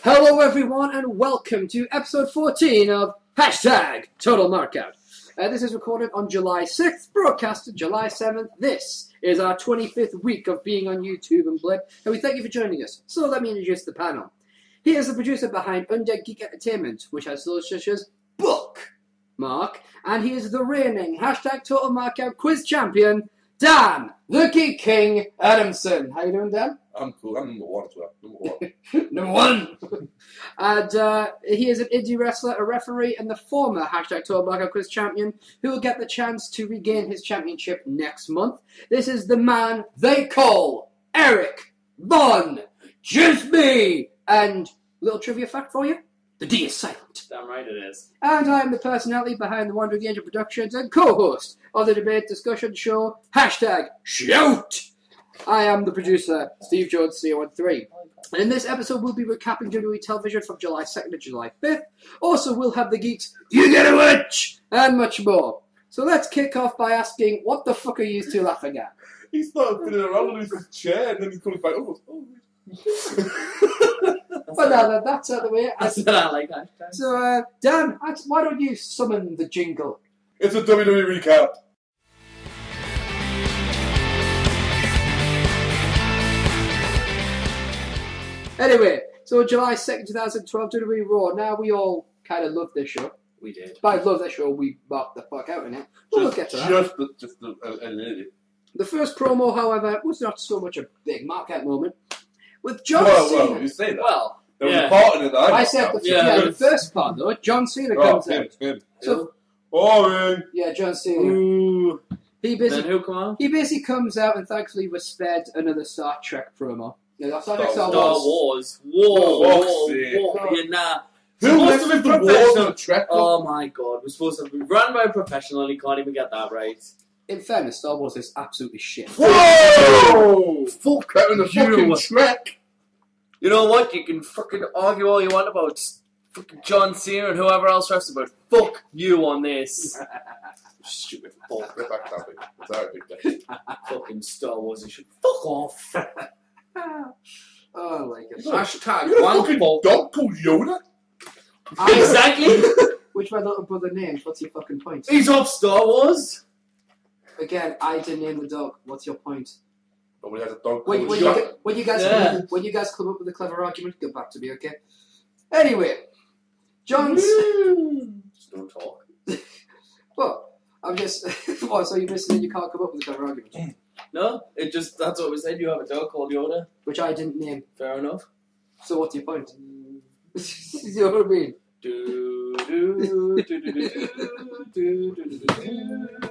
Hello everyone and welcome to episode 14 of Hashtag Total Markout. This is recorded on July 6th, broadcasted July 7th. This is our 25th week of being on YouTube and Blip, and we thank you for joining us. So let me introduce the panel. He is the producer behind Undead Geek Entertainment, which has those such as Book Mark, and he is the reigning Hashtag Total Markout quiz champion, Dan, the Geek King Adamson. How you doing, Dan? I'm cool. I'm number one as well. Number one! And he is an indie wrestler, a referee, and the former Hashtag Total Markout quiz champion who will get the chance to regain his championship next month. This is the man they call Erik von Djismie. And little trivia fact for you, the D is silent. Damn right it is. And I am the personality behind the Wandering Angel Productions and co-host of the debate discussion show, Hashtag Shout! I am the producer, Steve Jones, CO13. And in this episode, we'll be recapping WWE television from July 2nd to July 5th. Also, we'll have the geeks, you get a witch, and much more. So let's kick off by asking, what the fuck are you two laughing at? He started fiddling around on his chair and then he comes back, oh. But now that that's out of the way. That's what I like hashtag. So, Dan, why don't you summon the jingle? It's a WWE recap. Anyway, so July 2nd, 2012, WWE Raw. Now, we all kind of love this show. We did. By love this show, we marked the fuck out in it. But we'll get to that. Just a lady. The first promo, however, was not so much a big markout moment. With John Cena. Well, you say that. Well, there was a part in it that I said the first part, though. John Cena comes out. So, boring. yeah, John Cena. Ooh. He Then who come on? basically comes out and thankfully was spared another Star Trek promo. Yeah, Star Trek Star Wars. Wars. War. Who Supposed lives to in be the wars professional. on Trek? Oh my god, we're supposed to be run by a professional and he can't even get that right. In fairness, Star Wars is absolutely shit. Whoa! Fuck that in the fucking You. Trek. You know what? You can fucking argue all you want about fucking John Cena and whoever else wrestles, but fuck you on this. Stupid fuck. Get back that big. Sorry, big guy. Fucking Star Wars and shit. Fuck off. Oh, I like it. Hashtag You got a one fucking fuck. dog called Yoda? Exactly. Which my little brother named. What's your fucking point? He's off Star Wars. Again, I didn't name the dog. What's your point? Nobody has a dog When called you Yoda. guys come up with a clever argument, get back to me, okay? Anyway, John's. Just don't talk. Well, I'm just. What? So you're missing? You can't come up with a clever argument, No, that's what we said. You have a dog called Yoda. which I didn't name. Fair enough. So what's your point? You know what I mean?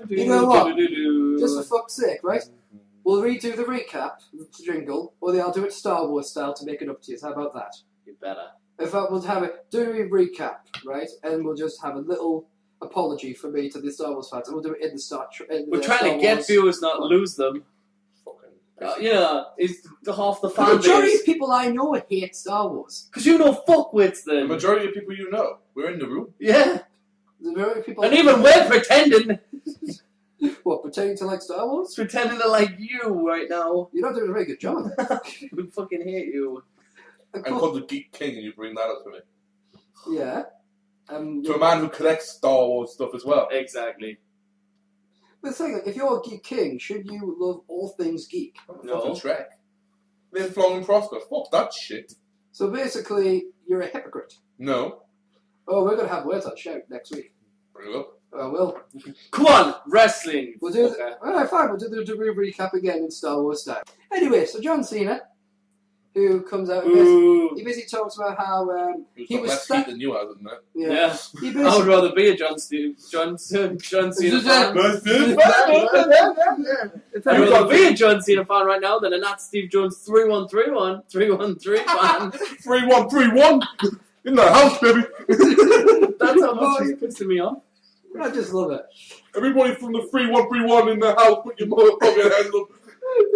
You know what? Just for fuck's sake, right? We'll redo the recap, the jingle, or I'll do it Star Wars style to make it up to you. How about that? You better. In fact, we'll have a recap, right? And we'll just have a little apology from me to the Star Wars fans, and we'll do it in the Star Trek. We're trying to get viewers, not lose them. Yeah, it's half the The fan majority base. of people I know hate Star Wars. Because you know fuckwits The then. majority of people you know, we're in the room. Yeah. The majority of people. And even we're pretending. What, pretending to like Star Wars? Pretending to like you right now. You're not doing a very good job. We fucking hate you. I'm called the Geek King and you bring that up to me. Yeah. To a man who collects Star Wars stuff as well. Exactly. The thing, if you're a geek king, should you love all things geek? No. Fucking Trek. Live long and prosper. Fuck that shit. So basically, you're a hypocrite. No. Oh, we're going to have words on shout next week. Bring it up. We'll. Come on, wrestling. We'll do Okay. Alright, fine, we'll do the degree recap again in Star Wars style. Anyway, so John Cena, who comes out and Ooh. he basically talks about how he was less stuck. feet than you have, isn't it? Yeah. He I would basically, rather be a John Cena fan. I'd rather be a John Cena fan right now than a Nat Steve Jones 3131 313 fan. 3131 in the house, baby. That's how much he's pissing me off. I just love it. Everybody from the 3131 in the house, put your motherfucking hands up.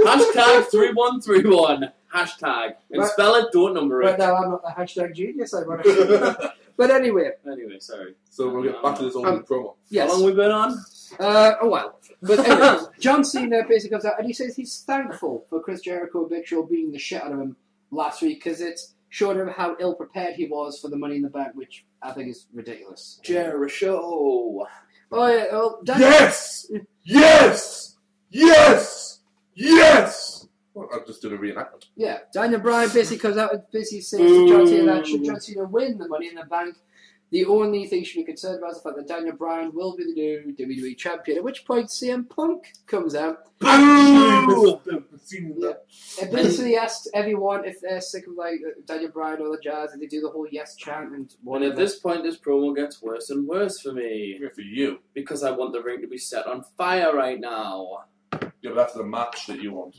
Hashtag 3131. Hashtag. And Right. spell it, don't number Right it. now, I'm not the hashtag genius, I run it. But anyway, Anyway, sorry. So we'll get back to this old promo. yes. How long we been on? A while. But anyway, John Cena basically comes out and he says he's thankful for Chris Jericho and Big Show beating the shit out of him last week because it's showing him how ill prepared he was for the Money in the Bank, which I think is ridiculous. Jericho. Oh yeah, well, Yes! Yes! Yes! Yes! Well, I just did a reenactment. Yeah, Daniel Bryan basically comes out and basically says to John Cena that should John Cena win the Money in the Bank, the only thing you should be concerned about is the fact that Daniel Bryan will be the new WWE champion. At which point CM Punk comes out. Boo! Yeah. And basically asked everyone if they're sick of like Daniel Bryan or the Jazz, and they do the whole yes chant and And whatever. at this point, this promo gets worse and worse for me. Good for you. Because I want the ring to be set on fire right now. Yeah, but that's the match that you want.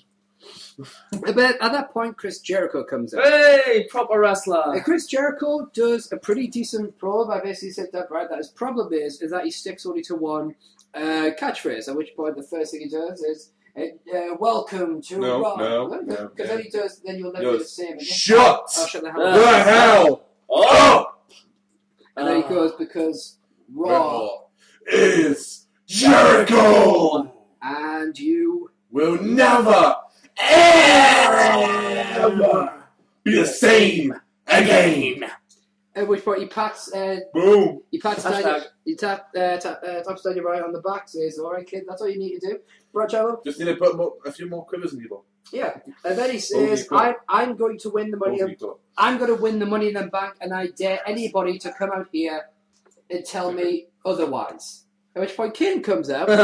But at that point, Chris Jericho comes out. Hey, proper wrestler. And Chris Jericho does a pretty decent promo. I basically said that right. That his problem is that he sticks only to one catchphrase. At which point, the first thing he does is "Welcome to Raw." No. Because then he does. Then you'll never be the same again. Shut Shut the hell the up. hell up! And then he goes because Raw Is Jericho! and you. Will never, ever be the same again. At which point he pats. Boom. He pats Hashtag. Daniel. He taps Daniel Bryan on the back. Says, "All right, kid, that's all you need to do." Right, Jello? Just need to put a few more quivers in your book. Yeah. And then he says, "I'm going to win the money. I'm going to win the Money in the Bank, and I dare anybody to come out here and tell me otherwise." At which point Kane comes out Go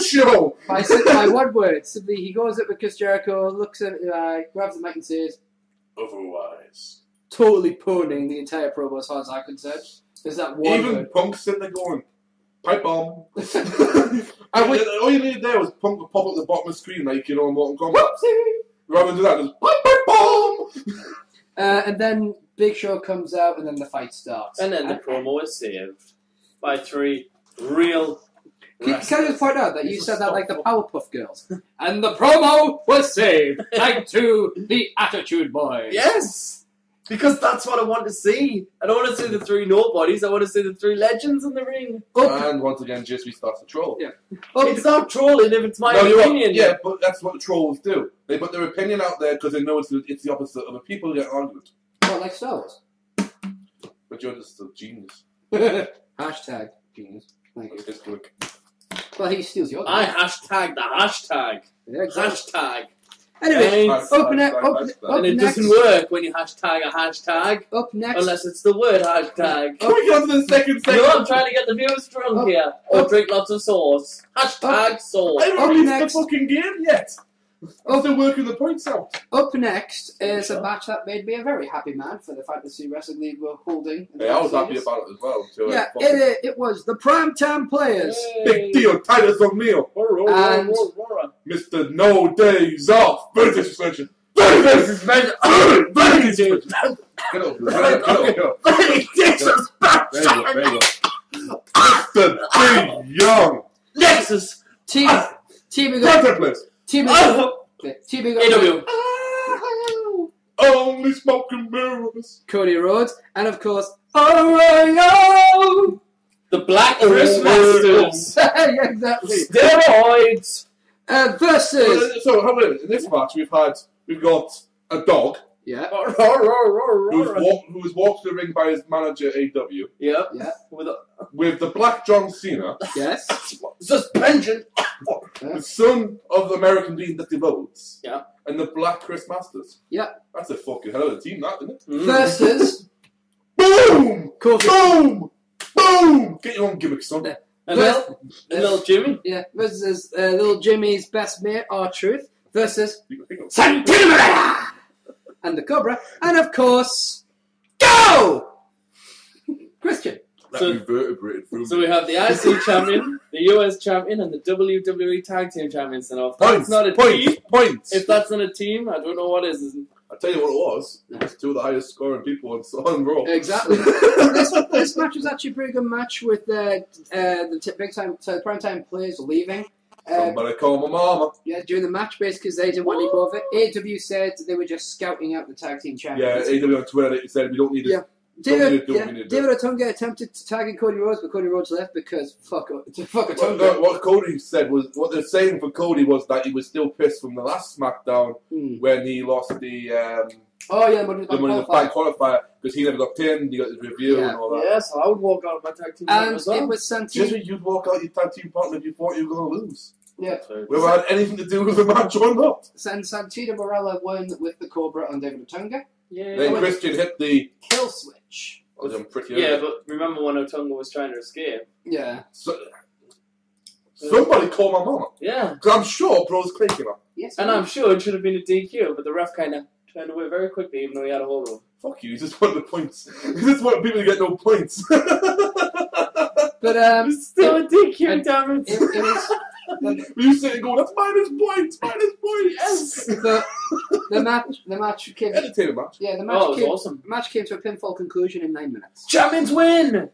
show! by one word. Simply, he goes up with Chris Jericho, looks at grabs the mic and says, Otherwise. totally poning the entire promo as far as I'm concerned. There's that one Even word. Punk sitting there going, pipe bomb. I would- All you needed there was Punk to pop up the bottom of the screen like you know in Mortal Kombat. Whoopsie! Rather than do that, just pipe bomb! And then Big Show comes out, and then the fight starts. And then the promo is saved by three real Can I just point out that you said that like the Powerpuff Girls? And the promo was saved, thanks to the Attitude Boys. Yes! Because that's what I want to see. I don't want to see the three nobodies, I want to see the three legends in the ring. And once again, Djismie starts to troll. Yeah. It's not trolling if it's my No, you're opinion. right. Yeah, but that's what the trolls do. They put their opinion out there because they know it's the opposite of the people who get argued. Well, like Star Wars. But you're just a genius. Hashtag genius. Thank you. It's just quick. Well, he steals your I hashtag the hashtag. Yeah, exactly. Hashtag. Anyway, Right. open it. And it doesn't work when you hashtag a hashtag. Up next. Unless it's the word hashtag. Can we go to the second No, segment? I'm trying to get the viewers drunk here. Or drink lots of sauce. Hashtag sauce. I haven't Up released next. the fucking game yet. I'm still working the points out. Up next is a match that made me a very happy man for the Fantasy Wrestling League we're holding. Yeah, I was happy about it as well. So Yeah, it was the Primetime Players. Big deal, Titus O'Neil. And- Mr. No Days Off. British suspension. This is very British suspension. Get up, get up. There you go. Mr. D. Young. Nexus. Teaming up. Contemplate. Teaming up. Teaming up. AW. Only smoking mirrors. Cody Rhodes, and of course, Oreo! The Black Chris Masters. Yeah, exactly. Steroids. Versus. So, how about it? In this match, we've got a dog Yeah. who was walked to the ring by his manager AW Yep. Yeah. with the Black John Cena, Yes. Suspension. the son of the American Dean that devotes, Yeah. and the Black Chris Masters. Yeah. That's a fucking hell of a team, that, isn't it? Versus. Boom! Kofi. Boom! Boom! Get your own gimmick, son. Yeah. And little Jimmy. Yeah. Versus little Jimmy's best mate, R-Truth. Versus You can think of- Santimera! And the Cobra. And of course, go! Christian. That reverberated through So me. we have the IC champion, the US champion, and the WWE Tag Team champions. And if that's Points! not a Points! team, Points! if that's not a team, I don't know what is. I'll tell you what it was. It was two of the highest scoring people on Raw. Exactly. this match was actually a pretty good match with the primetime players leaving. Somebody call my mama. Yeah, during the match, basically, because they didn't want any more of it. AW said they were just scouting out the tag team Yeah, champions. AW on Twitter said we don't need this. Yeah. David Don't mean to do. Otunga attempted to tag in Cody Rhodes, but Cody Rhodes left because fuck Otunga. What Cody said was, what they're saying for Cody was that he was still pissed from the last SmackDown when he lost the Money in the Bank qualifier because he never got pinned, he got his review and all that. Yes, I would walk out of my tag team partner as well. And it was Santino. Just when you'd walk out your tag team partner if you thought you were going to lose. Yeah. Whether it had anything to do with the match or not. Santino Morella won with the Cobra on David Otunga. Yeah. Then Christian hit the kill switch. Yeah, but remember when Otunga was trying to escape? Yeah. Somebody call my mama. Yeah. Because I'm sure bro's clicking her. Yes. And I'm sure it should have been a DQ, but the ref kind of turned away very quickly, even though he had a hold of him. Fuck you, he just wanted the points. He just wanted people to get no points. But it's still a DQ, damn it. It was. You sit and go, that's minus points. Yes. The match came. Entertaining match. Yeah, the match Oh, it was came. awesome. The match came to a pinfall conclusion in 9 minutes. Champions win!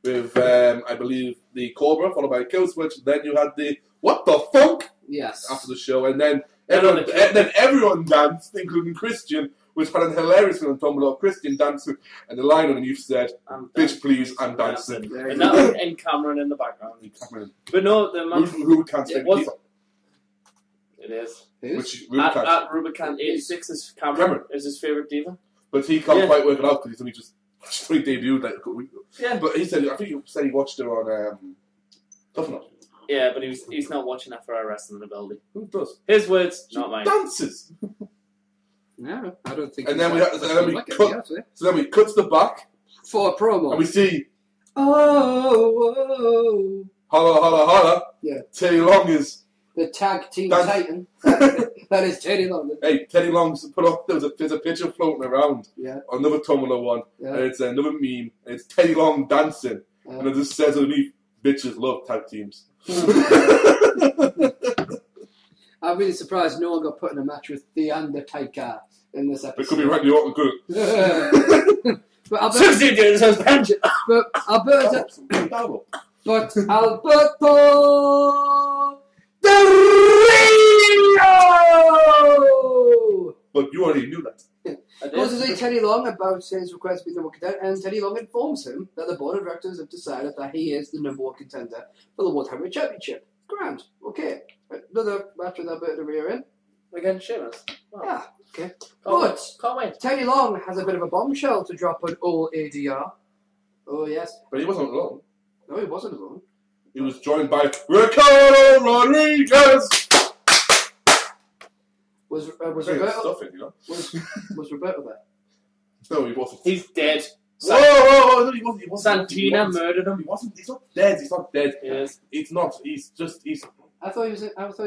With, I believe, the Cobra, followed by a kill switch. Then you had the, what the fuck? Yes. After the show. And then everyone danced, including Christian, which had a hilarious film tumble of Christian dancing. And the line underneath said, bitch, please, I'm dancing. And that was in Cameron in the background. But no, the match... Rubicon it was... It is. Who's? At Rubicon 86 is Cameron is his favourite diva. But he can't quite work it out because he's only just debuted like a week ago. Yeah. But he said, I think he said he watched her on Tough Enough. Yeah, but he's not watching that for our wrestling ability. Who does? His words, She not mine. dances. No, I don't think. And then we cut to the back for a promo. and we see oh, holla holla holla. Yeah. Teddy Long is the tag team titan. That is Teddy Long. Hey, Teddy Long's put up. There's a picture floating around. Yeah. Another Tumblr one. Yeah. And it's another meme. And it's Teddy Long dancing, and it just says underneath, "Bitches love tag teams." I'm really surprised no one got put in a match with The Undertaker in this episode. It could be Randy Orton, could it? But Alberto Del Rio! But you already knew that. Goes to see Teddy Long about his request to be the number one contender, and Teddy Long informs him that the board of directors have decided that he is the number one contender for the World Heavyweight Championship. Grand. Okay. Another match with Alberto Rio in. Against Sheamus. Wow. Yeah. Okay. Can't wait. Teddy Long has a bit of a bombshell to drop on all ADR. Oh, yes. But he wasn't alone. No, he wasn't alone. He was joined by Ricardo Rodriguez. Was Roberto Roberto? you know? Was Roberto there? No, he wasn't. He's dead. Whoa, no, he wasn't. Santina murdered him. He wasn't. He's not dead. He's not dead. Yes. He's not. He's. I thought he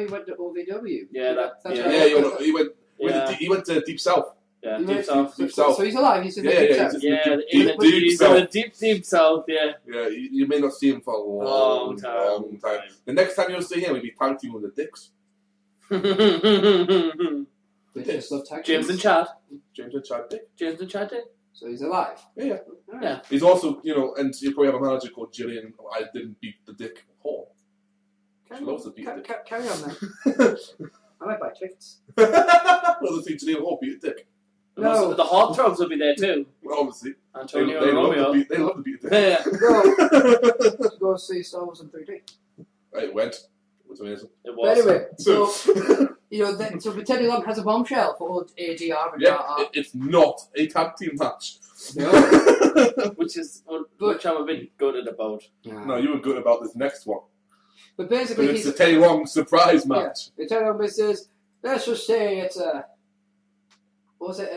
went to OVW. Yeah, That's yeah. right. Yeah, he went to Deep South. Yeah, He Deep went- South. Deep South. So he's alive. He's in the Yeah, Deep yeah, South. Yeah, Deep South. Deep South, yeah. Yeah, you may not see him for a long time. The next time you'll see him, he'll be tag teaming with the Dicks. They just love tag James and teams. Chad. James and Chad Dick. James and Chad did. So he's alive. Yeah. Yeah. He's also, and you probably have a manager called Jillian. I didn't beat the Dick Hall. She loves to beat the Dick. Carry on then. I might buy tickets. Well, the Jillian Hall beat the Dick. No. The Heartthrobs will be there too. Well, obviously. Antonio They and Romeo. love to beat the Dick. Yeah. Go see Star Wars in 3D. It went. It was amazing. It But was. anyway, so so Teddy Long has a bombshell for old ADR and Yeah, RR. it's not a tag team match. No. which I'm a bit gutted about. No, you were good about this next one. But But basically, it's a Teddy Long surprise yeah, match. the Teddy Long says, let's just say it's a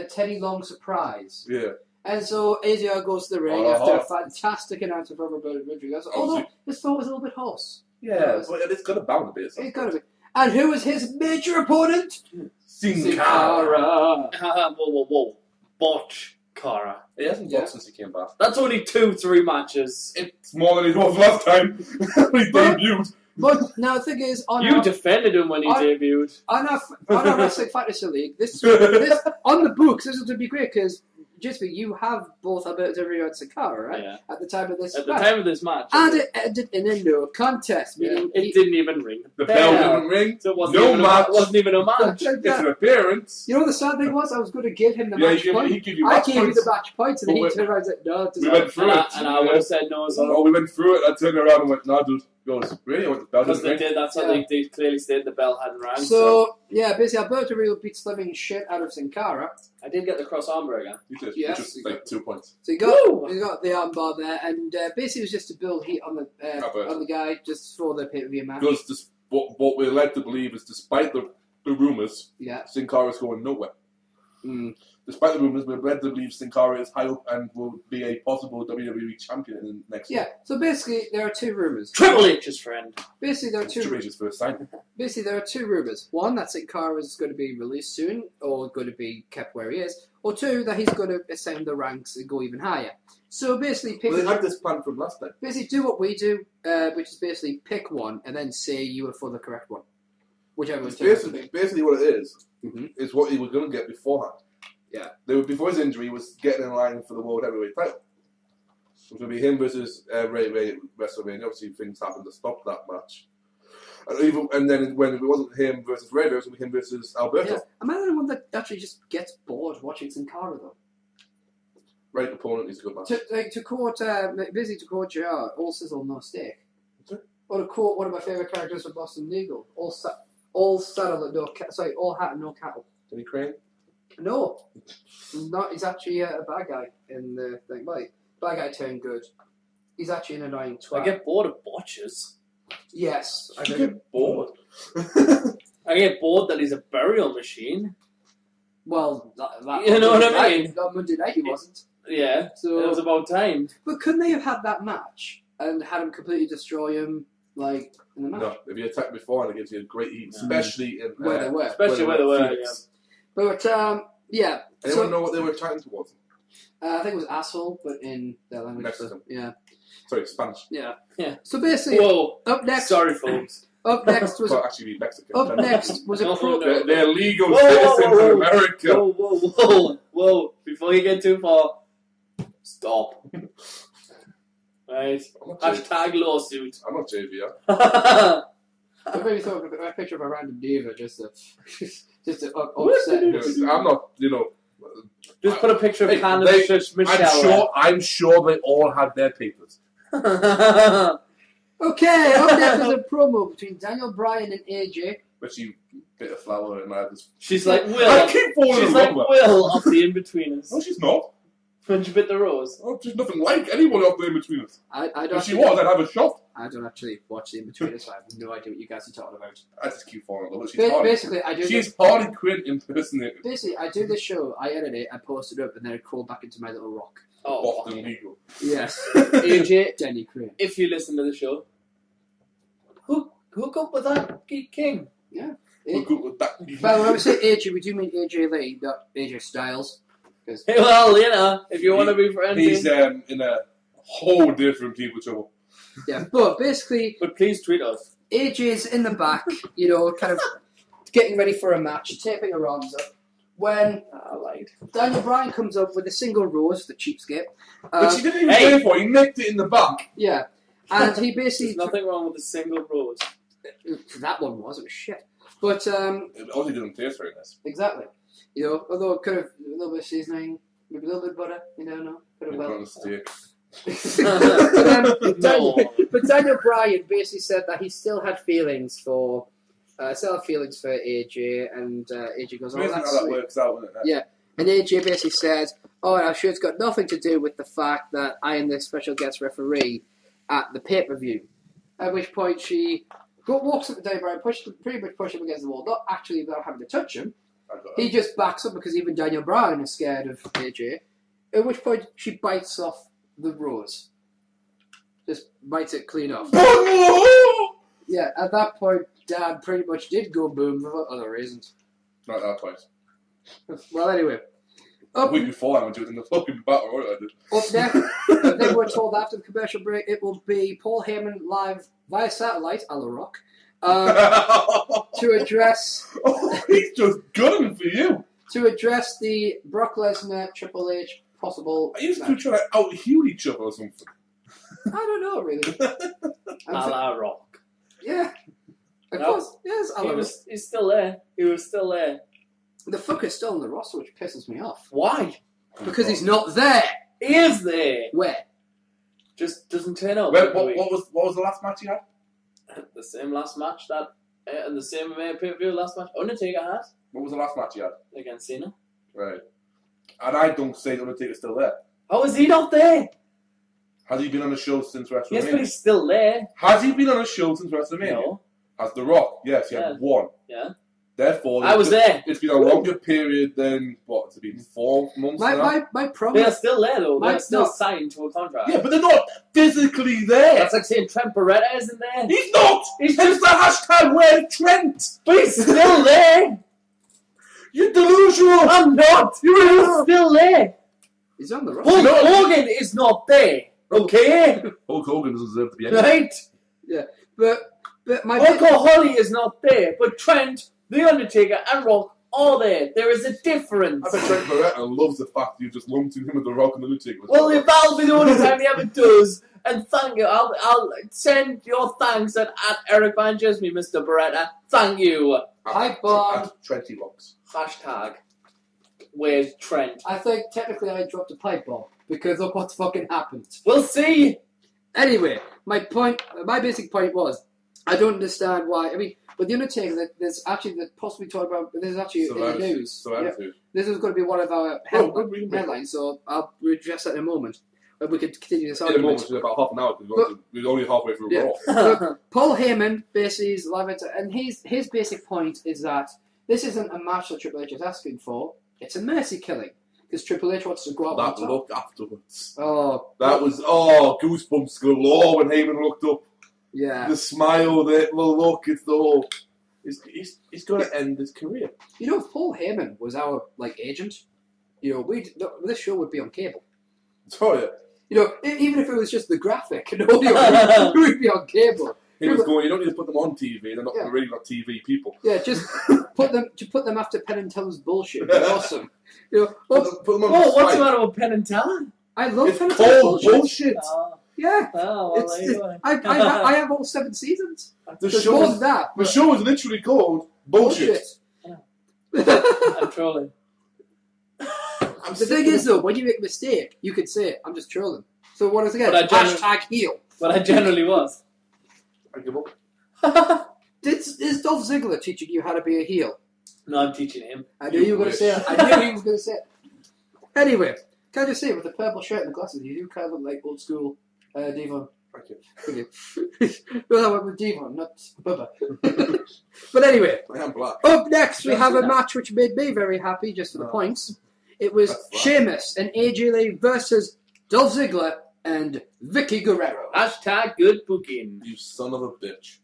Teddy Long surprise. Yeah. And so ADR goes to the ring Uh-huh. after a fantastic announcer from Roberto Rodriguez. Although his throat was a little bit hoarse. Yeah, but it's got to bound a bit. It's got to be. And who was his major opponent? Sin Cara. Cara. Whoa. Botch Cara. He hasn't Yeah. lost since he came back. That's only 2-3 matches. It's more than he was last time. He debuted. But now the thing is, You defended him when he debuted. on our Wrestling Fantasy League, this on the books, this would be great because Djismie, you have both Alberto Del Rio and Sin Cara, right? Yeah. At the time of this At the time of this match. And it ended in a no contest, meaning it didn't even ring. The bell didn't ring. So it wasn't no even match. It wasn't even a match. It's an appearance. You know what the sad thing was? I was going to give him the match point. He gave you I match gave points. you the match points, and then he turned around and said, no, it doesn't. We went through it. And I would have said no as well. Oh, we went through it. I turned around and went, no, dude. He goes, really? The bell Because didn't they ring? did. That's how they clearly stated the bell hadn't rang. So, yeah, basically, Alberto Del Rio beats the living shit out of Sin Cara. I did get the cross armbar again. You did. Yes. Just like 2 points. So he got the armbar there, and basically it was just to build heat on the guy just for the pay-per-view match. Because what we're led to believe is, despite the rumours, Sin Cara's going nowhere. Despite the rumours, we're led to believe Sin Cara is high up and will be a possible WWE champion in the next year. Yeah, so basically there are two rumours. Triple H's friend. Basically there are two Triple H's first sign. Basically there are two rumours. One, that Sin Cara is going to be released soon, or going to be kept where he is. Or two, that he's going to ascend the ranks and go even higher. So basically pick... Well, they had this plan from last time. Basically do what we do, which is basically pick one and then say you were for the correct one. Whichever one's basically what it is what he was going to get beforehand. Yeah. Before his injury, he was getting in line for the World Heavyweight title. It was going to be him versus Ray at WrestleMania. Obviously, things happened to stop that match. And then when it wasn't him versus Ray, it was going to be him versus Alberto. Yeah. Am I the only one that actually just gets bored watching Sin Cara, though? Right opponent is a good match. To quote JR, all sizzle, no steak. Or to quote one of my favourite characters from Boston Legal, all saddle, all hat, no cattle. Denny Crane? No, he's actually a bad guy in the thing. Like, bad guy turned good. He's actually an annoying twat. I get bored of botches. Yes, I get bored. I get bored that he's a burial machine. Well, you know what I mean? On Monday night he wasn't. Yeah, so it was about time. But couldn't they have had that match and had him completely destroy him, like, in the match? No, if you attack before, and it gives you a great heat, especially in where they were. Especially where they were, yeah. But, yeah. Anyone know what they were attacking towards? I think it was asshole, but in their language. Mexican. Yeah. Sorry, Spanish. Yeah. So basically, up next. Sorry, folks. Up next was. Well, actually, be Mexican. Up next was a pro. They're legal citizens in America. Whoa! Before you get too far, stop. Right. Hashtag lawsuit. I'm not JVR. I maybe thought of a picture of a random diva just to upset. I'm not, Just put a picture of Candace Michelle. I'm sure they all had their papers. Okay, up next is a promo between Daniel Bryan and AJ. But she bit a flower and I just... She's like Will. I keep falling She's in like love with Will off the In-Betweeners. No, she's not. When she bit the rose. Oh, there's nothing like anyone off the In-Betweeners. I don't. If she was, I'd have a shot. I don't actually watch the In-Betweeners, so I have no idea what you guys are talking about. I just keep falling in love with her. Basically, I do. She's Harley Quinn impersonated. Basically, I do this show, I edit it, I post it up, and then I crawl back into my little rock. Oh, Boston Legal. Yes. AJ, Denny Crane. If you listen to the show, hook up with that King. Yeah. Hook up with that. But when we say AJ, we do mean AJ Lee, not AJ Styles. Well, if you want to be friends, he's in a whole different people trouble. Yeah, but basically, but please tweet us. AJ's in the back, kind of getting ready for a match, taping her arms up. When Daniel Bryan comes up with a single rose, the cheapskate. But she didn't even pay for it. He nicked it in the back. Yeah, and he basically there's nothing wrong with a single rose. That one was. It was shit. But it obviously didn't taste very nice. Exactly. Although it could have a little bit of seasoning, maybe a little bit of butter. Could have on a steak. But Daniel Bryan basically said that he still had feelings for AJ, and AJ goes, "Oh, that's how that works out, isn't it? Yeah, and AJ basically said, "Oh, I'm sure it's got nothing to do with the fact that I am the special guest referee at the pay-per-view." At which point she walks up to Daniel Bryan, pretty much push him against the wall, not actually without having to touch him. He just backs up because even Daniel Bryan is scared of AJ. At which point she bites off the rose. Just bites it clean off. Yeah, at that point, Dad pretty much did go boom for other reasons. Not that twice. Well, anyway. The week before, I went to it in the fucking battle royal. I did. Up next, I think we're told after the commercial break, it will be Paul Heyman live via satellite, a la Rock, to address... Oh, he's just gunning for you. To address the Brock Lesnar Triple H possible. I used to try to out-heal each other or something. I don't know, really. A la Rock. Yeah. Of course, yes, He's still there. He was still there. The fucker's still on the roster, which pisses me off. Why? Because he's not there. He is there. Where? Just doesn't turn up. What was the last match you had? The same last match that, and the same pay-per-view last match Undertaker had. What was the last match you had? Against Cena. Right. And I don't say Undertaker's still there. How is he not there? Has he been on a show since WrestleMania? Yes, but he's still there. Has he been on a show since WrestleMania? No. Has The Rock? Yes, he had one. Yeah. Therefore, I was there. It's been a longer period than, what, it's been 4 months now? My problem... They're still there, though. They're still signed to a contract. Yeah, but they're not physically there. That's like saying Trent Beretta isn't there. He's not! He's just the hashtag where Trent! But he's still there! You're delusional! I'm not! He's still there! He's on the roster. Hulk Hogan is not there! Okay? Hulk Hogan doesn't deserve to be anywhere. Right? Yeah, but my... Hulk Holly is not there, but Trent, The Undertaker, and Rock are there. There is a difference. I bet Trent Beretta loves the fact you just lumped him with The Rock and The Undertaker. Well, if that'll be the only time he ever does, and thank you, I'll send your thanks at Erik Van Djismie, Mr. Beretta. Thank you. Hi, Bob. Trenty Rocks. Hashtag. Where's Trent? I think technically I dropped a pipe bomb because look what's fucking happened. We'll see. Anyway, my basic point was, I don't understand why. I mean, with The Undertaker, there's actually possibly talking about. There's actually in the news. Yeah, this is going to be one of our headlines, so I'll address that in a moment. But we could continue this argument. In a moment, it's about half an hour because we're only halfway through Raw. Paul Heyman basically is live, and his basic point is that this isn't a match that Triple H is asking for. It's a mercy killing. Because Triple H wants to go out on top. That look afterwards. Oh. That was, goosebumps galore when Heyman looked up. Yeah. The smile, the look, it's the whole... He's going to end his career. You know, if Paul Heyman was our, agent, this show would be on cable. Oh, yeah. You know, even if it was just the graphic and audio, it would be on cable. He was going, you don't need to put them on TV, they're not really not TV people. Yeah, just put them after Penn and Teller's bullshit. It'd be awesome. You know, put them on what's the matter with Penn and Teller? I love Penn and Teller's bullshit. Bullshit. Yeah. Oh, well, there you go. I have all 7 seasons. The show is literally called Bullshit. I'm trolling. The thing is, though, when you make a mistake, you can say, I'm just trolling. So once again, hashtag heel. But I generally was. I give up. Is Dolph Ziggler teaching you how to be a heel? No, I'm teaching him. I knew you were going to say it. I knew he was going to say it. Anyway, can I just say, with the purple shirt and the glasses, you do kind of look like old school Devon. Thank you. Well, I went with Devon, not Bubba. But anyway, I am black. Up next, we have a match which made me very happy, just for the points. It was Sheamus and AJ Lee versus Dolph Ziggler and Vicky Guerrero. Hashtag good booking. You son of a bitch.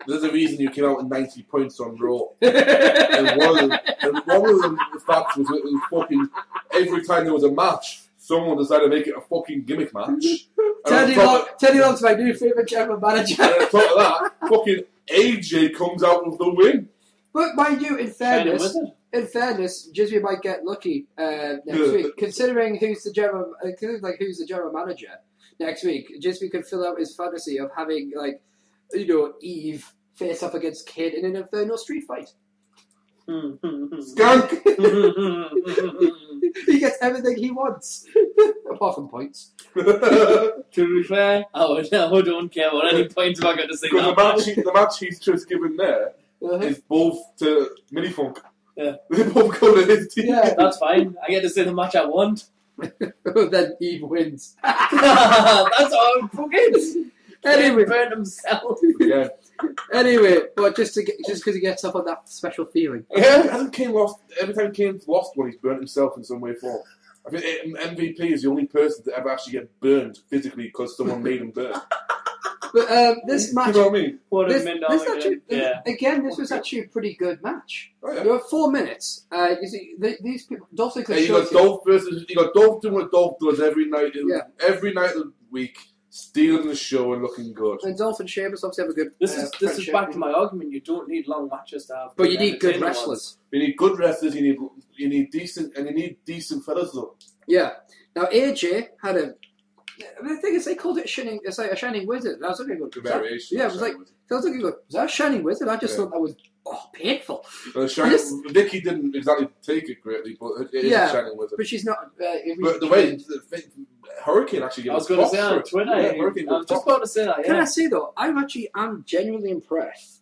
There's a reason you came out with 90 points on Raw. and one of the facts was it was fucking every time there was a match, someone decided to make it a fucking gimmick match. Teddy Long's my new favourite general manager. And on top of that, fucking AJ comes out with the win. But mind you, in fairness, Djismie might get lucky next week, considering who's the general manager next week. Djismie could fill out his fantasy of having Eve face up against Kid in an Inferno street fight. Skunk. He gets everything he wants, apart from points. To be fair, I don't care what any points I'm going to say. Because the match he's just given there is both to Minifunk. Yeah. They both go to his team. Yeah, that's fine. I get to say the match I want. Then Eve wins. That's how fucking. Anyway, burned himself. Yeah. Anyway, but just because he gets up on that special feeling. Yeah. Hasn't Kane lost every time Kane's lost one? He's burnt himself in some way or form. I think MVP is the only person to ever actually get burned physically because someone made him burn. But this match, you know what I mean? This was actually a pretty good match. Oh, yeah. There were 4 minutes. You see, these people, Dolph Ziggler. You got Dolph doing what Dolph does every night. Every night of the week, stealing the show and looking good. And Dolph and Sheamus obviously have a good. This is back to my argument. You don't need long matches to have. But you need good wrestlers. You need good wrestlers. You need decent fellas though. Yeah. Now AJ had a. The thing is, they called it it's like a shining wizard. And I was looking good. Variation. Yeah, it was like. I was looking good. Was that a shining wizard? I just thought that was painful. Vicky didn't exactly take it greatly, but it is a shining wizard. But she's not. But the way Hurricane actually gave I was going to say on Twitter. I was just about to say that. Yeah. Can I say though, I'm genuinely impressed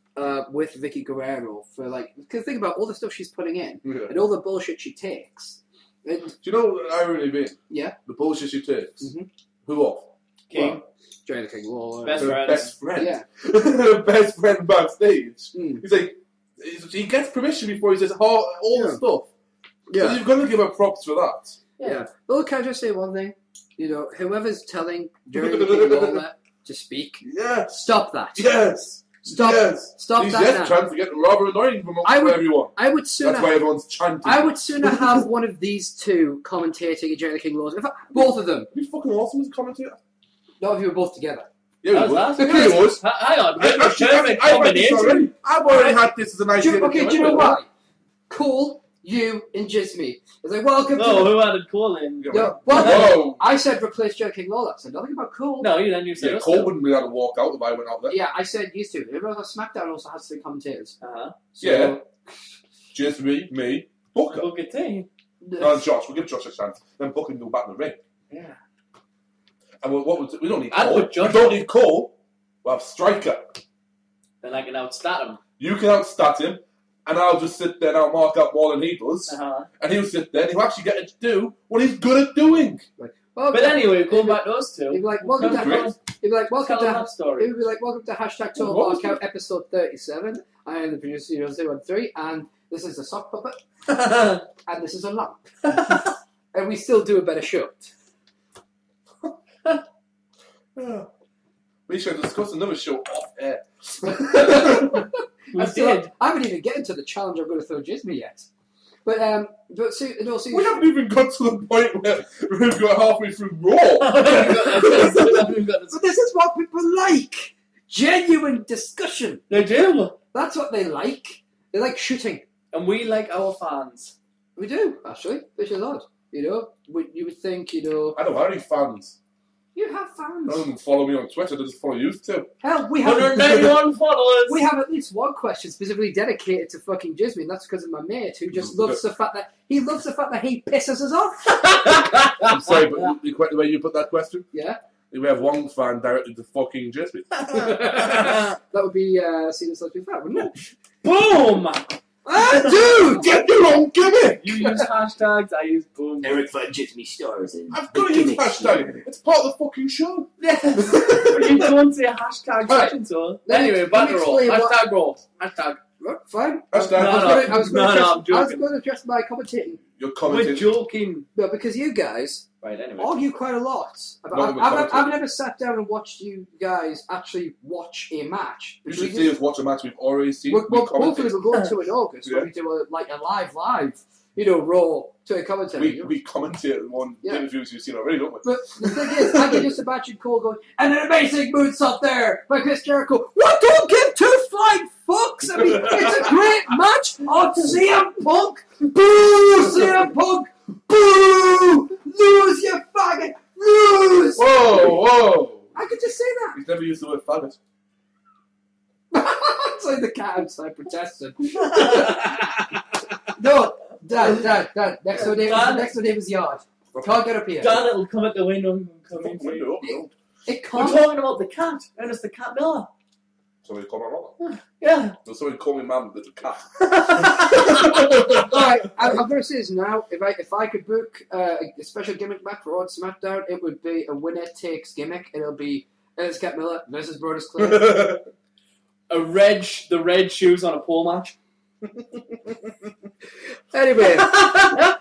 with Vicky Guerrero for because think about all the stuff she's putting in and all the bullshit she takes. Do you know what irony mean? Yeah. The bullshit she takes. Mm-hmm. Who off? King. Johnny the King Lawler. Best friend. Yeah. Best friend backstage. He's like, he gets permission before he says all the stuff. Yeah. So you've got to give her props for that. Yeah. Well, can I just say one thing? Whoever's telling Johnny the King Lawler to speak, stop that. Yes. Stop He's that now. trying to get rather annoying from everyone. That's why everyone's chanting. I would sooner have one of these two commentating Johnny the King Lawler. In fact, both of them. It'd be fucking awesome as a commentator. Not if you were both together. Yeah, we would. It was. Hang on. I've already had this as an idea. Okay, do you know why? Cole, you, and Djismie. It's like, welcome to... Oh, who added Cole in? Well, I said replace Johnny King Lawler. I said nothing about Cole. No, you said Cole wouldn't be able to walk out if I went out there. Yeah, I said used to. Remember, SmackDown also has 3 commentators. So, Djismie, me, Booker. Booker T. And Josh. We'll give Josh a chance. Then Booker can go back in the ring. Yeah. And we don't need Cole. We don't need Cole. We'll have Striker. Then I can outstat him. You can outstat him, and I'll just sit there and I'll mark out more than he does. And he'll sit there and he'll actually get to do what he's good at doing. But anyway, going back to us two. He'd be like, welcome to Hashtag Total Markout episode 37. I am the producer 013, and this is a sock puppet, and this is a lamp. And we still do a better show. We should discuss another show off air. I haven't even gotten to the challenge I'm going to throw Djismie yet. But see, we haven't even got to the point where we've got halfway through Raw. But this is what people like. Genuine discussion. They do. That's what they like. They like shooting. And we like our fans. We do, actually, which is odd. You would think, I don't have any fans. You have fans. None of them follow me on Twitter, they just follow you too. Hell, we have 191 followers. We have at least one question specifically dedicated to fucking Djismie, and that's because of my mate who just loves the fact that he pisses us off. I'm sorry, but the way you put that question? Yeah. We have one fan directed to fucking Djismie. That would be seen as such a fan, wouldn't it? Boom! Dude, get your own gimmick! You use hashtags, I use boom. Erik for Djismie stars. I've got to use hashtag. It's part of the fucking show. Yes. But you don't say hashtag section, so. Anyway, back to Raw. Hashtag Raw. Hashtag. Fine. Hashtag. I was going to address my commentating. You're commentating. We're joking. No, because you guys argue quite a lot. I've never sat down and watched you guys actually watch a match. You should see us watch a match we've already seen. Hopefully we're going to in August when we do a live, Raw to a commentary. We commentate on interviews you've seen already, don't we? But the thing is, I can just imagine Cole going, and an amazing moonsault there by Chris Jericho. What? Don't give 2 flying fucks! I mean, it's a great match on CM Punk. Boo! CM Punk! Boo! Lose, you faggot! Lose! Whoa! I could just say that. He's never used the word faggot. It's like the cat outside protesting. No, Dad. Next door neighbour's yard. Can't get up here. Dan, it'll come at the window and come in for you. It can't. We're talking about the cat. And it's the cat Miller. Somebody call my mother? Yeah. No, somebody call me mum, little cat. Alright, I'm going to say this now. If I could book a special gimmick back for Raw and SmackDown, it would be a winner takes gimmick. It'll be Scott Miller versus Brodus Clay. The red shoes on a pole match. Anyway.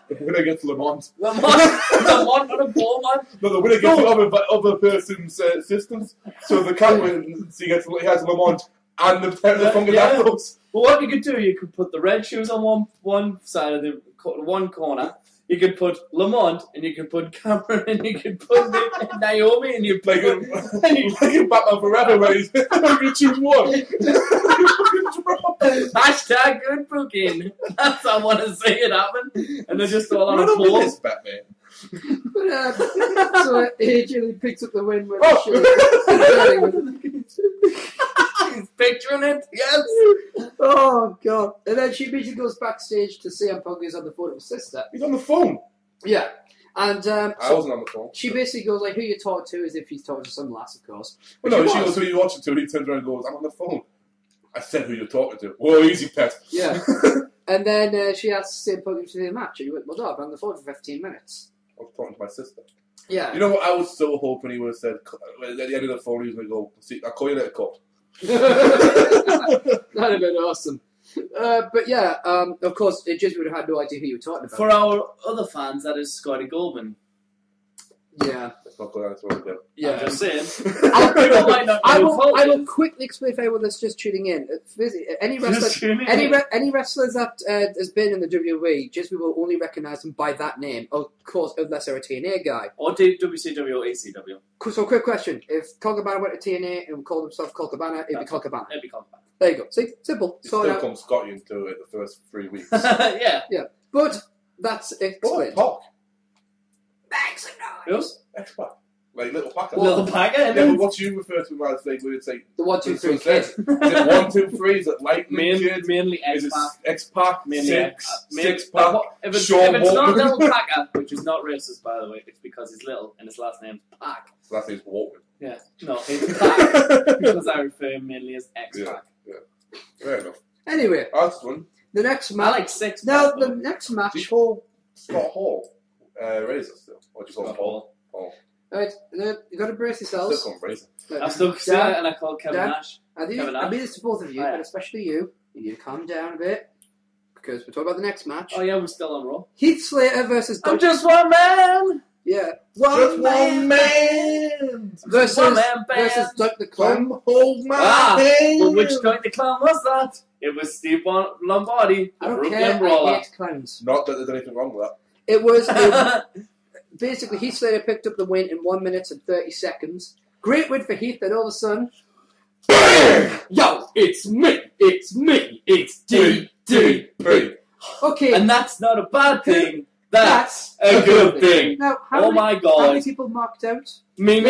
The winner gets Lamont. Lamont on a pole match? No, the winner gets the other person's systems. So the cat wins, he has Lamont and the funky Afros. Well, what you could do, you could put the red shoes on one side of the one corner, You could put Lamont, and you could put Cameron, and you could put Naomi, and you like in Batman Forever, where he's you choose one. Hashtag good booking. That's how I want to see it happen. And they're just all on a floor. Batman. But, so AJ picks up the win with He's picturing it. Yes. Oh god! And then she immediately goes backstage to CM Punk is on the phone with his sister. He's on the phone. Yeah, and I wasn't on the phone. She basically goes like, "Who you talking to?" As if he's talking to some lass, of course. Well, no, she goes, "Who you watching to?" And he turns around and goes, "I'm on the phone." I said, "Who you're talking to?" Whoa, easy, pet. Yeah. And then she asks CM Punk to the match, and he went, "Well, no, I've been on the phone for 15 minutes." I was talking to my sister. Yeah. You know what? I was so hoping he would have said at the end of the phone, he was going to go, "See, I'll call you later, cup." That'd have been awesome. But yeah, of course, Djismie would have had no idea who you were talking about. For our other fans, that is Scotty Goldman. Yeah. Let's not go down this road again. Yeah. I'm just saying. I will quickly explain for anyone that's just tuning in. Any wrestlers that has been in the WWE, Djismie will only recognise them by that name, of course, unless they're a TNA guy. Or WCW or ACW. So, quick question. If Colt Cabana went to TNA and called himself Colt Cabana, it'd be Colt Cabana. It'd be Colt Cabana. There you go. See? Simple. You still come Scotty into it the first 3 weeks. Yeah. Yeah. But that's explained. What? Thanks, Who's? X-Pac. Like Little Packer. Little Packer? Yeah, but what you refer to as like, we would say... The 1, 2, 3 kid. Is it 1, 2, 3? Is it Lightning Kid? Mainly Is it X-Pac. X-Pac? Mainly Six-Pac? If it's not Little Packer, which is not racist, by the way, it's because he's little and his last name's Pac. His last name's Walton. Yeah. No, it's Pac. Because I refer him mainly as X-Pac. Yeah. Fair enough. Anyway. That's one. The next match... I like 6. Now, the next match... Do you call Scott Hall Razor still? Or do you call him Paul? Alright, you got to brace yourselves. Still call him Razor. I'm still saying and I call Kevin Nash. I mean this to both of you, but especially you. You need to calm down a bit. Because we're talking about the next match. Oh yeah, we're still on Raw. Heath Slater versus... I'm just one man! Yeah. One man! Versus Doug the Clown. Hold my hand! Well, which Doug the Clown was that? It was Steve Lombardi. I don't care, I hate clowns. Not that there's anything wrong with that. It was... basically, Heath Slater picked up the win in 1 minute and 30 seconds. Great win for Heath, and all of a sudden... BAM! Yo, it's me! It's DDP! Okay. And that's not a bad thing. That's a good thing. Now, my God. How many people marked out? Me.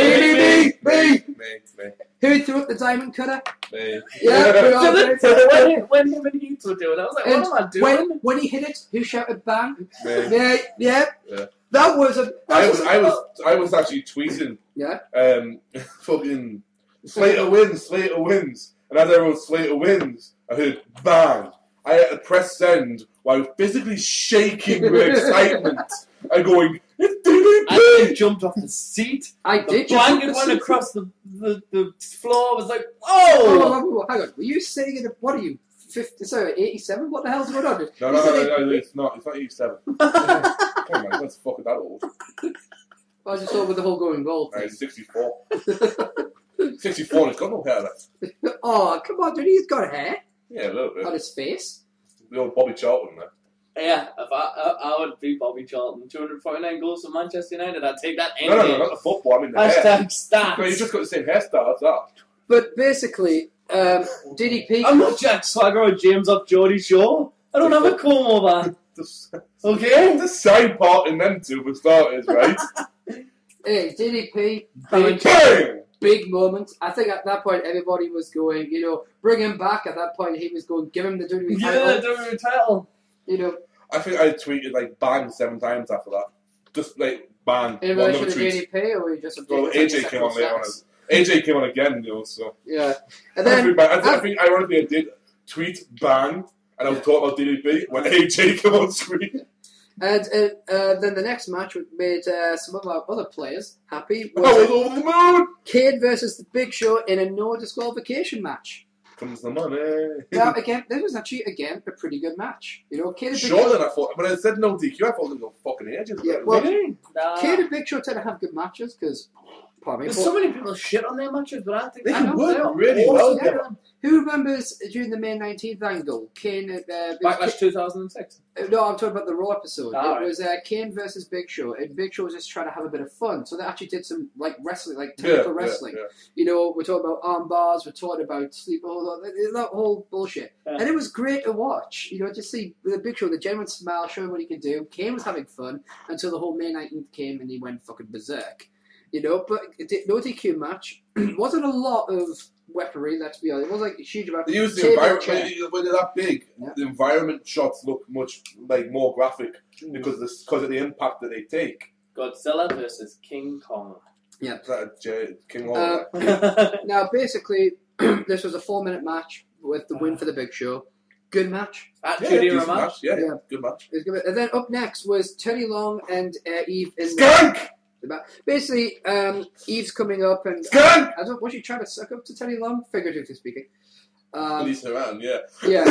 Who threw up the diamond cutter? Me. Yeah. when him and Heath were doing it, I was like, what am I doing? When he hit it, who shouted bang? Me. Yeah. That was a... I was actually tweeting. Yeah? Fucking... Slater wins. And as I wrote Slater wins, I heard bang. I had to press send while physically shaking with excitement and going, it's DDP! I jumped off the seat. I did. The blanket went across the floor. I was like, whoa! Hang on. Were you saying it? What are you? 87? What the hell's going on? No, it's not. It's not 87. Come on, man. Let's fuck with that old. I just thought with the whole going gold thing. 64. 64 and it's got no hair left. Oh, come on, dude. He's got hair. Yeah, a little bit. On his face. The old Bobby Charlton there. Yeah, if I would be Bobby Charlton. 249 goals for Manchester United. I'd take that any day. No, not the football. I mean the Hashtag hair. stats. No, you just got the same hairstyle, that's that. But basically, DDP... I'm not Jack Swagger or James up Geordie Shaw. I don't have a comb over. Okay? The side part in them two for starters, right? Hey, DDP... Big moment. I think at that point everybody was going, bring him back. At that point he was going, give him the WWE title. Yeah, WWE title. I think I tweeted bang 7 times after that. Just bang. In relation to DDP, or were you just... Well, AJ came on later on. AJ came on again, so... Yeah. And then... I think ironically I did tweet bang, and I was talking about DDP when AJ came on screen. And then the next match made some of our other players happy. I was over the moon! Kane versus the Big Show in a no disqualification match. Comes the money. Now, again, this was actually, a pretty good match. Kane and Big Show... Show... I thought... When I said no DQ, I thought it was no fucking ages. Yeah, well, Kane and Big Show tend to have good matches, because There's so many people shit on their matches, but I think they can work really well. Yeah. Who remembers during the May 19th angle, Kane... Backlash 2006? No, I'm talking about the Raw episode. It was Kane versus Big Show, and Big Show was just trying to have a bit of fun. So they actually did some wrestling, technical wrestling. Yeah. You know, we're talking about arm bars, we're talking about that whole bullshit. Yeah. And it was great to watch. You know, just see the Big Show, the genuine smile, showing what he could do. Kane was having fun until the whole May 19th came and he went fucking berserk. You know, but no DQ match. Wasn't a lot of weaponry, let's be honest. It wasn't a huge amount. They used the environment when they're that big. Yeah. The environment shots look much more graphic because of the impact that they take. Godzilla versus King Kong. Yeah, King Kong. Now, basically, this was a 4-minute match with the win for the Big Show. Good match. Good match. Yeah, good match. And then up next was Teddy Long and Eve in Skunk. Basically, Eve's coming up and was she trying to suck up to Teddy Long? Figuratively speaking. Lisa Ann, yeah. Yeah.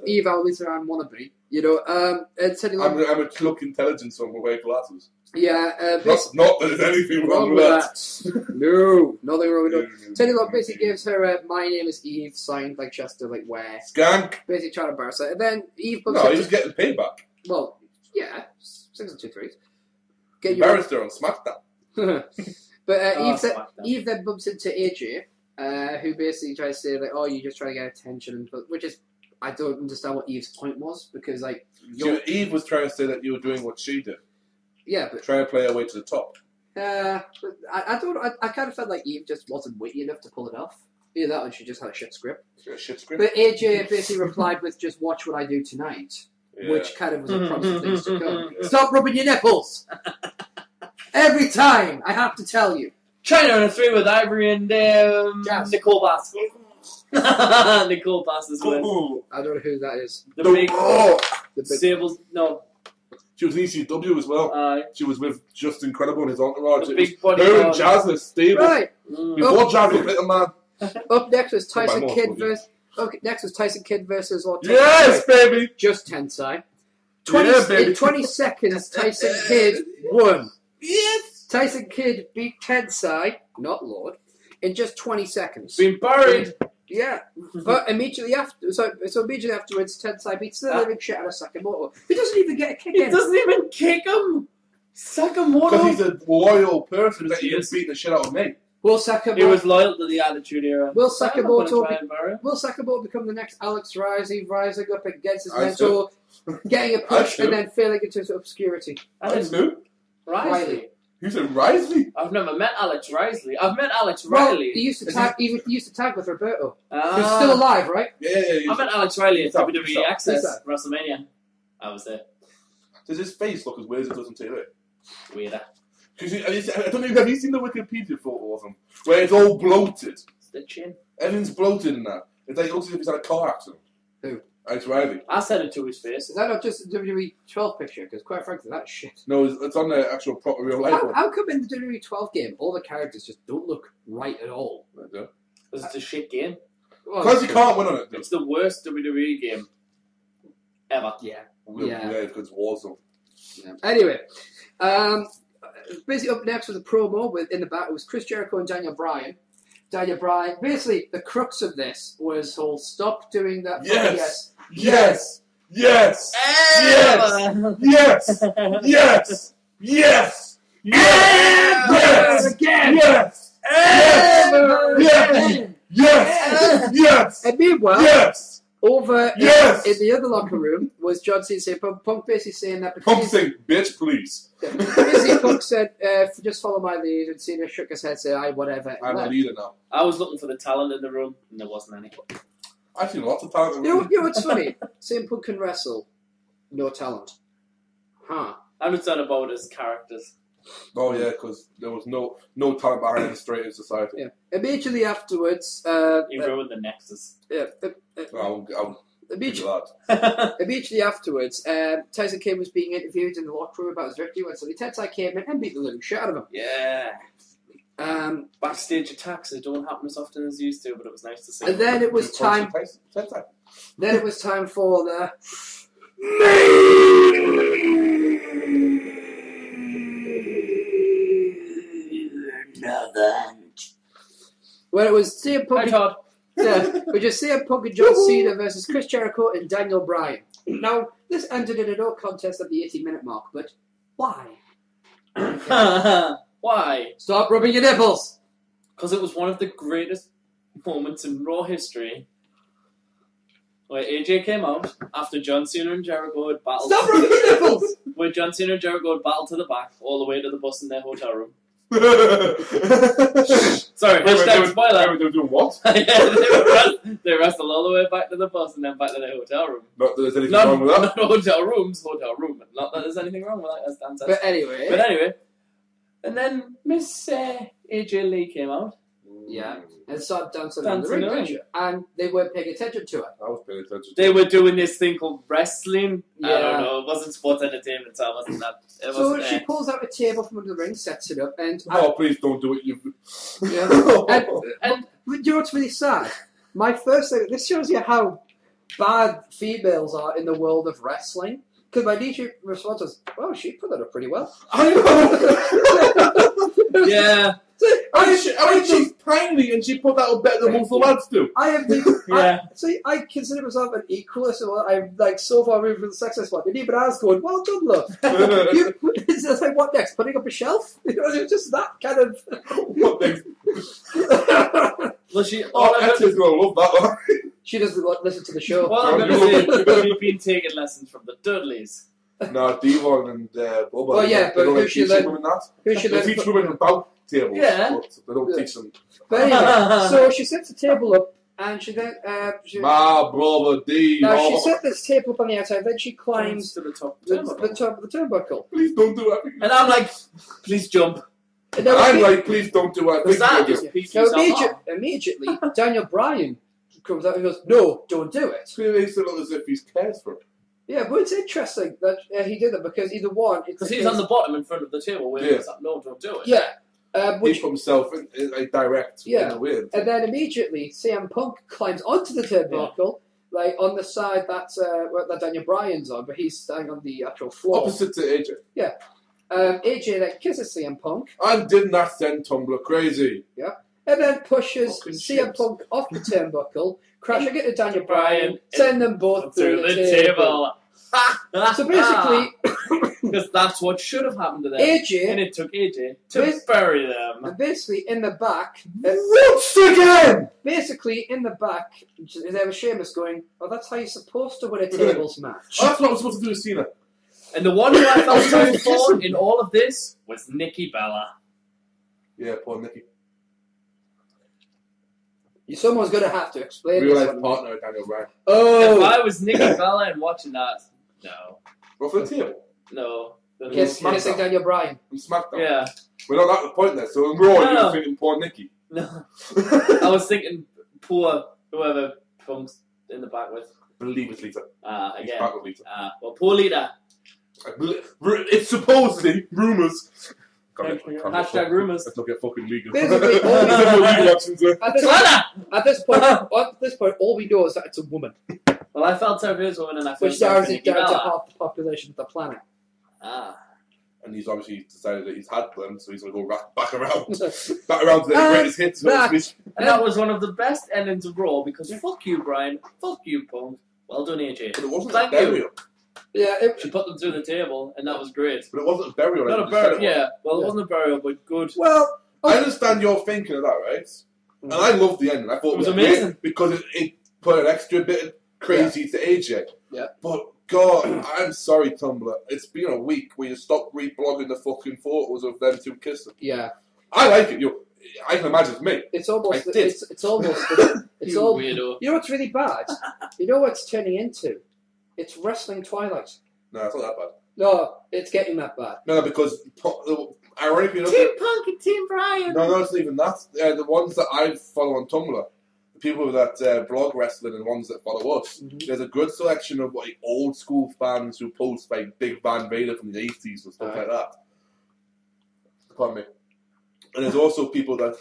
Eve, our Lisa Ann wannabe. You know, and Teddy Long. I'm a look intelligence on my wearing glasses. Yeah. Not that there's anything wrong with that. No, nothing wrong with that. Teddy Long basically gives her my name is Eve, signed like Chester, like where. Skank. Basically trying to embarrass her. And then Eve. He was getting payback. Well, yeah. 6 and 2 3s. Embarrassed her on Smackdown. But Eve then bumps into AJ, who basically tries to say, like, oh, you're just trying to get attention, which is, I don't understand what Eve's point was, because, like... Eve was trying to say that you were doing what she did. Yeah, but... Trying to play her way to the top. But I kind of felt like Eve just wasn't witty enough to pull it off. Either that or she just had a shit script. But AJ basically replied with, just watch what I do tonight. Yeah. Which kind of was a promise of things to come. Stop rubbing your nipples! Every time, I have to tell you. China in a 3 with Ivory and Nicole Bass. Nicole Bass as well. I don't know who that is. The big Sables, no. She was in ECW as well. She was with Just Incredible and his entourage. The big body. Her and Jazz were stable. Right. Before Jazz was Little Man. Up next was Tyson Kidd versus... Okay, next was Tyson Kidd versus Ortega. Yes, baby! Just Tensai. 20 in 20 seconds, Tyson Kidd won. Yes! Tyson Kidd beat Tensai, not Lord, in just 20 seconds. Been buried. Yeah, but immediately after, so immediately afterwards, Tensai beats the living shit out of Sakamoto. He doesn't even get a kick in. He doesn't even kick him. Sakamoto. Because he's a loyal person. He was beating the shit out of me. Will Sakamoto... He was loyal to the Attitude Era. Will Sakamoto become the next Alex Rising, rising up against his mentor, getting a push, and then failing into obscurity? That's who? Riley. You said Risley? I've never met Alex Risley. I've met Alex Riley. He used to tag. He used to tag with Roberto. He's still alive, right? Yeah. I met Alex Riley at WWE Access WrestleMania. I was there. Does his face look as weird as it does on TV? Weirder. I don't know. Have you seen the Wikipedia photo of him where it's all bloated? It's the chin. Everything's bloated in that. It looks as if he's had a car accident. Who? Alex Riley. I said it to his face. Is that not just a WWE 12 picture? Because quite frankly, that's shit. No, it's on the actual proper real life one. How come in the WWE 12 game all the characters just don't look right at all? Because it's a shit game. Because you can't win on it. It's the worst WWE game ever. Yeah, because it's Warzone. Yeah. Anyway, basically up next was a promo in the back. It was Chris Jericho and Daniel Bryan. Basically, the crux of this was whole stop doing that. Yes. And meanwhile, over in the other locker room was John Cena saying, Punk basically saying that... Punk saying, bitch, please. Basically, Punk said, just follow my lead, and Cena shook his head, said, aye, whatever. I'm a leader now. I was looking for the talent in the room, and there wasn't any. I've seen lots of talent in the room. You know what's funny? Saying Punk can wrestle, no talent. Huh. I'm concerned about his characters. Oh yeah, because there was no talent behind the straight in society. Yeah. Immediately afterwards, he ruined the Nexus. Yeah. Immediately afterwards, Tyson Kidd was being interviewed in the locker room about his victory when suddenly Tensai came in and beat the living shit out of him. Yeah. Backstage attacks don't happen as often as they used to, but it was nice to see. And then it was time. Then it was time for the Where it was CM Punk. Which is CM Punk and John Cena versus Chris Jericho and Daniel Bryan. Now, this ended in a no contest at the 80-minute mark, but why? Why? Stop rubbing your nipples! Because it was one of the greatest moments in Raw history. Where AJ came out after John Cena and Jericho had battled. Stop rubbing your nipples! Where John Cena and Jericho had battled to the back, all the way to the bus in their hotel room. Sorry, hashtag spoiler. They were doing what? They wrestled all the way back to the bus and then back to their hotel room. Not that there's anything wrong with that. Not hotel room. Not that there's anything wrong with that, as Dan says. But anyway. And then Miss AJ Lee came out. Yeah, and started dancing on the ring, and they weren't paying attention to it. I was paying attention. They were doing this thing called wrestling. Yeah. I don't know. It wasn't sports entertainment, so it wasn't that. So she pulls out a table from under the ring, sets it up, and please don't do it. And you know what's really sad? My first thing. This shows you how bad females are in the world of wrestling. Because my DJ response was, "Oh, she put that up pretty well." I know. Yeah. She's tiny and she put that up better than most of the lads do. I consider myself an equalist, so I'm like so far removed from the sexist one. And even I was going, well done, love. It's like, what next? Putting up a shelf? You know, it's just that kind of. What next? Well, she. Etty's gonna love that one. She doesn't listen to the show. Well, I'm gonna say she's been taking lessons from the Dudleys. No, Devon and Bubba. Well, yeah, but who should learn? They teach women about tables. Yeah. But they don't teach them. But anyway, so she sets the table up, and she then. My brother D. Now she set this table up on the outside, then she climbs to the top of the turnbuckle. Please don't do that. And I'm like, please jump. And I'm like, please don't do that. Immediately, Daniel Bryan comes out and goes, "No, don't do it." It makes it look as if he cares for it. Yeah, but it's interesting that he did that because either one... Because he's on the bottom in front of the table where he's like, no, don't do it. Yeah. He put himself in direct in the wind. And then immediately, CM Punk climbs onto the turnbuckle, like on the side that Daniel Bryan's on, but he's standing on the actual floor. Opposite to AJ. Yeah. AJ then kisses CM Punk. And didn't that send Tumblr crazy? Yeah. And then pushes CM Punk off the turnbuckle, crashing into Daniel Bryan, send them both through the table. So basically... Because that's what should have happened to them. AJ... And it took AJ to bury them. And basically, in the back... Once again! Basically, in the back, there was Sheamus going, "Oh, that's how you're supposed to win a tables match." That's what I'm supposed to do with Cena. And the one who I felt sorry for in all of this was Nikki Bella. Yeah, poor Nikki. Someone's going to have to explain Real this life partner of Daniel Bryan. Oh! If I was Nikki Bella and watching that, no. What for the table? No. Kissing Daniel Bryan. From Smackdown. Yeah. We're not at the point there, so in Raw you're thinking poor Nikki. No. I was thinking poor whoever Punk's in the back with. I believe it's Lita. Again. Back with Lita. Well, poor Lita. It's supposedly rumours. Hashtag rumours. Let's not get fucking legal. Basically, at this point, all we know is that it's a woman. Well, I felt sorry for this woman, and I felt which narrows it down to half the population of the planet. And he's obviously decided that he's had them, so he's going to go back around to the greatest hits. And that was one of the best endings of Raw, because fuck you, Brian. Fuck you, Punk. Well done, AJ. But it wasn't Thank a burial. You. Yeah, she put them through the table, and that was great. But it wasn't a burial. Not a burial, yeah. Well, it wasn't a burial, but good. Well, I understand your thinking of that, right? And I loved the ending. I thought it was amazing. Because it put an extra bit of crazy to AJ. Yeah. But, God, I'm sorry, Tumblr. It's been a week where you stopped reblogging the fucking photos of them two kissing. Yeah. I like it. I can imagine it's me. It's almost... It's almost... You weirdo. You know what's really bad? You know what it's turning into? It's Wrestling Twilight. No, it's not that bad. No, it's getting that bad. No, because ironically enough... Team Punk and Team Brian! No, it's not even that. The ones that I follow on Tumblr, the people that blog wrestling and ones that follow us, there's a good selection of like old school fans who post like Big Van Vader from the 80s and stuff like that. Pardon me. And there's also people that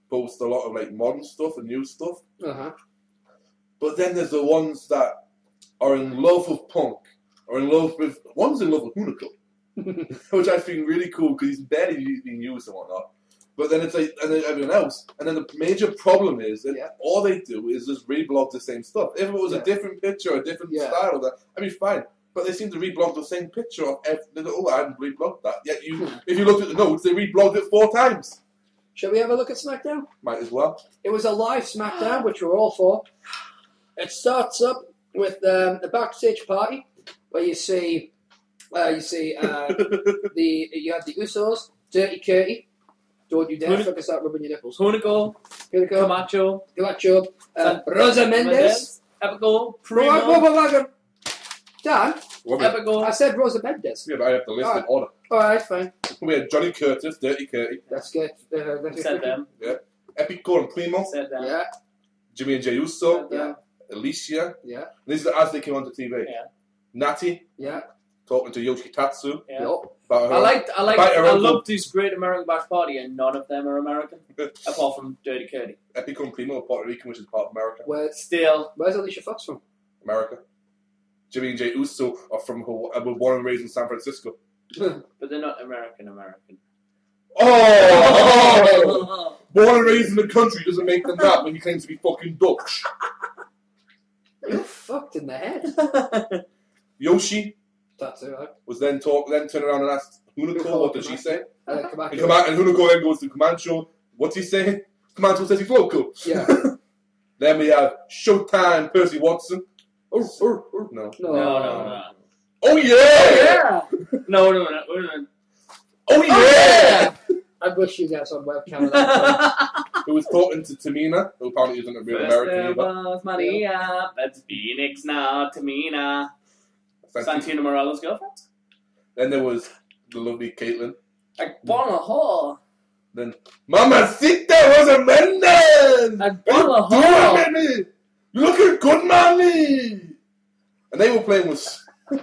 post a lot of like modern stuff and new stuff. But then there's the ones that are in love with Punk, or one's in love with Hunico, which I think really cool because he's barely being used and whatnot. But then it's like, and then everyone else. And then the major problem is that all they do is just reblog the same stuff. If it was a different picture, a different style of that, I'd be fine. But they seem to reblog the same picture of every, oh, I hadn't reblogged that. Yet if you looked at the notes, they reblogged it 4 times. Shall we have a look at Smackdown? Might as well. It was a live Smackdown, which we're all for. It starts up with the backstage party, where you have the Usos, Dirty Curty. Don't you dare fucking start rubbing your nipples. Hunico, Camacho, Rosa Mendes, Epico, Primo. Dan, Epico. I said Rosa Mendes. Yeah, but I have to list in order. Alright, fine. We had Johnny Curtis, Dirty Curty. That's good. Said them. Yeah. Epico and Primo. Said them. Yeah. Jimmy and Jey Uso. Yeah. Alicia. Yeah. And these are as they came onto TV. Yeah. Natty. Yeah. Talking to Yoshitatsu. Yeah. About her, I love this Great American Bash Party, and none of them are American, apart from Dirty Curdy. Epico and Primo are Puerto Rican, which is part of America. Where's Alicia Fox from? America. Jimmy and Jey Uso are from Hawaii, were born and raised in San Francisco. But they're not American. Oh! Born and raised in the country doesn't make them that when he claims to be fucking Dutch. You're fucked in the head. Yoshi That's it, right? was then turned around and asked Hunico, what did she say? And Hunico then goes to Camacho, what's he saying? Camacho says he's local. Yeah. Then we have Showtime Percy Watson. No. Oh yeah! No. Oh yeah! I wish you guys on webcam at that point. Who was talking to Tamina, who apparently isn't a real American either. Was Maria, that's Phoenix now, Tamina. Santino Morella's girlfriend. Then there was the lovely Caitlyn. Like Bonahor. Then Mamacita Rosa Mendes! Like Bonahor. You looking good, mommy! And they were playing with... I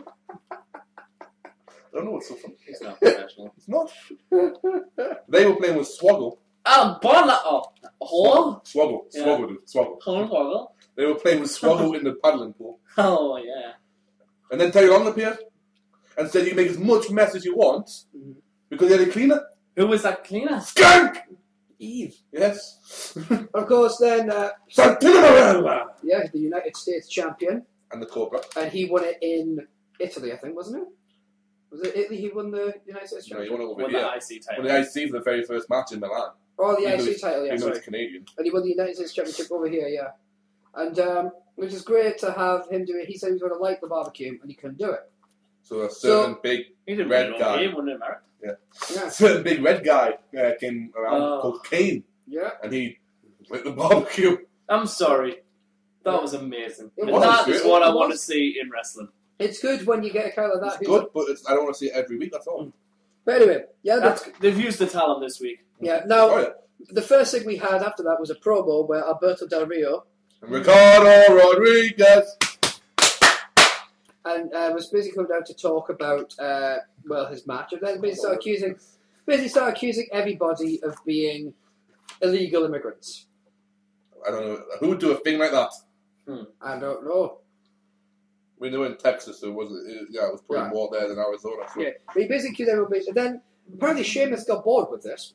don't know what's so funny. It's not professional. It's not. They were playing with Swoggle. Oh, Bonahor. Swoggle. Swoggle. They were playing with Swoggle in the paddling pool. Oh, yeah. And then Terry Long appeared and said you can make as much mess as you want because they're the cleaner. Who was that cleaner? Skunk! Eve. Yes. Of course, then... Santino Marella! Yeah, the United States champion. And the Cobra. And he won it in Italy, I think, wasn't it? Was it Italy he won the United States championship? No, he won it over here. Won the IC title. Won the IC for the very first match in Milan. Oh, the IC title, yeah. Even though he's Canadian. And he won the United States championship over here, yeah. And which is great to have him do it. He said he was going to light the barbecue, and he couldn't do it. So a certain big red guy. He won in America. Yeah. A certain big red guy came around called Kane. Yeah. And he lit the barbecue. I'm sorry. That was amazing. That is what I want to see in wrestling. It's good when you get a kind of that. It's good, but I don't want to see it every week, that's all. But anyway, yeah. They've used the talent this week. Yeah, now, the first thing we had after that was a promo where Alberto Del Rio and Ricardo Rodriguez and was basically coming down to talk about, his match. And then basically started accusing everybody of being illegal immigrants. I don't know. Who would do a thing like that? I don't know. We knew in Texas, so it was probably more there than Arizona. So. Yeah, but he basically accused everybody. And then apparently Sheamus got bored with this.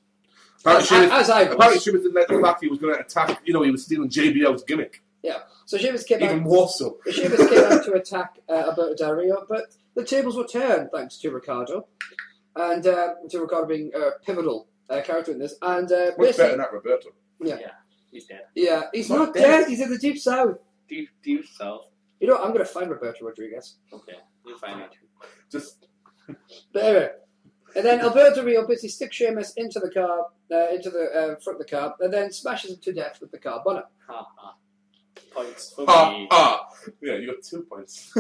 Apparently Sheamus didn't let the fact he was going to attack. He was stealing JBL's gimmick. Yeah, so Sheamus came even more so. Sheamus came out to attack Alberto Del Rio, but the tables were turned thanks to Ricardo, and to Ricardo being a pivotal character in this. And much better than that, Roberto. Yeah, he's dead. Yeah, he's not dead. He's in the deep south. Deep south. You know, I'm going to find Roberto Rodriguez. Okay, you'll find it. But anyway, and then Alberto Rio basically sticks Sheamus into the car, into the front of the car, and then smashes him to death with the car bonnet. Points for me. Yeah, you got 2 points.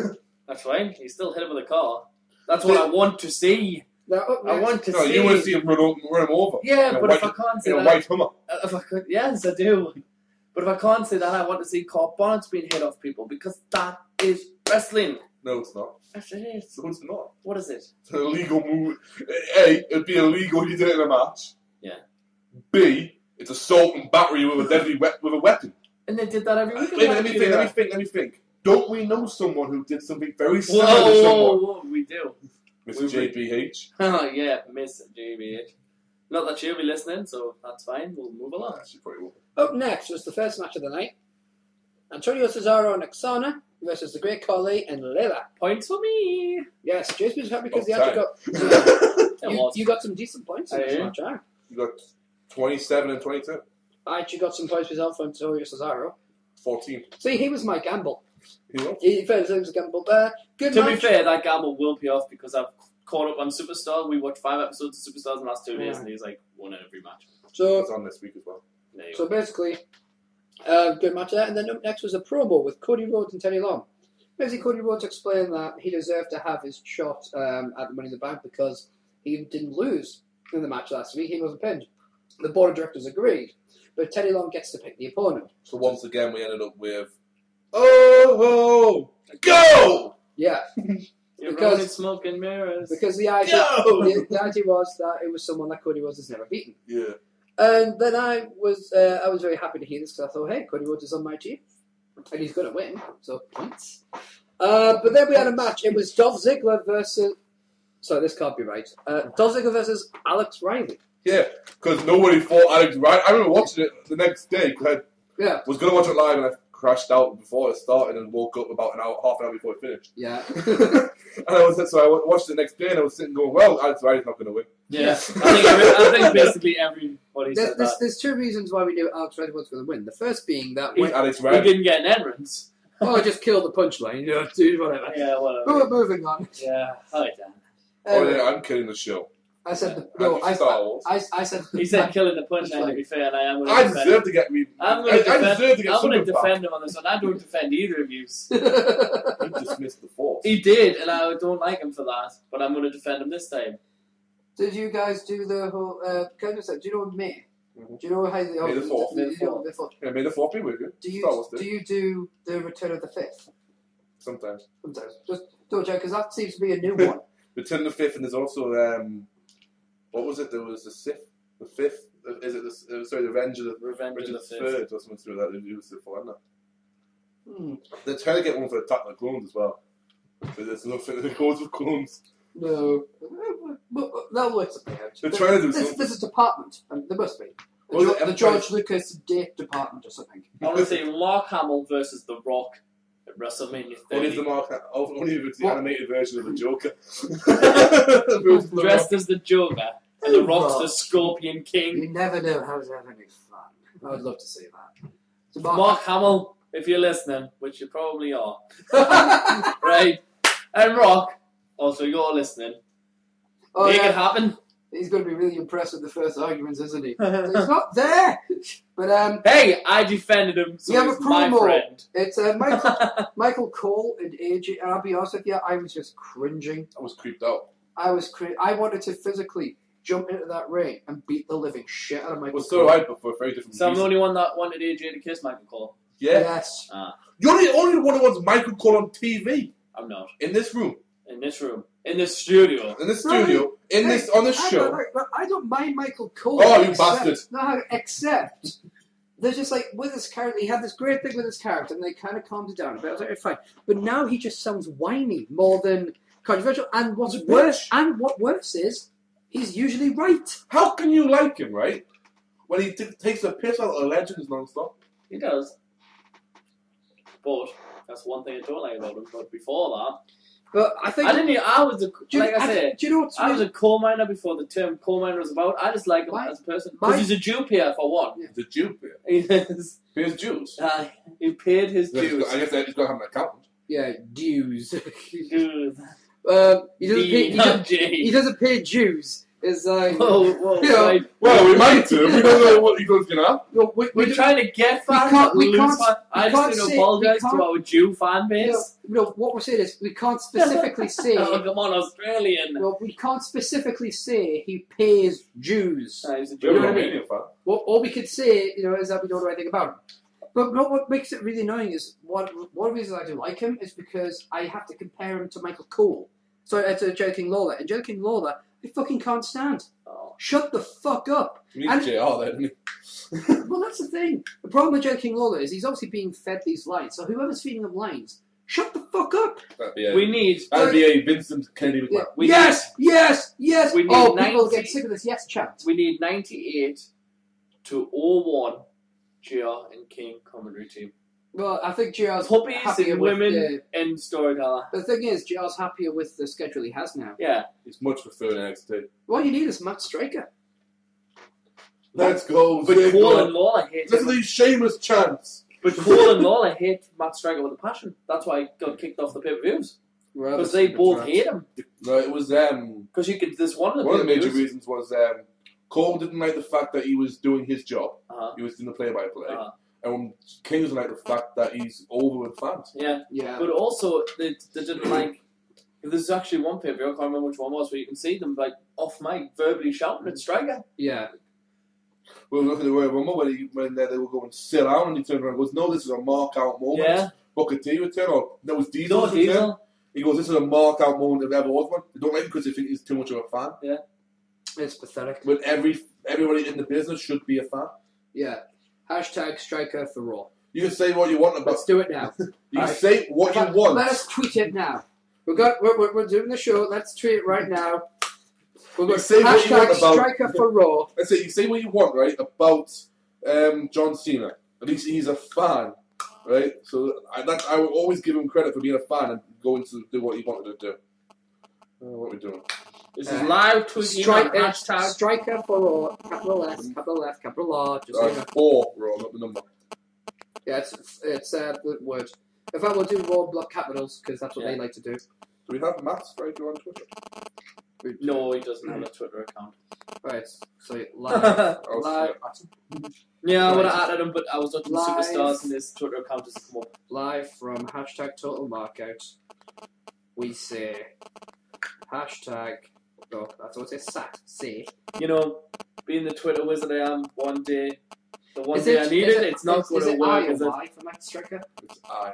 That's fine. He still hit him with a car. That's what I want to see. I want to see. You want to see him run him over. Yeah, but if I can't see that, in a white Hummer. If I could, yes, I do. But if I can't say that, I want to see car bonnets being hit off people because that is wrestling. No, it's not. Yes, it is. No, it's not. What is it? It's an illegal move. A, it'd be illegal if you did it in a match. Yeah. B, it's assault and battery with a weapon. And they did that every week. Let me think. Don't we know someone who did something very similar to someone? Whoa, we do. Mr. JBH. Oh, yeah, Mr. JBH. Not that she'll be listening, so that's fine. We'll move along. She probably will. Up next was the first match of the night. Antonio Cesaro and Oksana versus the Great Khali and Layla. Points for me. Yes, Djismie was happy because he actually got... you got some decent points in this match, huh? You got 27 and 22. I actually got some points myself from Antonio Cesaro. 14. See, he was my gamble. He was? He was a gamble. Good to match. be fair, that gamble will pay off because I've caught up on Superstars. We watched 5 episodes of Superstars in the last 2 days, and he's like won in every match. So it's on this week as well. So basically, good match there. And then up next was a promo with Cody Rhodes and Teddy Long. Basically, Cody Rhodes explained that he deserved to have his shot at the Money in the Bank because he didn't lose in the match last week. He wasn't pinned. The board of directors agreed, but Teddy Long gets to pick the opponent. So once again, we ended up with, go! Yeah. Because it's smoke and mirrors. Because the idea was that it was someone that Cody Rhodes has never beaten. Yeah. And then I was very happy to hear this because I thought, hey, Cody Rhodes is on my team. And he's going to win, so points. But then we had a match. It was Dolph Ziggler versus... Sorry, this can't be right. Dolph Ziggler versus Alex Riley. Yeah, because nobody fought Alex Riley. I remember watching it the next day because I was going to watch it live and I crashed out before it started and woke up about half an hour before it finished. Yeah. So I watched it the next day and I was sitting going, well, Alex Riley's not going to win. Yeah, I think basically everybody said that. There's 2 reasons why we knew Alex Riley was going to win. The first being that he didn't get an entrance. Oh, just kill the punchline, dude, whatever. Yeah, whatever. We're moving on. Yeah, hi Dan. Yeah, I'm killing the show. I said I said he said killing the punchline. To be fair, and I am going to defend. Deserve to get me. I'm going to defend him on this one. I don't defend either of you. He dismissed the force. He did, and I don't like him for that. But I'm going to defend him this time. Did you guys do the whole? Do you know May? Mm-hmm. Do you know how May the 4th? Yeah, May the 4th be with you. Do you do the Return of the 5th? Sometimes. Just don't joke, because that seems to be a new one. Return of the 5th, and there's also what was it? There was the 5th. Is it the sorry, Revenge of the 3rd or something to do with that? It was the 4th, isn't it? They're trying to get one for Attack of the Clones as well. So there's nothing that goes with clones. No, that works a out. They're trying to do something. There's a department, and there must be. The George Lucas Date Department or something. I want to say Mark Hamill versus The Rock at WrestleMania 30. Only if it's the animated version of the Joker. Dressed as the Joker, and The Rock's the Scorpion King. You never know how to have any fun. I would love to see that. So Mark Hamill, if you're listening, which you probably are, right? And Rock, also you're listening. Make it happen. He's going to be really impressed with the first arguments, isn't he? He's not there. But hey, I defended him. So we have a promo. My friend. It's Michael Cole and AJ. And I'll be honest with you, I was just cringing. I was creeped out. I wanted to physically jump into that ring and beat the living shit out of Michael Cole. Well, so right, but for a very different reason. I'm the only one that wanted AJ to kiss Michael Cole. Yeah. Yes. You're the only one who wants Michael Cole on TV. I'm not. In this room. In this room. In this studio. In this studio. On this show. I don't mind Michael Cole. Oh, you bastard. No, except there's just like with his character, he had this great thing with his character, and they kind of calmed it down a bit. I was like, it's fine. But now he just sounds whiny more than controversial. And what's worse, what worse is, he's usually right. How can you like him, right? When he takes a piss out of legends non-stop. He does. But that's one thing I don't like about him. But before that. But I think I was a coal miner before the term coal miner was about. I just like him as a person because he's a Jew payer for one. Yeah. He's a Jew payer. Yes. Pays Jews. He paid his dues. I guess he's got to have an accountant. Yeah, dues. Dues. He doesn't pay dues. It's like whoa, right. Well, we might do. We don't know what he goes to have. No, we're trying to get fans. I just want to apologise to our Jew fan base. No, what we're saying is we can't specifically say. Oh, come on, Australian. No, we can't specifically say he pays Jews. He's a Jew. You know what I mean? All we could say, is that we don't know anything about him. But what makes it really annoying is one of the reasons I do like him is because I have to compare him to Michael Cole. So to Jerry King Lawler. And Jerry King Lawler, I fucking can't stand. Oh. Shut the fuck up. You need JR then, isn't Well, that's the thing. The problem with Jerry King Lawler is he's obviously being fed these lines. So whoever's feeding him lines Shut the fuck up. That'd be a Vincent Kennedy McMahon. Yes. We need people get sick of this yes chant. We need 98 to 01 GR and King commentary team. Well, I think GR's puppies happier and with women and storyteller. The thing is, GR's happier with the schedule he has now. Yeah. He's much preferred NXT. What you need is Matt Striker. Let's go. But Cole and Lawler hate Listen to these shameless chants. But Cole and Lawler hate Matt Striker with a passion. That's why he got kicked off the pay-per-views. Because they both hate him. No, it was because you could. There's one of the major reasons was Cole didn't like the fact that he was doing his job. He was doing the play-by-play. And King doesn't like the fact that he's over with fans. Yeah. But also they didn't like. There's actually one pay-per-view, I can't remember which one was, where you can see them like off mic verbally shouting at Striker. Yeah. We were looking at the Royal Rumble when they were going to sit down, and he turned around and goes, "No, this is a mark-out moment." Yeah. Booker T return, or that was Diesel's return. He goes, "This is a mark-out moment if there ever was one." They don't like him because they think he's too much of a fan. Yeah. It's pathetic. But everybody in the business should be a fan. Yeah. Hashtag Striker for Raw. You can say what you want about. Let's do it now. You can say what you want. Let us tweet it now. We're doing the show. Let's tweet it right now. We're going to say what you want about Striker for Raw. Let's say you say what you want, right, about John Cena. At least he's a fan, right? So I will always give him credit for being a fan and going to do what he wanted to do. What are we doing? This is live tweeting hashtag Striker for Raw. Capital S, capital F, capital R. Just for Raw, not the number. Yeah, it's the word. In fact, we'll do Raw block capitals because that's what they like to do. Do we have Matt Striker on Twitter? No, he doesn't have a Twitter account. Right, so live. Yeah, I would have added him, but I was looking at Superstars and his Twitter account doesn't come up. Live from hashtag Total Markout, we say hashtag. Oh, that's what it says. Say. You know, being the Twitter wizard I am, one day, the one day I need it's not going to work. Is it I for Matt Striker? It's I.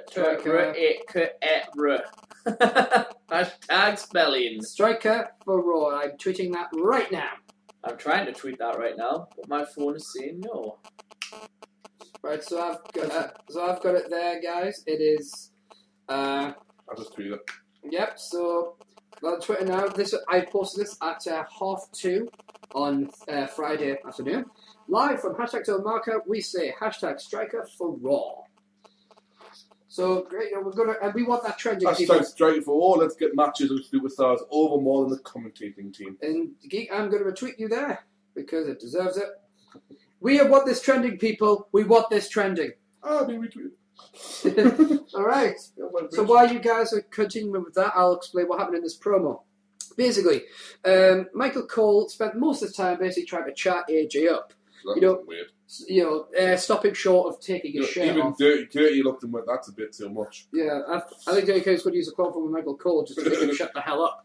Striker. Hashtag spelling. Striker for Raw. I'm tweeting that right now. I'm trying to tweet that right now, but my phone is saying no. Right, so I've got it there, guys. It is. I just tweeted it. Yep. So on Twitter now. I posted this at 2:30 on Friday afternoon. Live from hashtag Total Markout, we say hashtag Striker for Raw. So great, we want that trending. Hashtag Striker for Raw. Let's get matches of superstars over more than the commentating team. And Geek, I'm going to retweet you there because it deserves it. We want this trending, people. We want this trending. I'll be retweeted. All right. So while you guys are continuing with that, I'll explain what happened in this promo. Basically, Michael Cole spent most of the time basically trying to chat AJ up. Weird. Stop him short of taking his shirt even off. Dirty Curty looked and went, that's a bit too much. Yeah, I think Dirty Curty's going to use a quote from Michael Cole just to make him shut the hell up.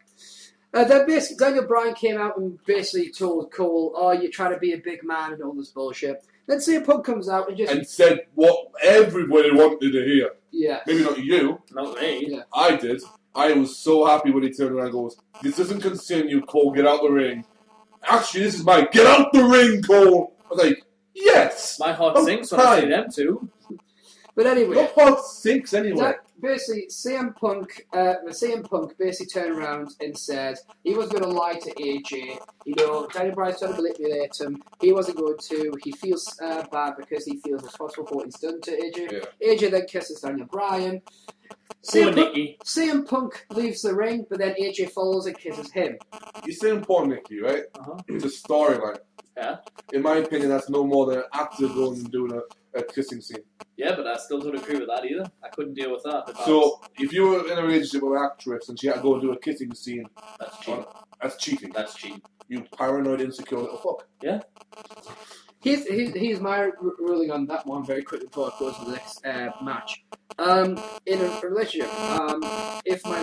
Then basically, Daniel Bryan came out and basically told Cole, "Oh, you're trying to be a big man and all this bullshit." Then CM Punk comes out and said what everybody wanted to hear. Yeah. Maybe not you. Not me. Yeah. I did. I was so happy when he turned around and goes, "This doesn't concern you, Cole. Get out the ring." Actually, this is my get out the ring, Cole. I was like, yes. My heart sinks when I see them too. But anyway, your heart sinks anyway. Basically, CM Punk basically turned around and said he was going to lie to AJ. Daniel Bryan's trying to manipulate him. He wasn't going to. He feels bad because he feels responsible for what he's done to AJ. Yeah. AJ then kisses Daniel Bryan. CM Punk leaves the ring, but then AJ follows and kisses him. You're saying poor Nikki, right? It's a storyline. Yeah. In my opinion, that's no more than an actor going and doing a kissing scene. Yeah, but I still don't agree with that either. I couldn't deal with that. So, if you were in a relationship with an actress and she had to go and do a kissing scene, that's cheating. That's cheating. That's cheating. You paranoid, insecure little fuck. Yeah. Here's my ruling on that one very quickly before I goes to the next match. In a relationship, if my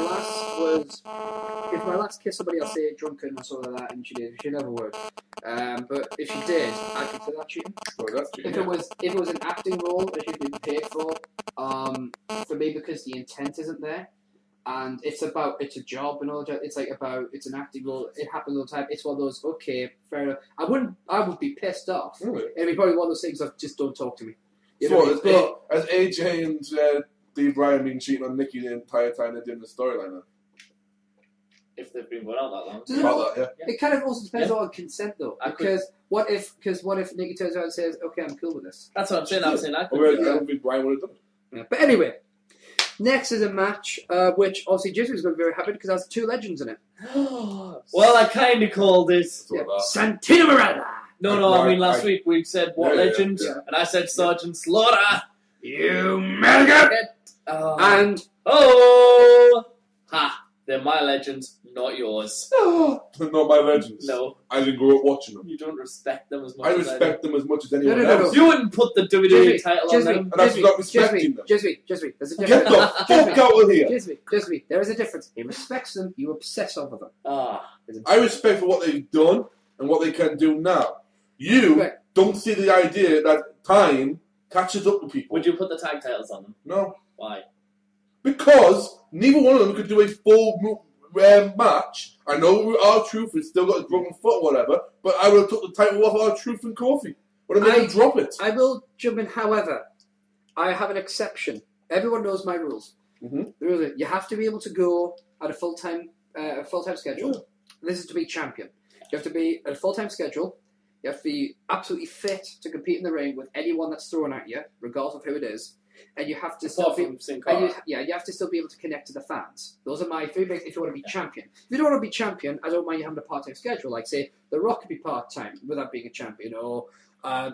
last kiss somebody, I'll say drunken or something like that, and she never would. But if she did, I consider that cheating. Well, that's cheating. If it was an acting role that she'd been paid for me because the intent isn't there. And it's a job and all that. It's it's an acting role. It happens all the time. It's one of those, okay, fair enough. I would be pissed off. Really? It'd be probably one of those things of just don't talk to me. As AJ and Steve Bryan been cheating on Nikki the entire time they're doing the storyline then? If they've been going out that long. It kind of also depends on consent though. Because what if Nikki turns around and says, okay, I'm cool with this? That's what I'm saying. I was saying I don't think Bryan would have done it. Yeah. But anyway, next is a match which obviously Djismie's going to be very happy because it has 2 legends in it. Well, I kind of called this. Yeah. Santino Marella. No, I mean last week we said what legend, and I said Sergeant Slaughter. You maggot! And they're my legends, not yours. Not my legends. No, I didn't grow up watching them. You don't respect them as much. I respect them as much as anyone else. You wouldn't put the WWE title on them, and that's not respecting them. Djismie, there's a difference. Get the fuck out of here! Djismie, there is a difference. He respects them. You obsess over them. I respect for what they've done and what they can do now. You don't see the idea that time catches up with people. Would you put the tag titles on them? No. Why? Because neither one of them could do a full match. I know R-Truth has still got his broken foot or whatever, but I would have took the title off R-Truth and Kofi. Would have made him drop it. I will jump in, however, I have an exception. Everyone knows my rules. Mm-hmm. The rules are, you have to be able to go at a full-time schedule. Yeah. This is to be champion. You have to be at a full-time schedule. You have to be absolutely fit to compete in the ring with anyone that's thrown at you, regardless of who it is. And you have to still be, you have to still be able to connect to the fans. Those are my 3 things if you want to be champion. If you don't want to be champion, I don't mind you having a part-time schedule. Like, say, The Rock could be part-time without being a champion, or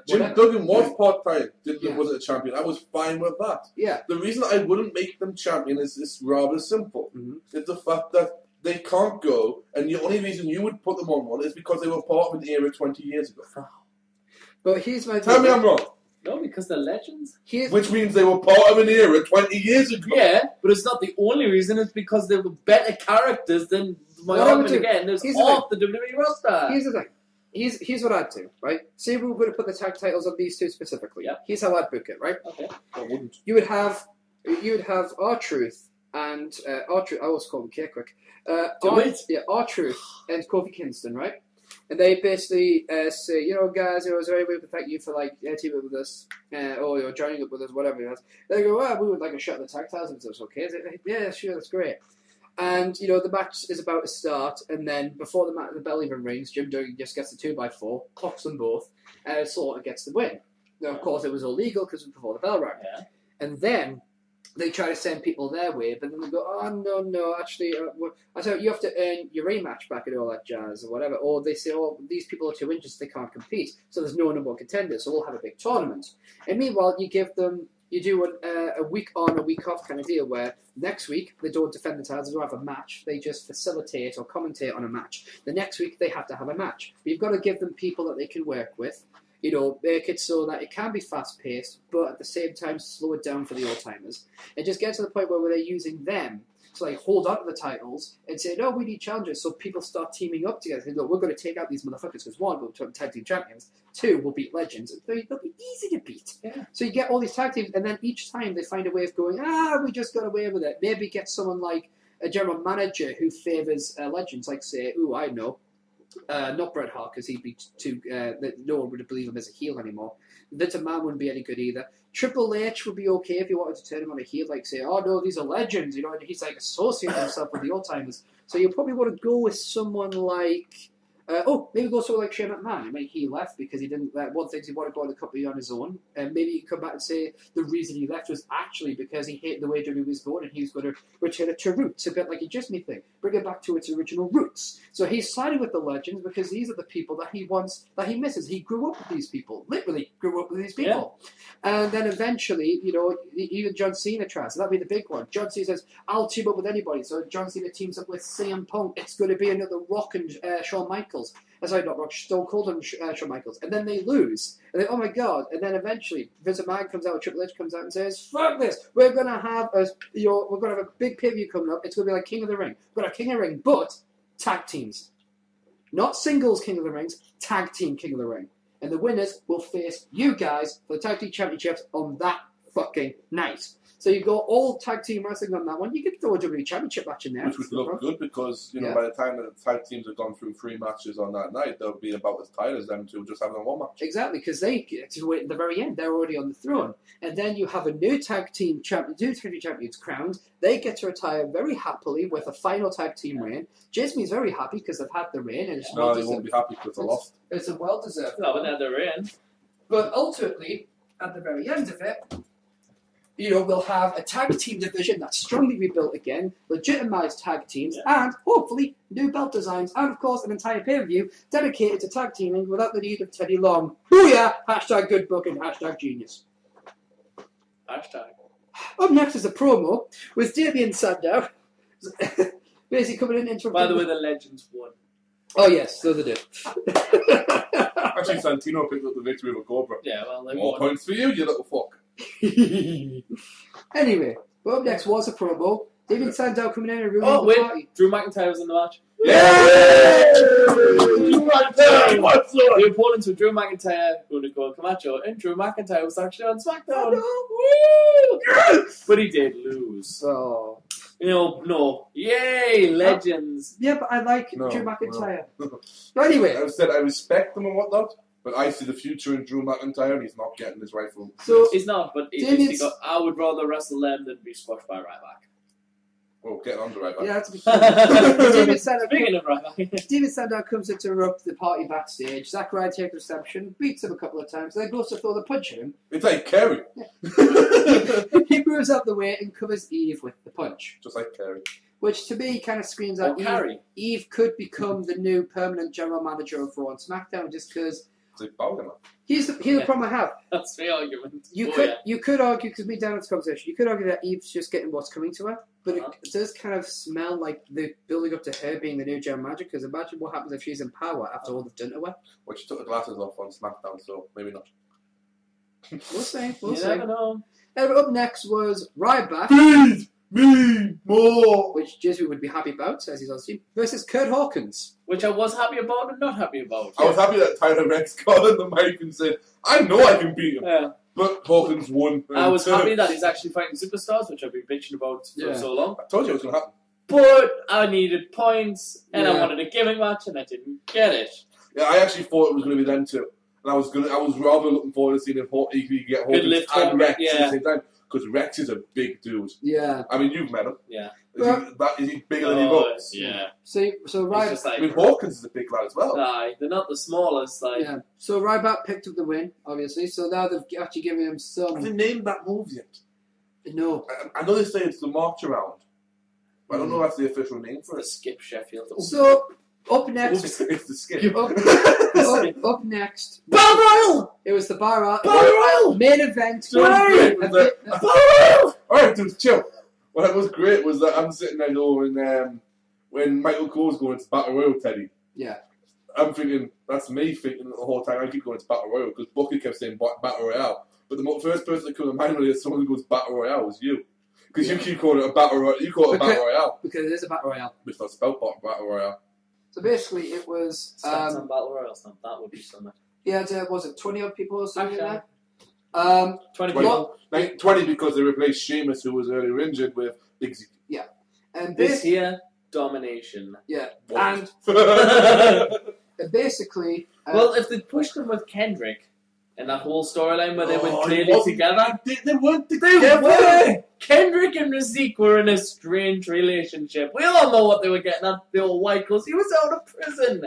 Jim Duggan was part-time, wasn't a champion. I was fine with that. Yeah. The reason I wouldn't make them champion is rather simple. Mm-hmm. It's the fact that they can't go, and the only reason you would put them on one is because they were part of an era 20 years ago. But here's my Tell me I'm wrong. No, because they're legends. Which means they were part of an era 20 years ago. Yeah, but it's not the only reason. It's because they were better characters than my argument again. There's half the WWE roster. Here's the thing. Here's what I'd do, right? Say we were going to put the tag titles on these 2 specifically. Yeah. Here's how I'd book it, right? Okay. I wouldn't. You would have R-Truth and R-Truth. I always call him K-Quick. R-Truth and Kofi Kingston, right? And they basically say, you know, guys, it was very weird to thank you for teaming up with us, or you're joining up with us, whatever it is. They go, well, we would like a shot at the tag titles, if it's okay. Yeah, sure, that's great. And you know, the match is about to start, and then before the bell even rings, Jim Duggan just gets the 2x4, clocks them both, and Slaughter gets the win. Now, of course, it was illegal because it was before the bell rang. Yeah. And then they try to send people their way, but then they go, oh, no, actually, I thought you have to earn your rematch back and all that jazz or whatever. Or they say, oh, these people are 2 inches, they can't compete, so there's no number 1 contender, so we'll have a big tournament. And meanwhile, you do a week on, a week off kind of deal where next week they don't defend the titles, they don't have a match, they just facilitate or commentate on a match. The next week they have to have a match. But you've got to give them people that they can work with. You know, make it so that it can be fast-paced, but at the same time slow it down for the old-timers. And just get to the point where they're using them to hold on to the titles and say, no, we need challengers. So people start teaming up together. Say, look, we're going to take out these motherfuckers because 1, we'll become tag team champions. 2, we'll beat legends. And 3, they'll be easy to beat. Yeah. So you get all these tag teams, and then each time they find a way of going, we just got away with it. Maybe get someone like a general manager who favours legends, like say, I know. Not Bret Hart, because he'd be too. No one would believe him as a heel anymore. Vince McMahon wouldn't be any good either. Triple H would be okay if you wanted to turn him on a heel, like say, oh no, these are legends, you know, and he's associating himself with the old timers. So you probably want to go with someone like. Maybe go someone like Shane McMahon. I mean, he left because he didn't. One thing he wanted to go on the company on his own, and maybe you come back and say the reason he left was actually because he hated the way WWE was going, and he was going to return it to roots, a bit like a Djismie thing, bring it back to its original roots. So he's siding with the legends because these are the people that he wants, that he misses. He grew up with these people, literally grew up with these people, and then eventually, you know, even John Cena tries. So that'd be the big one. John Cena says, "I'll team up with anybody." So John Cena teams up with CM Punk. It's going to be another Rock and Shawn Michaels. Sorry, not Rock, Stone Cold and Shawn Michaels. And then they lose. And they, oh my God. And then eventually, Vince McMahon comes out, Triple H comes out and says, fuck this. We're going to have a big pay-per-view coming up. It's going to be like King of the Ring. We're going to have King of the Ring, but tag teams. Not singles King of the Rings, tag team King of the Ring. And the winners will face you guys for the tag team championships on that fucking night. So you got all tag team wrestling on that one. You could throw a WWE Championship match in there. Which would look good because, by the time that the tag teams have gone through 3 matches on that night, they'll be about as tired as them two just having one match. Exactly, because they get to wait at the very end. They're already on the throne. And then you have a new tag team champions crowned. They get to retire very happily with a final tag team reign. Djismie is very happy because they've had the reign. And no, they won't be happy because they lost. It's a well-deserved. No, but now they're in. But ultimately, at the very end of it, we'll have a tag team division that's strongly rebuilt again, legitimized tag teams, and hopefully new belt designs, and of course an entire pay-per-view dedicated to tag teaming without the need of Teddy Long. Booyah! Hashtag good booking, hashtag genius. Hashtag. Up next is a promo with Damien Sandow. Basically coming in. By the way, the Legends won. Oh yes, so they do. Actually, Santino picked up the victory with a Cobra. Yeah, well, they More won. points for you, you little fuck. Anyway, up next was a promo. Damien Sandow coming in and ruining Oh, the wait. party. Drew McIntyre was in the match. Yeah! The opponents were Drew McIntyre, Unico Camacho, and Drew McIntyre was actually on Smackdown. Woo! Yes! But he did lose. Oh. No. Yay, Legends. Yeah, but I like No, Drew McIntyre. no. But anyway, I said I respect them and whatnot, but I see the future in Drew McIntyre and he's not getting his rightful. so He's not, but I would rather wrestle them than be squashed by Ryback. Well, get on the right back. yeah, to be fair. Speaking of Ryback. Damien Sandow comes to interrupt the party backstage. Zack Ryder takes reception, beats him a couple of times, then goes to throw the punch at him. It's like Kerry. He moves out the way and covers Eve with the punch. Just like Kerry. Which to me kind of screams out Eve could become the new permanent general manager of Raw and SmackDown just because It's like Bowden. here's the problem I have. That's the argument. You could argue, because we down in this conversation, you could argue that Eve's just getting what's coming to her, but it does kind of smell like they're building up to her being the new general manager, because imagine what happens if she's in power after all they've done to her. Well, she took the glasses off on SmackDown, so maybe not. We'll see. You never know. And up next was Ryback, Feed me more! which Djismie would be happy about, as he's on team, versus Kurt Hawkins. Which I was happy about and not happy about. I was happy that Tyler Rex got on the mic and said, I know I can beat him. Yeah. But Hawkins won. I was happy that he's actually fighting superstars, which I've been bitching about for so long. I told you it was going to happen. But I needed points, and I wanted a gimmick match, and I didn't get it. Yeah, I actually thought it was going to be them two. And I was rather looking forward to seeing if he could get Hawkins and Rex at the same time. Because Rex is a big dude. Yeah. I mean, you've met him. Yeah. Is he bigger than he looks? Yeah. So Ryback... I mean, Hawkins is a big lad as well. Aye, they're not the smallest. Yeah. So Ryback picked up the win, obviously. So now they've actually given him some... Have they named that move yet? No. I know they say it's the march around. But I don't know if that's the official name for The it. Skip Sheffield. So, up next... Oops, it's the skip. Up next... Battle Royal! It was the Battle Royal! main event. Battle Royal! Alright, dude, chill. What was great was that I'm sitting there going, when Michael Cole's going, it's Battle Royal, Teddy. Yeah. I'm thinking, that's me thinking the whole time. I keep going, it's Battle Royal, because Booker kept saying Battle Royale. But the first person that comes to mind when someone who goes Battle Royale was you. Because you keep calling it a Battle Royale. You call it a Battle Royale. Because it is a Battle Royale. It's not spelled Battle Royale. So basically, it was... Stats on Battle Royale, that would be something. Yeah, was it 20 odd people or something Actually, there? 20 people. 20 because they replaced Sheamus, who was earlier injured, with Big Z. Yeah. And This here, domination. Yeah. What? And basically... well, if they pushed him with Kendrick, and that whole storyline where they were clearly together... They weren't They together! were! Kendrick and Zeke were in a strange relationship. We all know what they were getting at, the old white clothes. He was out of prison.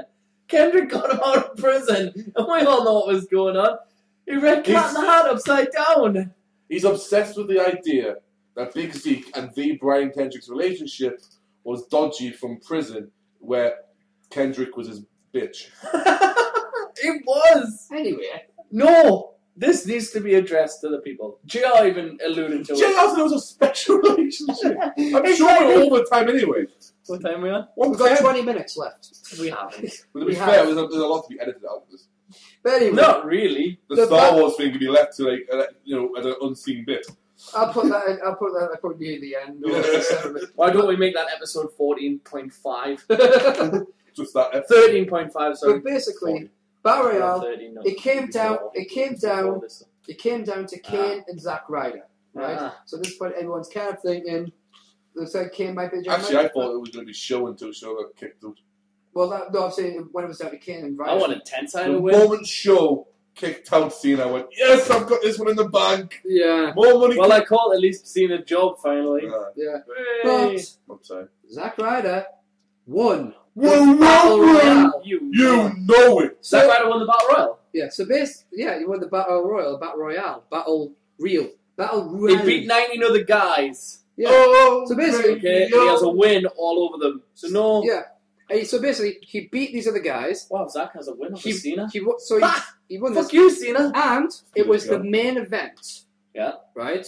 Kendrick got him out of prison. And we all know what was going on. He read Cat in the Hat upside down. He's obsessed with the idea that Big Zeke and the Brian Kendrick's relationship was dodgy from prison, where Kendrick was his bitch. It was! Anyway... No! This needs to be addressed to the people. JR even alluded to JR it. said it was a special relationship. I'm It's sure like- we're over time anyway. What time are we on? We've got 20 minutes left. We haven't. But to be fair, there's a lot to be edited out of this. But anyway... Not really. The Star Wars thing could be left to, like, as an unseen bit. I'll put that probably near the end. Or Why don't we make that episode 14.5? Just that. 13.5, sorry. But basically, Battle Royale, 13, no. it came down to Before Kane and Zack Ryder. right? So at this point, everyone's kind of thinking, looks like Kane might be. Actually, I thought it was going to be show until show got kicked out. Well, no, I'm saying when it was down to Kane and Ryan. I want a 10-sided the win. moment show kicked out Cena, I went, yes, I've got this one in the bank. Yeah. More money. Well, I called at least Cena job finally. Yeah. Hey. But Zack Ryder won. Well, Battle Royale. You know it. Zack Ryder won the Battle Royale. Yeah, so you won the Battle Royale, Battle Royale, Battle Royale. He beat 19 other guys. Yeah. Oh, so basically, okay, he has a win all over them. So no. Yeah. So basically, he beat these other guys. Wow, Zack has a win over Cena. He won Fuck this. you, Cena. And it was the main event. Yeah. Right?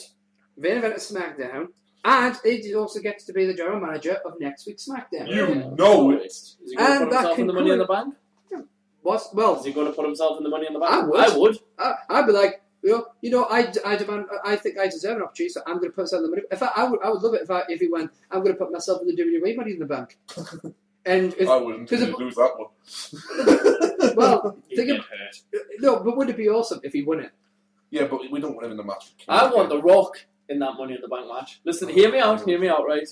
Main event of SmackDown. And he also gets to be the general manager of next week's SmackDown. You know it. Is he going to put himself in the Money in the Bank? Well, is he going to put himself in the Money in the Bank? I would. I would. I'd be like, I demand. I think I deserve an opportunity, so I'm going to put myself in the money. I would love it if he went. I'm going to put myself in the WWE Money in the Bank. And I wouldn't lose that one. Well, but would it be awesome if he won it? Yeah, but we don't want him in the match. I want The Rock in that Money in the Bank match. Listen, hear me out, right?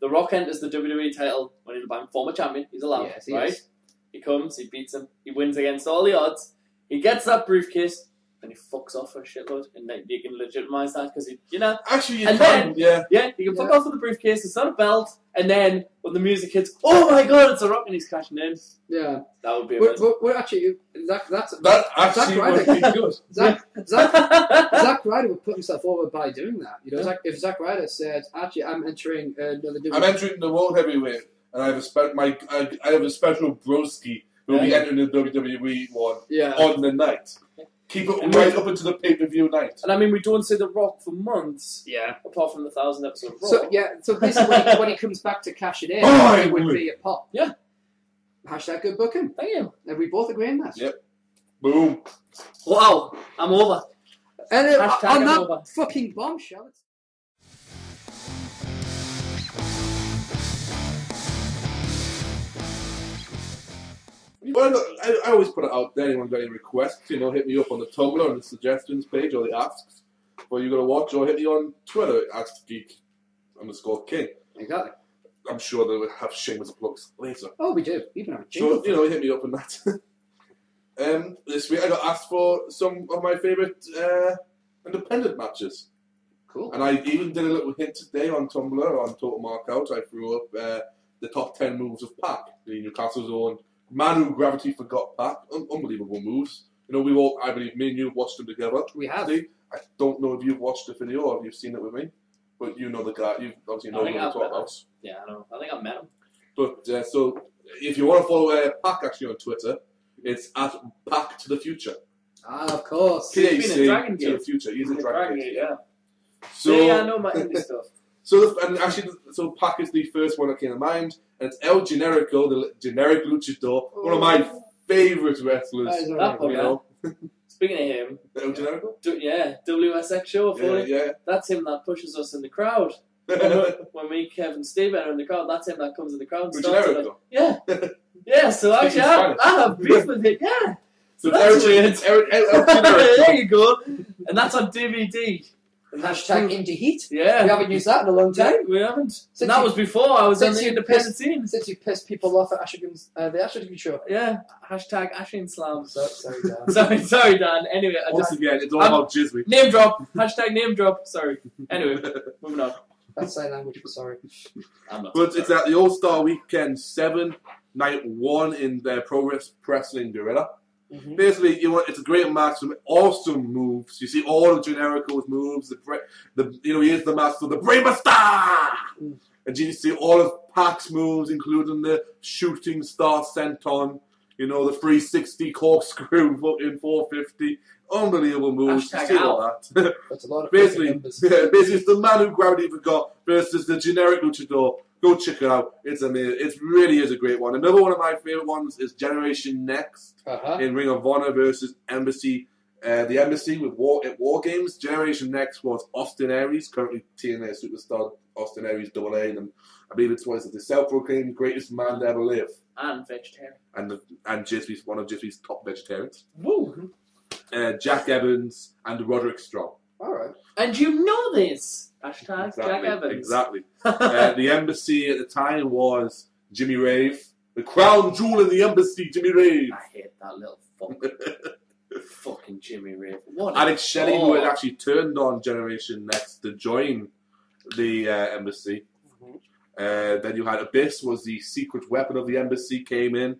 The Rock enters the WWE title, Money in the Bank, former champion. He's allowed, yes, he right? is. He comes, he beats him, he wins against all the odds. He gets that briefcase. And he fucks off for a shitload, and then you can legitimize that because Actually, you and can, then, you can fuck off with the briefcase. It's not a belt, and then when the music hits, oh my god, it's a Rock, and he's crashing in. Yeah, that would be amazing. But actually, that actually would be good. Zack Ryder would put himself over by doing that. If Zack Ryder said, "Actually, I'm entering another WWE. I'm entering the World Heavyweight, and I have a special broski who will be entering the WWE one on the night." Keep it right up into the pay-per-view night. And I mean, we don't see The Rock for months. Yeah. Apart from the 1,000th episode of Raw. So basically, when he comes back to cash it in, it would be a pop. Yeah. Hashtag good booking. Thank you. And we both agree on that. Yep. Boom. Wow. I'm over. And on that fucking bombshell. Well, I always put it out there. Anyone got any requests, hit me up on the Tumblr on the suggestions page or the asks. Or you got to watch, or hit me on Twitter at @geek_king. Exactly. I'm sure they will have shameless plugs later. Oh, we do. Even have a jingle. So, hit me up on that. This week I got asked for some of my favourite independent matches. Cool. And I even did a little hint today on Tumblr, on Total Markout. I threw up the top 10 moves of Pac, the Newcastle's own man who gravity forgot Pac. Unbelievable moves. I believe me and you have watched them together. We have. I don't know if you've watched the video or if you've seen it with me, but you know the guy. You obviously know what I'm talking about. Yeah, I know. I think I've met him. But so, if you want to follow Pac actually on Twitter, it's at Pac to the Future. Ah, of course. PAC to the Future. He's a Dragon Gate. Yeah. So yeah, I know my indie stuff. So Pac is the first one that came to mind, and it's El Generico, the generic luchador, one of my favourite wrestlers. Speaking of him, El Generico? WSX show. That's him that pushes us in the crowd. when me, Kevin, Steve are in the crowd, that's him that comes in the crowd. Generico? Yeah, so actually I have beef with it, yeah. So that's weird. There you go. And that's on DVD. Hashtag Indie Heat. Yeah. We haven't used that in a long time. We haven't. And that was before I was on the independent scene. Since you pissed people off at the Ashton show. Yeah. Hashtag Ashton Slam. Sorry, Dan. sorry, Dan. Anyway, once again, it's all about Djismie. Name drop. Hashtag name drop. Sorry. Anyway, moving on. That's sign language, but sorry. But it's at the All-Star Weekend 7, night 1 in the Pro Wrestling Gorilla. Mm-hmm. Basically, it's a great match, some awesome moves. You see all of Generico's moves. He is the master, the Brave Star. And you see all of Pac's moves, including the shooting star senton, the 360 corkscrew in 450. Unbelievable moves. You see all that. That's a lot of basically, it's the man who gravity forgot versus the generic luchador. Go check it out. It's amazing. It really is a great one. Another one of my favorite ones is Generation Next in Ring of Honor versus Embassy. The Embassy with War Games. Generation Next was Austin Aries, currently TNA superstar Austin Aries AA, and I believe it's the self-proclaimed greatest man to ever live. And vegetarian. And Djismie's one of Djismie's top vegetarians. Woo! Jack Evans and Roderick Strong. All right. And you know this. Hashtag Exactly, Jack Evans. Exactly. The embassy at the time was Jimmy Rave. The crown jewel in the embassy, Jimmy Rave. I hate that little fucking Jimmy Rave. What Alex Shelley, who had actually turned on Generation Next to join the embassy. Then you had Abyss, was the secret weapon of the embassy, came in.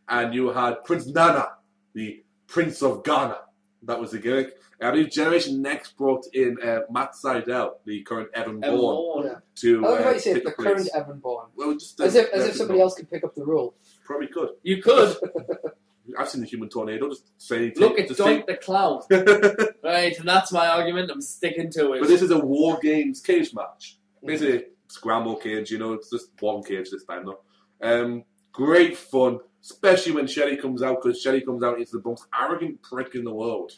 And you had Prince Nana, the Prince of Ghana. That was the gimmick. I believe Generation Next brought in Matt Sydal, the current Evan Bourne, to I like how you say the place. current Evan Bourne. Well, just as if somebody else could pick up the role. Probably could. You could. I've seen the Human Tornado. Just say look at Doink the Clown. Right, and that's my argument. I'm sticking to it. But this is a War Games cage match. Basically, scramble cage. You know, it's just one cage this time though. Great fun, especially when Shelley comes out, because Shelley comes out. He's the most arrogant prick in the world.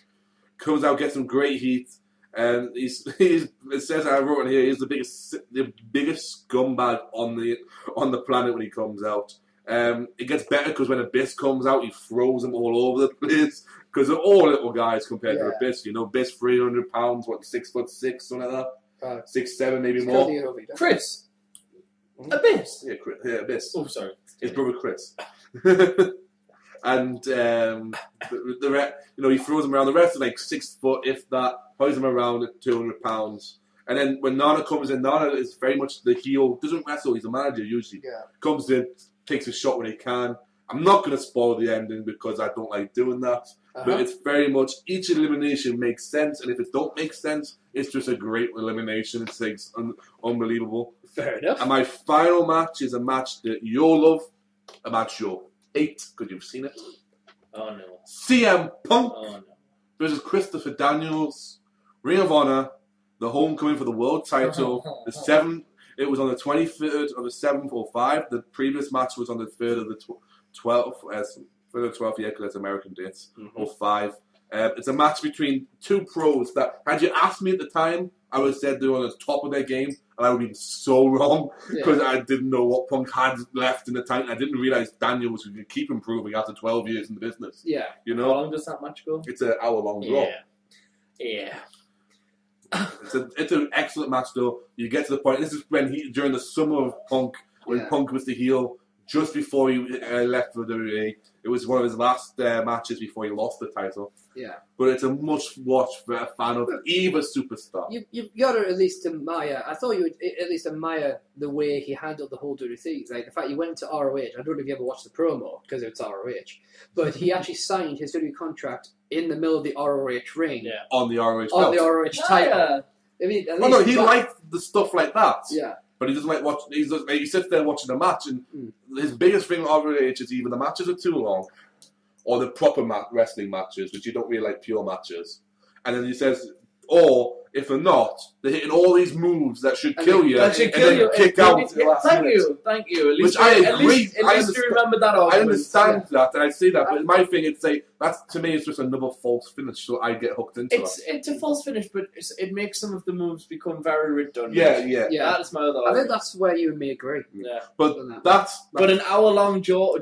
Comes out, gets some great heat, and he's it says I wrote in here he's the biggest scumbag on the planet when he comes out. It gets better because when Abyss comes out, he throws them all over the place because they're all little guys compared to Abyss. You know, Abyss 300 pounds, what 6'6", something like that, 6'7", maybe more. Chris, Abyss. Yeah, Chris. Yeah, Abyss. Oh, sorry, his brother Chris. And he throws them around. The rest are like 6 foot, if that. Holds them around at 200 pounds. And then when Nana comes in, Nana is very much the heel. Doesn't wrestle. He's a manager usually. Yeah. Comes in, takes a shot when he can. I'm not going to spoil the ending because I don't like doing that. But it's very much each elimination makes sense, and if it don't make sense, it's just a great elimination. It's like unbelievable. Fair enough. And my final match is a match that you'll love, a match you'll hate because you've seen it. Oh no. CM Punk versus Christopher Daniels, Ring of Honor, the homecoming for the world title. The 7th. It was on the 23rd of the 7th or 5. The previous match was on the 3rd of the 12th. For the 12th, yeah, because that's American dates, or 5. It's a match between two pros that, had you asked me at the time, I would have said they were on the top of their game, and I would have been so wrong, because I didn't know what Punk had left in the tank. I didn't realise Daniel was going to keep improving after 12 years in the business. Yeah. You know? How long does that match go? It's an hour-long draw. Yeah. It's an excellent match, though. You get to the point, this is when during the summer of Punk, when Punk was the heel, just before he left for WWE. It was one of his last matches before he lost the title. Yeah. But it's a must-watch for a fan of either superstar. You've got to at least admire, I thought you would at least admire the way he handled the whole WWE thing. Like the fact he went to ROH, I don't know if you ever watched the promo, because it's ROH, but he actually signed his WWE contract in the middle of the ROH ring. Yeah. On the ROH belt. On the ROH title. I mean, he liked the stuff like that. Yeah. But he doesn't like watch. He sits there watching a match, and his biggest thing with ROH is either the matches are too long, or the proper wrestling matches, which you don't really like pure matches. And then he says, or if they're not, they're hitting all these moves that should kill you, and then kick out at the last minute. Thank you. At least, which I agree. At least you remember that argument. I understand that, and I see that, but my thing is that's to me is just another false finish, so I get hooked into that. It's a false finish, but it makes some of the moves become very redundant. Yeah. That is my other argument. I think that's where you and me agree. Yeah. But but an hour-long draw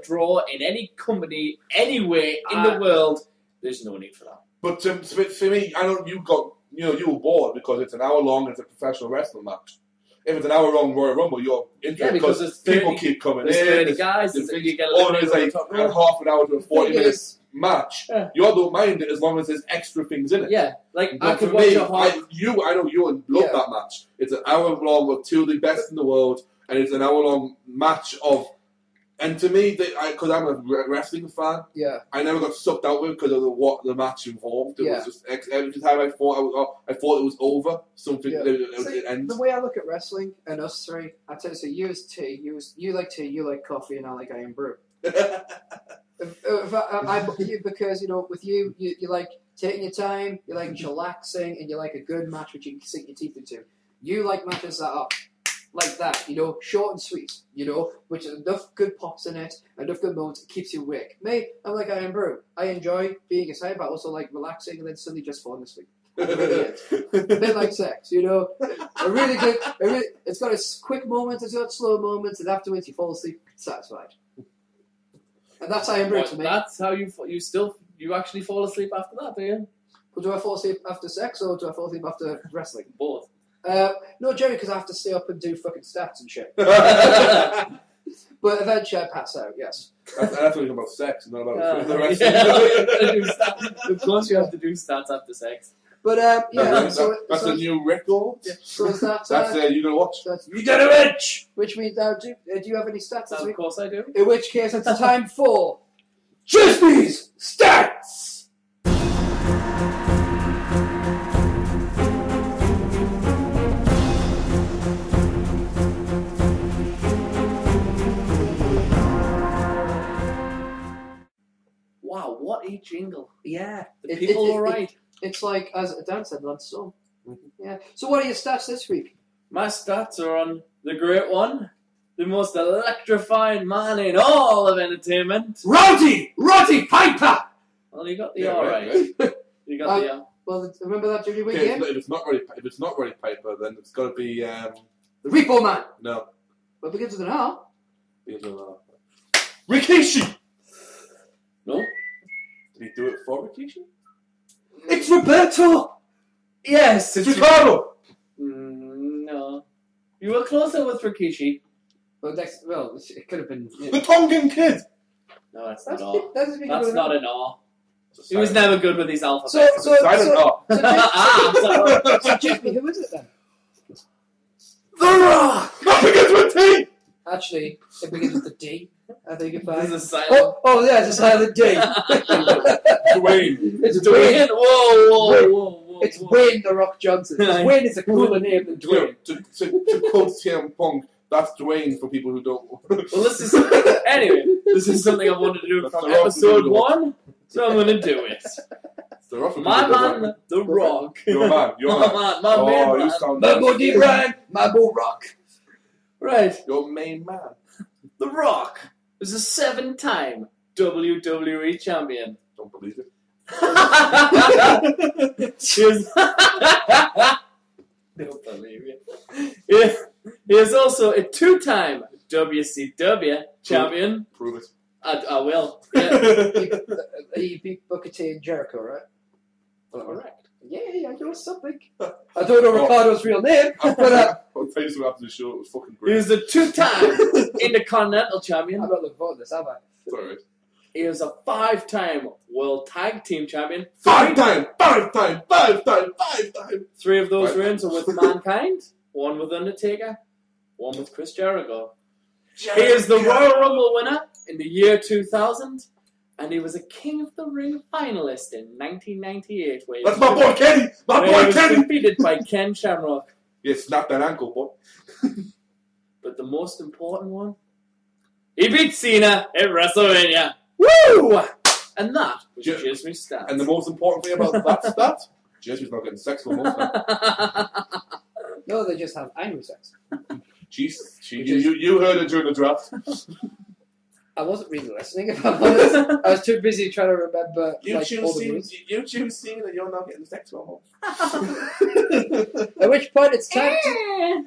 in any company, anywhere in the world, there's no need for that. But for me, I know you were bored because it's an hour long. It's a professional wrestling match. If it's an hour long Royal Rumble, you're interested because people keep coming in. There's 30 guys. You get a like half an hour to a 40-minute match. Yeah. You don't mind it as long as there's extra things in it. Yeah, like I could watch I know you would love that match. It's an hour long of two of the best in the world, and it's an hour long match of. And to me, because I'm a wrestling fan, I never got sucked out with it because of what the match involved. It was just every time I thought it was over. Something it ends. The way I look at wrestling and us three, I tend to say you as tea, you like tea, you like coffee, and I like iron brew. Because with you like taking your time, you like chillaxing, and you like a good match which you can sink your teeth into. You like matches that are like that, short and sweet, which has enough good pops in it, enough good moments, it keeps you awake. Me, I'm like Iron Brew. I enjoy being excited, but I also like relaxing and then suddenly just falling asleep. A bit like sex, a really good, it's got its quick moments, it's got slow moments, and afterwards you fall asleep satisfied. And that's Iron Brew to me. That's how you actually fall asleep after that, do you? Do I fall asleep after sex or do I fall asleep after wrestling? Both. No, Jerry, because I have to stay up and do fucking stats and shit. But eventually I pass out, yes. That's talking about sex, not about the rest Of course you have to do stats after sex. But, that's a new record. Yeah. So is that... That's you gonna watch. You did a witch! Which means now, do you have any stats this week? Of course I do. In which case, it's time for... Djismie's Stats! Wow, what a jingle. Yeah. The people are right. It's like, as Dan said, that's so. Yeah. So what are your stats this week? My stats are on the great one, the most electrifying man in all of entertainment. Roddy Piper! Well, you got the all right. You got the Well, remember that Jimmy Wing game? If it's not Roddy Piper, then it's got to be the Repo Man. No. Well, it begins with an R. Rikishi. No. Did he do it for Rikishi? It's Roberto. Yes, it's Ricardo. No. You were closer with Rikishi. Well, it could have been... Yeah. The Tongan Kid! No, that's not all. That's not an all. He was never good with his alphabet. So Silent Djismie, who is it then? The Rock! That begins with T! Actually, it begins with a D. I think if I... It's a silent... yeah, it's a silent D. Dwayne. It's Dwayne. Whoa. It's Wayne The Rock Johnson. Wayne is a cooler name than Dwayne. To quote CM Punk, that's Dwayne for people who don't... Well, this is something I wanted to do from episode 1, so I'm going to do it. My man, The Rock. Your man. My main man. My body brand, my bull rock. Right. Your main man. The Rock is a 7-time WWE champion. Don't believe it. Don't believe it. He is also a 2-time WCW champion. Prove it. I will. Yeah. He beat Booker T and Jericho, right? Correct. Yeah, I know something. I don't know Ricardo's real name, but... I'll tell you something after the show, it was fucking great. He was a 2-time Intercontinental champion. I'm not looking forward to this, have I? It's alright. He was a 5-time World Tag Team champion. 5-time! 3 of those reigns are with Mankind, 1 with Undertaker, 1 with Chris Jericho. He is the Royal Rumble winner in the year 2000, and he was a King of the Ring finalist in 1998. That's my boy Kenny! He was defeated by Ken Shamrock. Yeah, snap that ankle, boy. But the most important one, he beat Cena at WrestleMania. Woo! And that was Djismie's stats. And the most important thing about that stat, Djismie's not getting sex for most of No, they just have angry sex. You heard it during the draft. I wasn't really listening, if I'm honest. I was too busy trying to remember You all the moves. You choose seeing that you're not getting sex for most. At which point it's time to...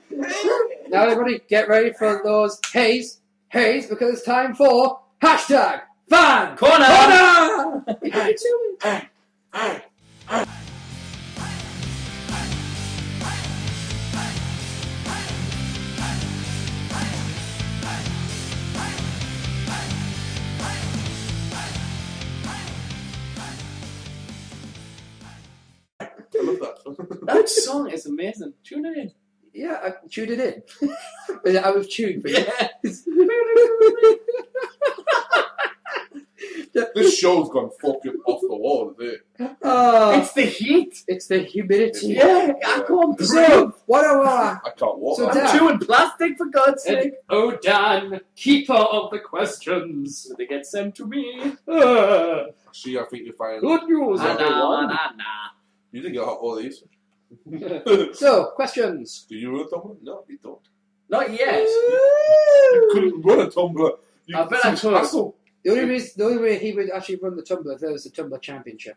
Now everybody get ready for those haze, because it's time for hashtag Fan Corner! I love that. That song is amazing. Tune it in. Yeah, I tuned it in. I was tuned for you. Yes. This show's gone fucking off the wall, isn't it? It's the heat. It's the humidity. Yeah, I can't breathe. So, what do I... I can't walk. So I'm Dan, chewing plastic, for God's sake. oh, Dan, keeper of the questions. They get sent to me. Actually, I think you're fine. Good news, everyone. You didn't get all these. So, questions. Do you run a tumbler? No, you don't. Not yet. You couldn't run a tumbler. I bet I could. Hassle. The only way he would actually run the tumbler if there was a tumbler championship.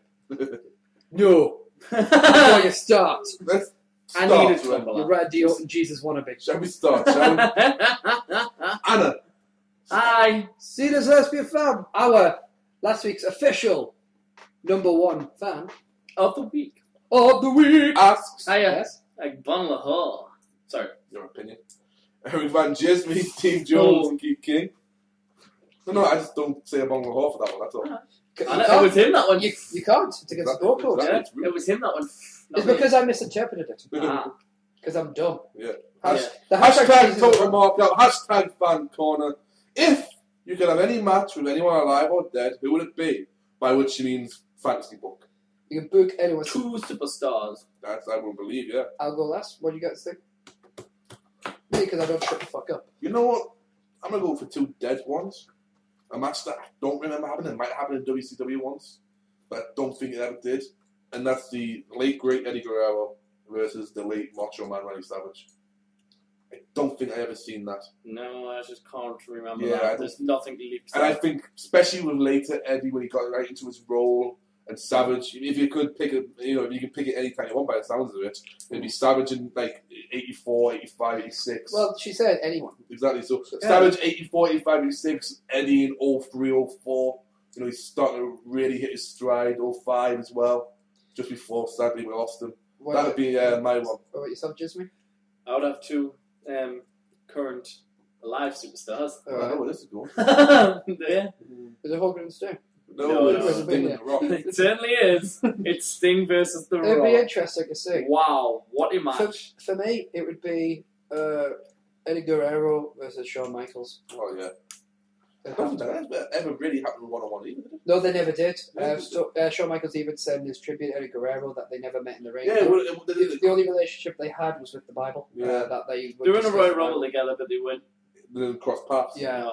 No. Before you start. Let's I start. need a tumbler. You're right, Dio and Jesus wannabe. Shall we start? Shall we? Anna. Hi. See this lesbian fan. Our last week's official #1 fan. of the week. Of the week asks. Yes. Like Bon Lahore. Sorry. Your opinion. Erik Van Djismie, Steve Jones, and K King. No, I just don't say a Bon Lahore for that one, that's all. It was him that one. You can't. It's against the goal code. Yeah, it was him that one. It's because I misinterpreted it. Because I'm dumb. Yeah. The hashtag Total Markout, hashtag Fan Corner. If you could have any match with anyone alive or dead, who would it be? By which she means fantasy book. You can book anyone. 2 superstars. That's, I won't believe, yeah. I'll go last. What do you guys think? Me, because I don't shut the fuck up. You know what? I'm going to go for 2 dead ones. A match that I don't remember happening. It might happen in WCW once, but I don't think it ever did. And that's the late, great Eddie Guerrero versus the late Macho Man Randy Savage. I don't think I ever seen that. No, I just can't remember Yeah, that. There's nothing leaps. And I think, especially with later Eddie, when he got right into his role, and Savage, if you could pick it, you can pick it any time you want by the sounds of it. It'd be Savage in like 84, 85, 86. Well, she said anyone. Exactly. So Savage 84, 85, 86, Eddie in 03, 04. He's starting to really hit his stride. 05 as well. Just before, sadly, we lost him. That would be my one. What about yourself, Djismie? I would have 2 current alive superstars. I know where this is going. Yeah. Is it Hogan and Stu? No, it's Sting The Rock. It certainly is. It's Sting versus The It'd Rock. be interesting to see. Wow, what a match. For me, it would be Eddie Guerrero versus Shawn Michaels. Oh, yeah. I don't think that ever really happened one-on-one either, did it? No, they never did. Shawn Michaels even said in his tribute to Eddie Guerrero that they never met in the ring. Yeah, the only relationship they had was with the Bible. Yeah. That they were in a Royal Rumble together, but they went. They didn't cross paths. Yeah.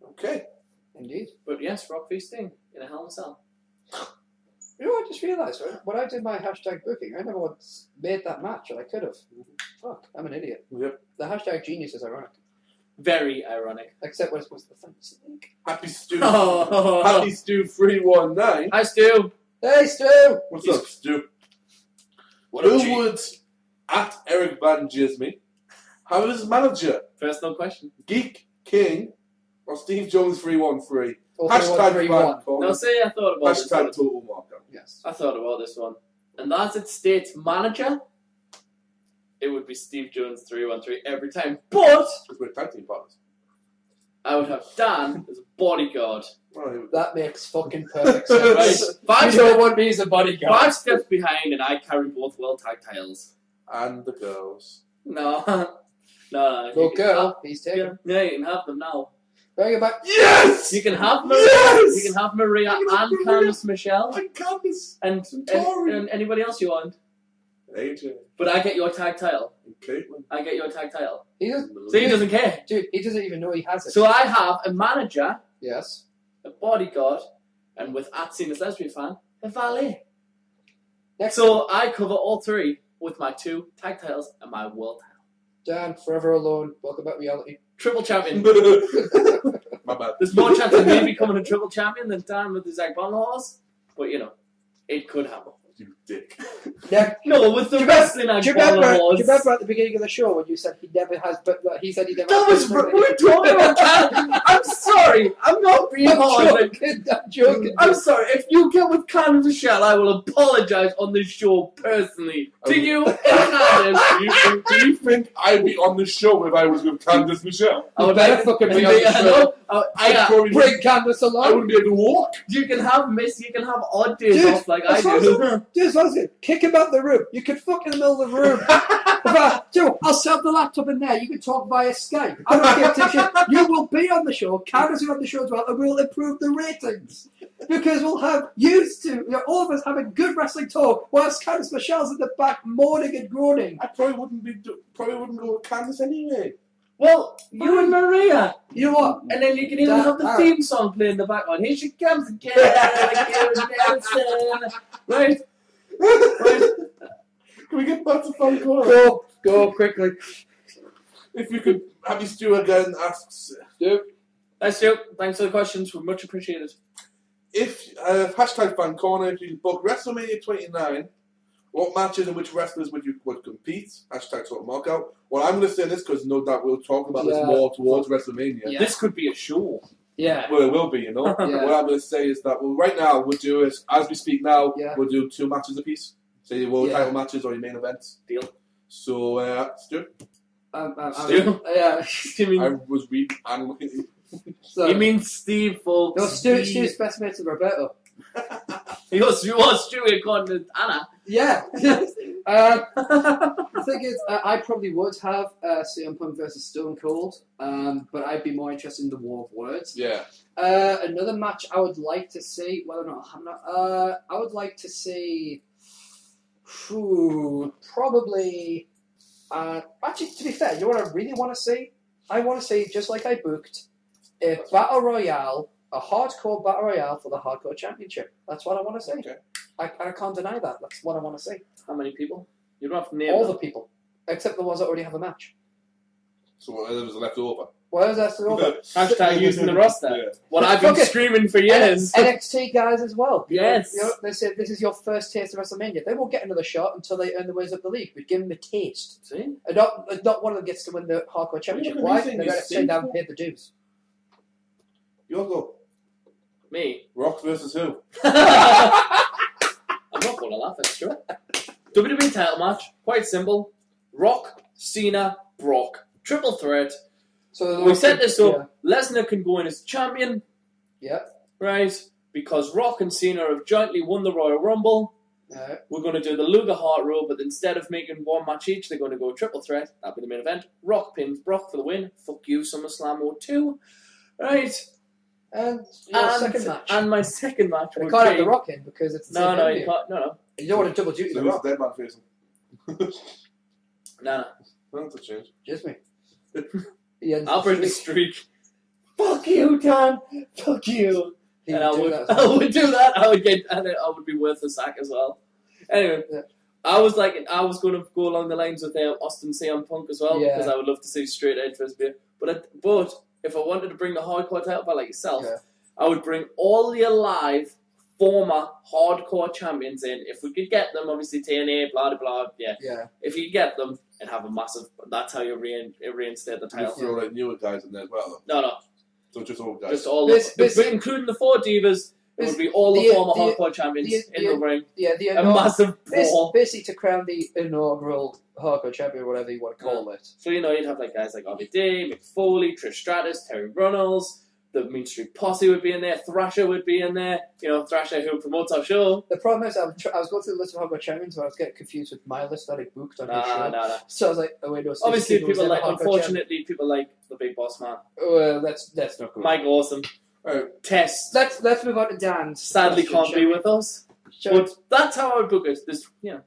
Okay. Indeed. But yes, Rock v Sting in a Hell in a Cell. You know, I just realised, when I did my hashtag booking, I never once made that match, and I could have. Fuck, I'm an idiot. Yep. The hashtag genius is ironic. Very ironic. Except when it's supposed to be fantasy league. Happy Stu. Oh. Happy Stu 319. Hi, Stu. Hey, Stu! What's up, Stu? Who would, at Erik Van Djismie, have his manager? Personal question. Geek King or Steve Jones 313? Or Hashtag 3-1. Now, say I thought about this one. Hashtag Total Markout. Yes. I thought about this one. And as it states manager, it would be Steve Jones 313 every time. But Because we're tag team partners. I would have Dan as a bodyguard. That makes fucking perfect sense. Right. You don't want me as a bodyguard. 5 steps behind, and I carry both world tag titles. And the girls. No. No. Go girl, he's taken. Yeah, you can have them now. Bring it back. Yes! You can have Maria. Yes! You can have Maria I can have and Maria. Candice Michelle And Candice. and anybody else you want. AJ. But I get your tag title. And Caitlin. I get your tag title. He doesn't, So he doesn't care. dude, he doesn't even know he has it. So I have a manager, Yes. a bodyguard, and with @Seen Lesbian Fan, a valet. Next So I cover all 3 with my 2 tag titles and my world title. Dan, forever alone. Welcome back to reality. Triple champion. My bad. There's more chance of me becoming a triple champion than Dan with the Zach Bonner horse, but it could happen. You dick. Yeah. No, with the wrestling I Do you Bonner remember horse. at the beginning of the show when you said he never has, but he said he never That has. was we're talking about Candice. I'm sorry. I'm not being hard. I'm joking. I'm sorry. If you get with Candice Michelle, I will apologise on this show personally to you and Candice. Do you think I'd be on the show if I was with Candice Michelle? I would better fucking be on the show. Bring Candice I along. wouldn't be able to walk. You can have odd days off like I do. Just listen, kick him out the room. You can fuck in the middle of the room. Joe, I'll set up the laptop in there. You can talk via Skype. I don't give a shit. You will be on the show. Candice will be on the show as well, and we'll improve the ratings because we'll have all of us having good wrestling talk, whilst Candice Michelle's in the back moaning and groaning. I probably wouldn't go with Candice anyway. Well, you and Maria. You know what? And then you can even have the theme song playing in the background. Here she comes again. Right? Can we get back to phone call? Go quickly. If you could have your Stu again, asks Stu. Hi, Stu. Thanks for the questions. We're much appreciated. If hashtag fan corner, if you book WrestleMania 29, what matches and which wrestlers would compete? Hashtag sort of markout. Well, I'm going to say this because no doubt we'll talk about this more towards WrestleMania. Yeah. This could be a show. Yeah. Well, it will be, you know. What I'm going to say is that right now we'll do it as we speak now. Yeah. We'll do 2 matches apiece. Say your world title matches or your main events. Deal. So, Stu. Stu. Yeah. I was reading and looking at you. So, you mean Steve, folks? No, Stu's best mates with Roberto. He was Stu according to Anna. Yeah. The thing is, I probably would have CM Punk versus Stone Cold, but I'd be more interested in the War of Words. Yeah. Another match I would like to see, whether or not I'm not, I would like to see, probably, actually, to be fair, you know what I really want to see? I want to see, just like I booked, a Battle Royale, a hardcore Battle Royale for the Hardcore Championship. That's what I want to see. Okay. I can't deny that. That's what I want to see. How many people? You don't have to name all them. The people, except the ones that already have a match. So whatever was left over. Whatever's left over. Hashtag using the roster. Yeah. What I've been screaming for years. NXT guys as well. Yes. You know, they said this is your first taste of WrestleMania. They won't get another shot until they earn the ways up the league. But give them a taste. See? And not one of them gets to win the Hardcore Championship. Why? They're going to stay down and pay the dues. You'll go. Me. Rock versus who? I'm not going to laugh, that's true. WWE title match, quite simple. Rock, Cena, Brock. Triple threat. So we set this up. Yeah. Lesnar can go in as champion. Yeah. Right? Because Rock and Cena have jointly won the Royal Rumble. We're going to do the Luger Hart rule, but instead of making 1 match each, they're going to go triple threat. That'll be the main event. Rock pins Brock for the win. Fuck you, SummerSlam 02. Right? And your second match. And my second match. You can't have the Rock in because it's the same you can't. No. You don't want to double duty so the Rock. Dead man facing. No. That's a change. Djismie. I'll break the streak. Fuck you, Tom. Fuck you. And I would do that. I would be worth the sack as well. Anyway, I was going to go along the lines with Austin CM Punk as well because I would love to see straight edge versus beer. But if I wanted to bring the hardcore title fight like yourself, I would bring all the alive former hardcore champions in. If we could get them, obviously TNA, blah blah. Yeah. If you get them and have a massive, that's how you reinstate the title. You throw like newer guys in there as well. No. So just old guys. Just all, including the 4 divas. It would be all the former hardcore champions in the ring. Yeah, a massive brawl. Basically to crown the inaugural hardcore champion, whatever you want to call it. So, you'd have like guys like RVD, Mick Foley, Trish Stratus, Terry Runnels, the Mean Street Posse would be in there, Thrasher would be in there, Thrasher who promotes our show. The problem is, I was going through the list of hardcore champions, but I was getting confused with my list that I booked on his show. No. So I was like, oh wait, no. Obviously, unfortunately, people like the Big Boss Man. Well, that's not good. Mike Awesome. Test. Let's move on to Dan. Sadly, can't be with us. But that's how I would book it. Yeah.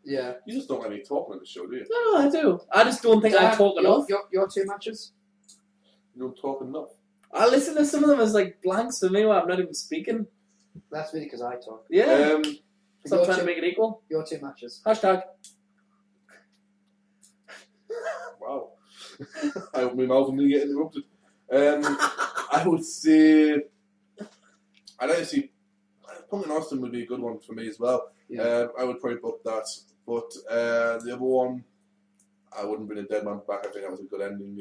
You just don't let me talk on the show, do you? No, I do. I just don't think I talk enough. Your 2 matches? You don't talk enough. I listen to some of them as like blanks for me where I'm not even speaking. That's really because I talk. Yeah. So I'm trying to make it equal. Your 2 matches. Hashtag. Wow. I hope my mouth didn't get interrupted. I would say I'd like to see Punk and Austin would be a good one for me as well. Yeah. I would probably book that. But the other one, I wouldn't bring a dead man back. I think that was a good ending.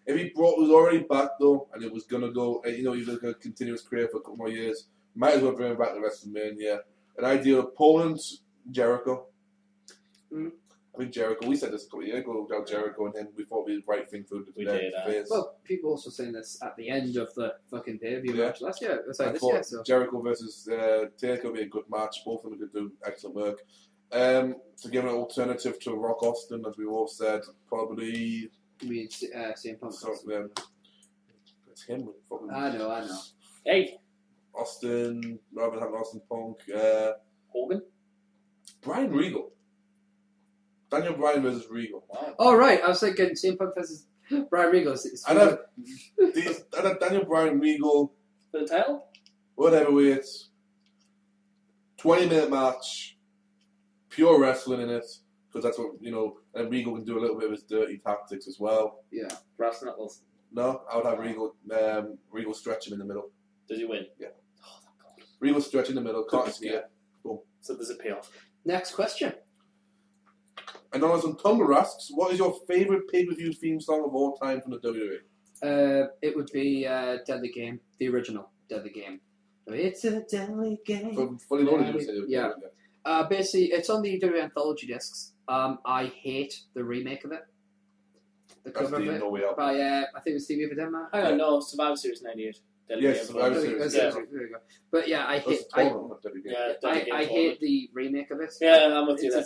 If he was already back though, and it was gonna go, he was gonna continue his career for a couple more years, might as well bring him back to WrestleMania. An ideal opponent, Jericho. I think Jericho. We said this a couple of years ago about Jericho and him. We thought we did the right thing for the face. Well, people also saying this at the end of the fucking pay-per-view match last year. Sorry, this year. So. Jericho versus Taker would be a good match. Both of them could do excellent work. To give an alternative to Rock Austin, as we all said, probably. You mean CM Punk? It's him. I know. Hey, Austin. Rather than having Austin Punk. Hogan. Brian Regal. Daniel Bryan versus Regal. Wow. Oh, right. I was thinking CM Punk versus Brian Regal. I'd have Daniel Bryan Regal. For the title? Whatever it's 20-minute match. Pure wrestling in it. Because that's what, and Regal can do a little bit of his dirty tactics as well. Yeah. Brass knuckles. No, I would have Regal stretch him in the middle. Does he win? Yeah. Oh, God. Regal stretch in the middle. Can't scare. Boom. So there's a payoff. Next question. Anonymous on Tumblr asks, what is your favourite pay-per-view theme song of all time from the WWE? It would be Deadly Game, the original Deadly Game. It's a deadly game. Fully loaded, you say? Yeah. Basically, it's on the WWE Anthology discs. I hate the remake of it. The cover of it. No Way Out. By, I think it was Stevie Videma. I don't know, Survivor Series 98. Yes, Survivor Series. There we go. But yeah, I hate the remake of it. Yeah, I'm with you there.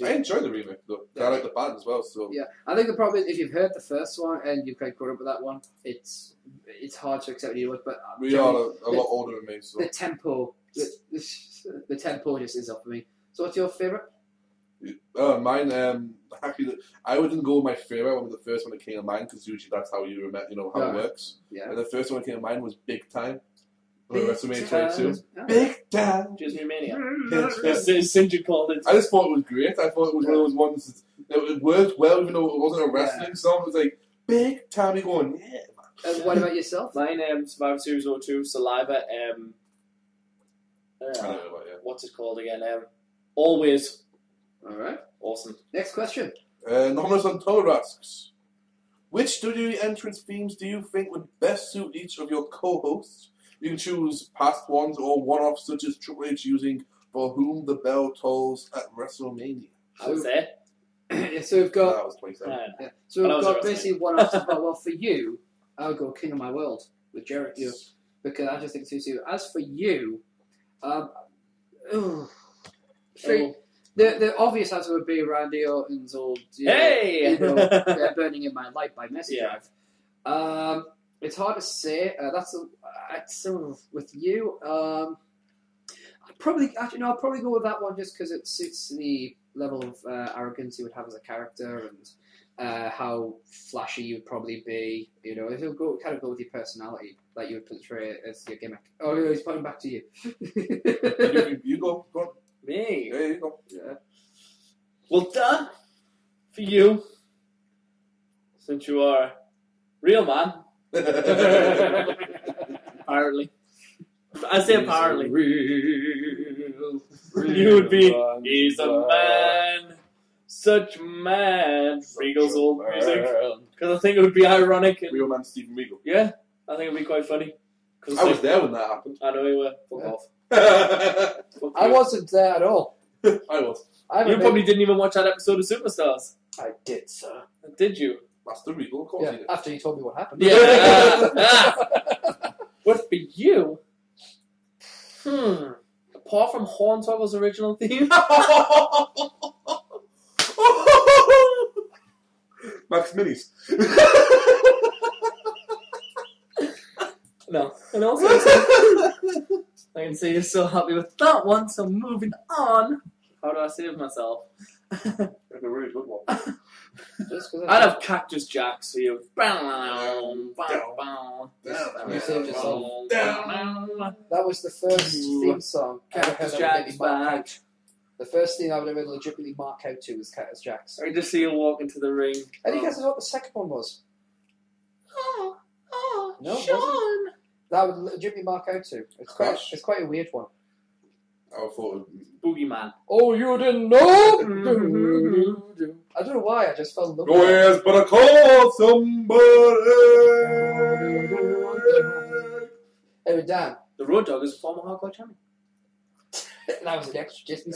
I enjoy the remake though. I like the band as well. So yeah, I think the problem is if you've heard the first one and you've kind of grown up with that one, it's hard to accept you. But we are a lot older than me, so the tempo just is up for me. So, what's your favorite? Mine. Actually, I wouldn't go with my favorite. I went with the first one that came to mind because usually that's how you remember, how it works. Yeah. And the first one that came to mind was Big Time. WrestleMania 22. Yeah. Big Time. Djismie Mania. Sinjin called it. I just thought it was great. I thought it was one of those ones that it worked well, even though it wasn't a wrestling song. It was like Big Time. You're going, yeah. And what about yourself? Mine, Survivor Series 02, Saliva. I don't know about what's it called again? Always. All right. Awesome. Next question. Anonymous on Total asks, which WWE entrance themes do you think would best suit each of your co-hosts? You can choose past ones or one-offs such as Triple H using For Whom the Bell Tolls at WrestleMania. I would say. Yeah, so we've got. That was 27. Yeah. So we've got basically one-offs as well. Well, for you, I would go King of My World with Erik, because I just think it's too soon. As for you, the obvious answer would be Randy Orton's old Burning in My Light by Message Drive. It's hard to say. With you. I'll probably go with that one just because it suits the level of arrogance you would have as a character and how flashy you'd probably be. It'll go with your personality that you would portray as your gimmick. Oh, he's pointing back to you. You go. Go on. Me. There you go. Yeah. Well done for you, since you are a real man. Apparently. I say apparently. You would be, he's a man, such man. Regal's old music. Because I think it would be ironic. Real man Stephen Regal. Yeah, I think it would be quite funny. I was there when that happened. I know you were. Fuck off. I wasn't there at all. I was. You probably didn't even watch that episode of Superstars. I did, sir. Did you? Master Regal, of course he did. After you told me what happened. Yeah. What for you? Apart from Hornswoggle's original theme. Max Minis. No. And also, I can say you're so happy with that one, so moving on. How do I save myself? That's a really good one. I'd have Cactus Jacks for you. You saved yourself. That was the first theme song Cactus Jacks back. The first thing I would ever legitimately mark out to was Cactus Jacks. I just see you walk into the ring. I think that's what the second one was. No, Sean. That would legitimately mark out to. It's quite a weird one. I thought Boogeyman. Oh, you didn't know? I don't know why, I just fell in love with it. yes, but I call somebody. Hey, Dan. The Road Dogg is a former hardcore champion. That was an extra Djismie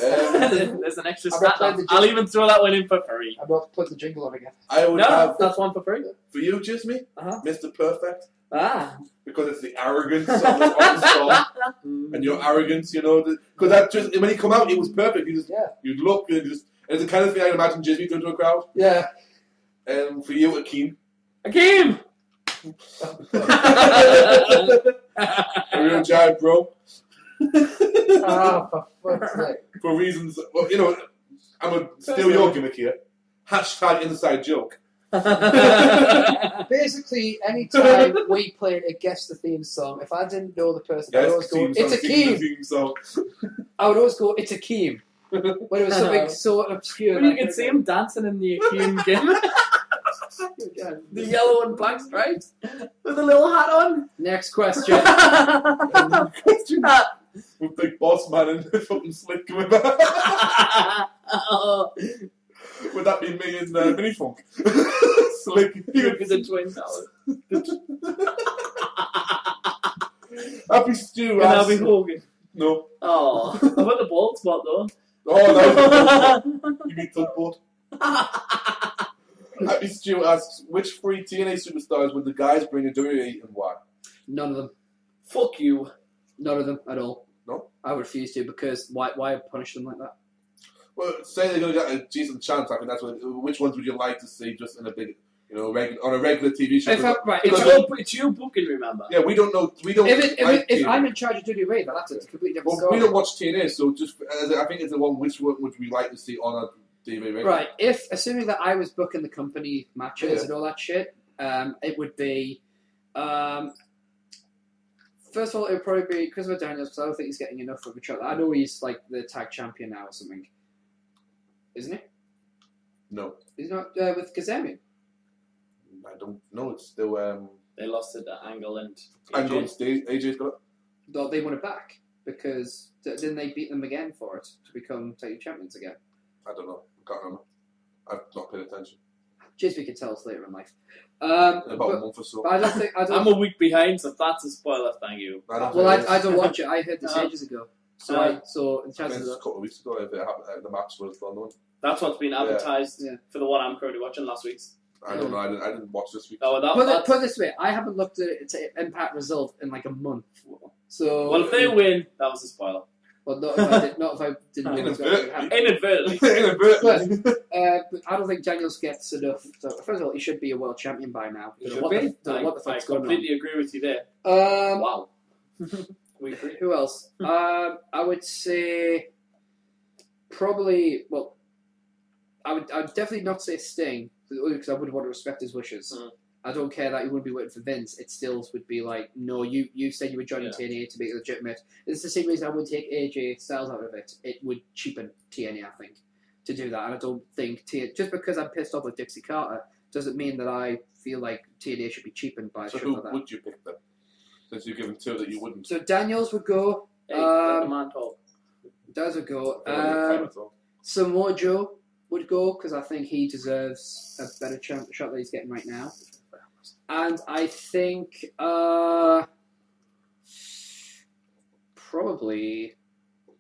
There's an extra Smackdown. I'll even throw that one in for free. I'm about to put the jingle on again. I would have that's one for free. for you, Djismie, Mr. Perfect. Because it's the arrogance of the song, and your arrogance, because that just when he come out, it was perfect. You'd look and it's the kind of thing I imagine Djismie doing to a crowd. Yeah. And for you, Akeem. Akeem. A real jive, bro. For fuck's sake. For reasons, I'm gonna steal your gimmick here. Hashtag inside joke. Basically, anytime we played a guess the theme song, if I didn't know the person, I would always go, it's Akeem. I would always go, it's Akeem. When it was something so obscure. But you can see him dancing in the Akeem game. The yellow and black stripes with a little hat on. Next question. With Big Boss Man and fucking Slick coming back. Would that be me and Mini Funk? Slick. You could be the twin towers. Happy Stu Can I be Hogan? No. Oh, I've got the bald spot though. Oh, that was you mean Tugboat? Happy Stu asks, which 3 TNA superstars would the guys bring to WWE and why? None of them. Fuck you. None of them at all. No? I refuse to, because why punish them like that? Well, say they're going to get a decent chance. I think that's what. Which ones would you like to see just in a big, on a regular TV show? It's your booking, remember? Yeah, we don't know. We don't. If I'm in charge of WWE, then that's a completely different story. We don't watch TNA, so just I think it's the one. Which one would we like to see on a TV? Right. Assuming that I was booking the company matches and all that shit, it would be. First of all, it would probably be Christopher Daniels, because I don't think he's getting enough of a shot. I know he's like the tag champion now or something. Isn't he? No. He's not with Kazarian. I don't know. It's still. They lost it at Angle and AJ's got it. No, they want it back because didn't they beat them again for it to become tag champions again? I don't know. I can't remember. I've not paid attention. Djismie can tell us later in life. About a month or so. I don't think. I'm a week behind, so that's a spoiler. Thank you. I don't watch it. I heard this ages ago. So in chances a couple of weeks ago, if it happened, the match was done. That's what's been advertised for the one I'm currently watching last week's. I don't know. I didn't watch this week. Put it this way: I haven't looked at its Impact result in like a month. So if they win, that was a spoiler. Well, not if I didn't. Inadvertently. But I don't think Daniels gets enough. So, first of all, he should be a world champion by now. He should be. I completely agree with you there. Wow. We agree. Who else? I would say probably. Well, I would definitely not say Sting because I would want to respect his wishes. I don't care that he wouldn't be waiting for Vince. It still would be like, no, you said you were joining TNA to make it legitimate. It's the same reason I wouldn't take AJ Styles out of it. It would cheapen TNA, I think, to do that. And I don't think just because I'm pissed off with Dixie Carter doesn't mean that I feel like TNA should be cheapened by a show like that. So who would you pick then? Since you've given two that you wouldn't. So Daniels would go. Daniels would go. Samoa Joe would go because I think he deserves a better shot that he's getting right now. And I think probably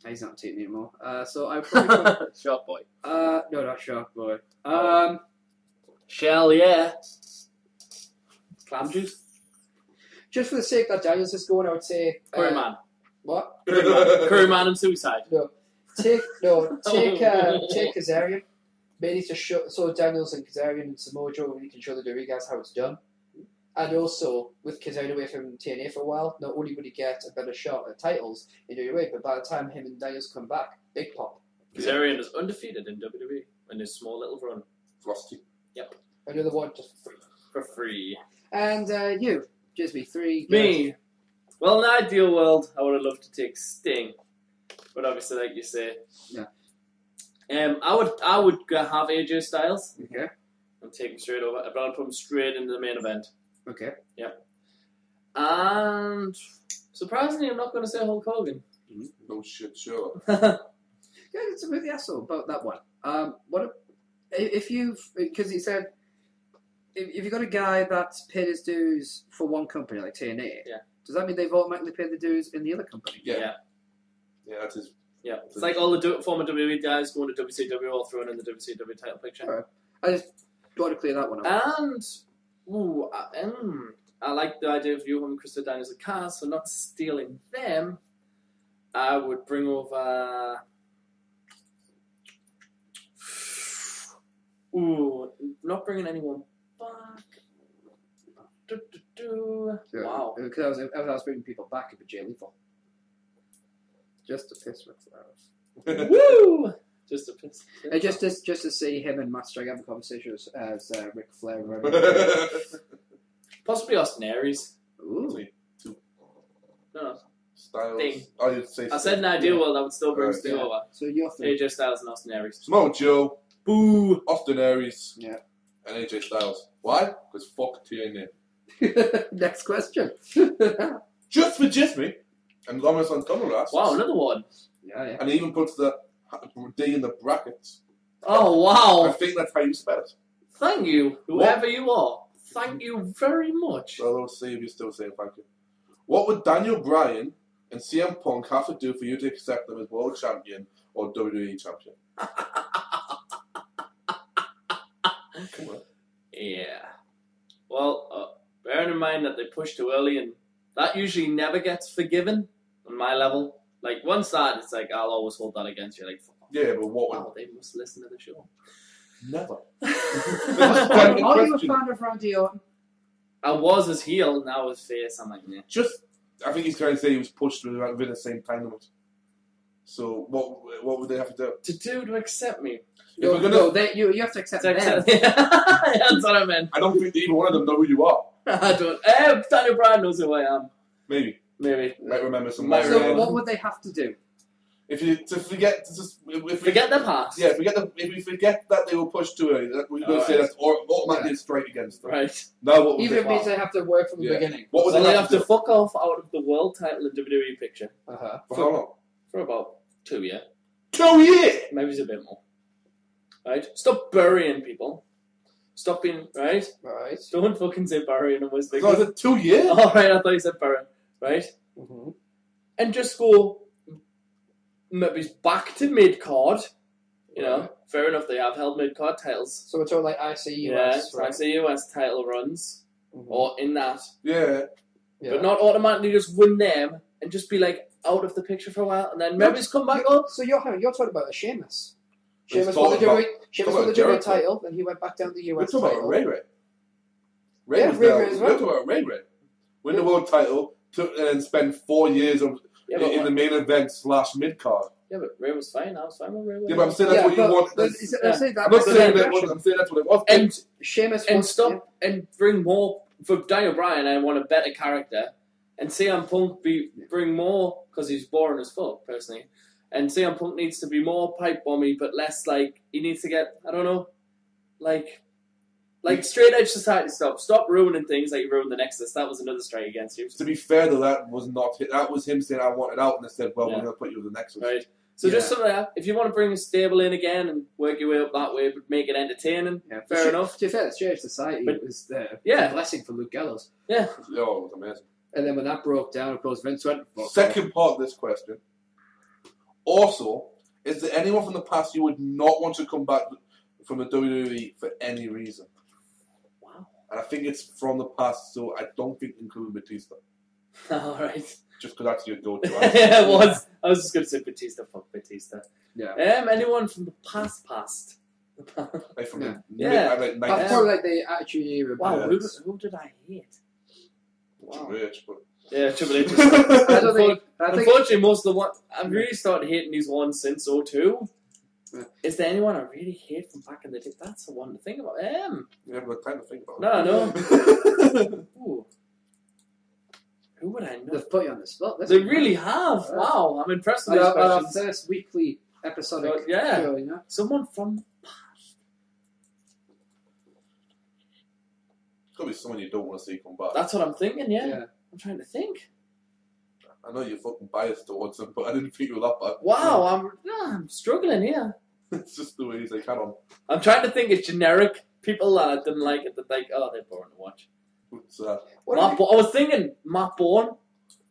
he's not taking anymore. So I probably Shark Boy. No, not Shark Boy. Shell, yeah. Clam juice. Just for the sake that Daniels is going, I would say Curry Man. What? Curry Man and Suicide. Take Kazarian. Maybe to show so Daniels and Kazarian and Samoa Joe really can show the WWE guys how it's done. And also, with Kazarian away from TNA for a while, not only would he get a better shot at titles in WWE, but by the time him and Daniels come back, big pop. Kazarian is undefeated in WWE in his small little run. Frosty. Yep. Another one just for free. For free. And you, Djismie, 3. Me. Well, in an ideal world, I would have loved to take Sting, but obviously, like you say, I would have AJ Styles. Okay. And take him straight over. But I'd put him straight into the main event. Okay. Yeah. And surprisingly, I'm not going to say Hulk Hogan. No shit, sure. It's a really asshole about that one. Because he said, if you've got a guy that's paid his dues for one company like TNA, does that mean they've automatically paid the dues in the other company? Yeah, that's his. Yeah, it's like all the former WWE guys going to WCW all thrown in the WCW title picture. All right. I just want to clear that one up. And I like the idea of you and Christopher Daniels and Cass, so not stealing them. I would bring over. Not bringing anyone back. Wow. Because I was bringing people back, it'd be Jay Lethal. Just to piss Ric Flair off. Woo! Just to piss. Just to see him and Matt Striker have a conversation as Ric Flair. Possibly Austin Aries. Ooh. No. Styles. Thing. Oh, you'd say I said in an ideal world I would still bring Sting over. So your thing. AJ Styles and Austin Aries. Samoa Joe. Boo. Austin Aries. Yeah. And AJ Styles. Why? Because fuck TNA. Next question. Just for Djismie. And Lomas on Conrad. Wow, another one. Yeah. And he even puts the D in the brackets. Oh, wow. I think that's how you spell it. Thank you, whoever you are. Thank you very much. Well, let's see if you're still saying thank you. What would Daniel Bryan and CM Punk have to do for you to accept them as world champion or WWE champion? Come on. Yeah. Well, bearing in mind that they push too early, and that usually never gets forgiven on my level. Like, once that, it's like, I'll always hold that against you. Like, yeah, but what? Wow, they must listen to the show. Never. Are you a fan of Randy Orton? I was his heel, now his face. I'm like, yeah. I think he's trying to say he was pushed within the same time limit. So what would they have to do? To accept me? You have to accept them. That's what I meant. I don't think either one of them know who you are. I don't. Daniel Bryan knows who I am. Maybe. Might remember some. So what would they have to do? Forget the past. Yeah, if we forget that they were pushed too early, we're going to say that's automatically a strike against them. Right. Now what? Even if it means they have to work from the beginning. What would they have to fuck off out of the world title in WWE picture? For how long? For about 2 years. 2 years. Maybe it's a bit more. Right. Stop burying people. Stop being right. Right. Don't fucking say burying them. Was no, is it 2 years? All right, I thought you said burying. Right. Mm-hmm. And just go. Maybe back to mid-card. You know, fair enough, they have held mid-card titles. So we're talking like ICUS, yeah, right? ICUS title runs, or in that. Yeah. But not automatically just win them and just be like out of the picture for a while and then maybe come back up. So you're talking about a Sheamus. Sheamus won the WWE title, then he went back down to the US title. We're talking about Ray Ray. Ray Ray as well. We're talking about Ray Ray. Win the world title and spend 4 years in the main event / mid card. Yeah, but Ray was fine. I was fine with Ray. Yeah, but I'm saying that's what you want. I'm not saying that's what it was. And Sheamus and bring more for Daniel Bryan. I want a better character, and CM Punk bring more because he's boring as fuck personally. And CM Punk needs to be more pipe bomby, but less like he needs to get like straight edge society stuff. Stop ruining things like you ruined the Nexus. That was another strike against you. To be fair though, that was him saying I want it out, and they said, well, we're going to put you with the Nexus. Right. So just something like that. If you want to bring a stable in again and work your way up that way, but make it entertaining, fair enough. To be fair, straight edge society was a blessing for Luke Gallows. Yeah. Oh, it was amazing. And then when that broke down, of course, Vince went. Second part of this question. Also, is there anyone from the past you would not want to come back from the WWE for any reason? Wow. And I think it's from the past, so I don't think include Batista. All right. Just because that's your go-to. Yeah, it was. I was just going to say Batista. Fuck Batista. Yeah. Anyone from the past? Like from the probably like the Attitude Era. Wow, who did I hate? Wow. Rich, but... Yeah, Triple H. Unfortunately, most of the one I've really started hating these ones since 02. Yeah. Is there anyone I really hate from back in the day? That's the one to think about. You haven't got time to think about. No. Ooh. Who would I know? They've put you on the spot. They really have. Wow, I'm impressed with these questions. Our first weekly episodic show, you know? Someone from the past. It's got to be someone you don't want to see come back. That's what I'm thinking, yeah. I'm trying to think. I know you're fucking biased towards him, but I didn't think you were that bad. Wow, I'm struggling here. It's just the way they can. I'm trying to think of generic people that I didn't like it, that like, oh, they're boring to watch. What's I was thinking Matt Bourne,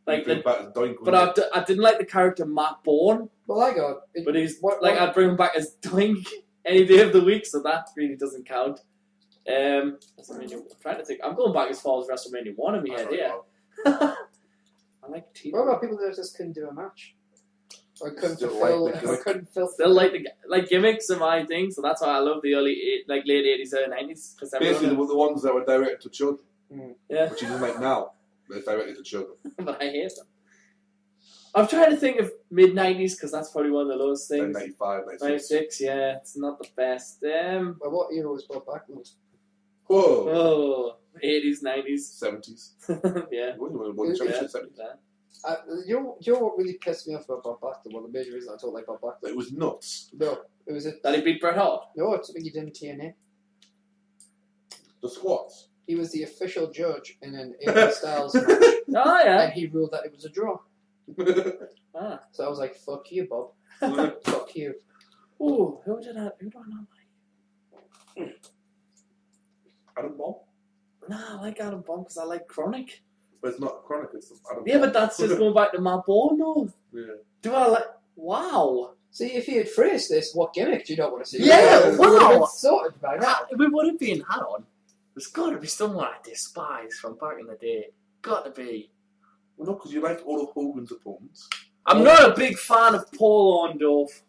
but I didn't like the character Matt Bourne. Well, I got, but he's I'd bring him back as Doink any day of the week, so that really doesn't count. I'm trying to think. I'm going back as far as WrestleMania 1 in my head. Yeah. I like TV. What about people that just couldn't do a match? Or couldn't fulfill. Still like gimmicks are my thing, so that's why I love the late 80s, early 90s. Basically, the ones that were directed to children. Yeah. Which you don't like now, but it's directed to children. But I hate them. I'm trying to think of mid 90s because that's probably one of the lowest things. 95, 96, yeah, it's not the best. Well, what era was brought back most? Whoa. 80s, 90s, 70s. Yeah. You know what really pissed me off about Bob Backlund? One of the major reasons I don't like Bob Backlund. It was nuts. No, it was that he beat Bret Hart. No, it's something he did in TNA. The squats. He was the official judge in an AJ Styles match. Oh yeah. And he ruled that it was a draw. So I was like, "Fuck you, Bob. Fuck you." Ooh, who do I not like? Adam Bomb. Nah, I like Adam Bomb because I like Chronic. But it's not Chronic, it's Adam Yeah, but that's just going back to my ball, no. Yeah. Do I like... Wow. See, if he had phrased this, what gimmick do you not want to see? Yeah, wow. Sorted by now. We would have been had on. There's got to be someone I despise from back in the day. Got to be. Well, no, because you like all of Hogan's opponents. I'm not a big fan of Paul Orndorff.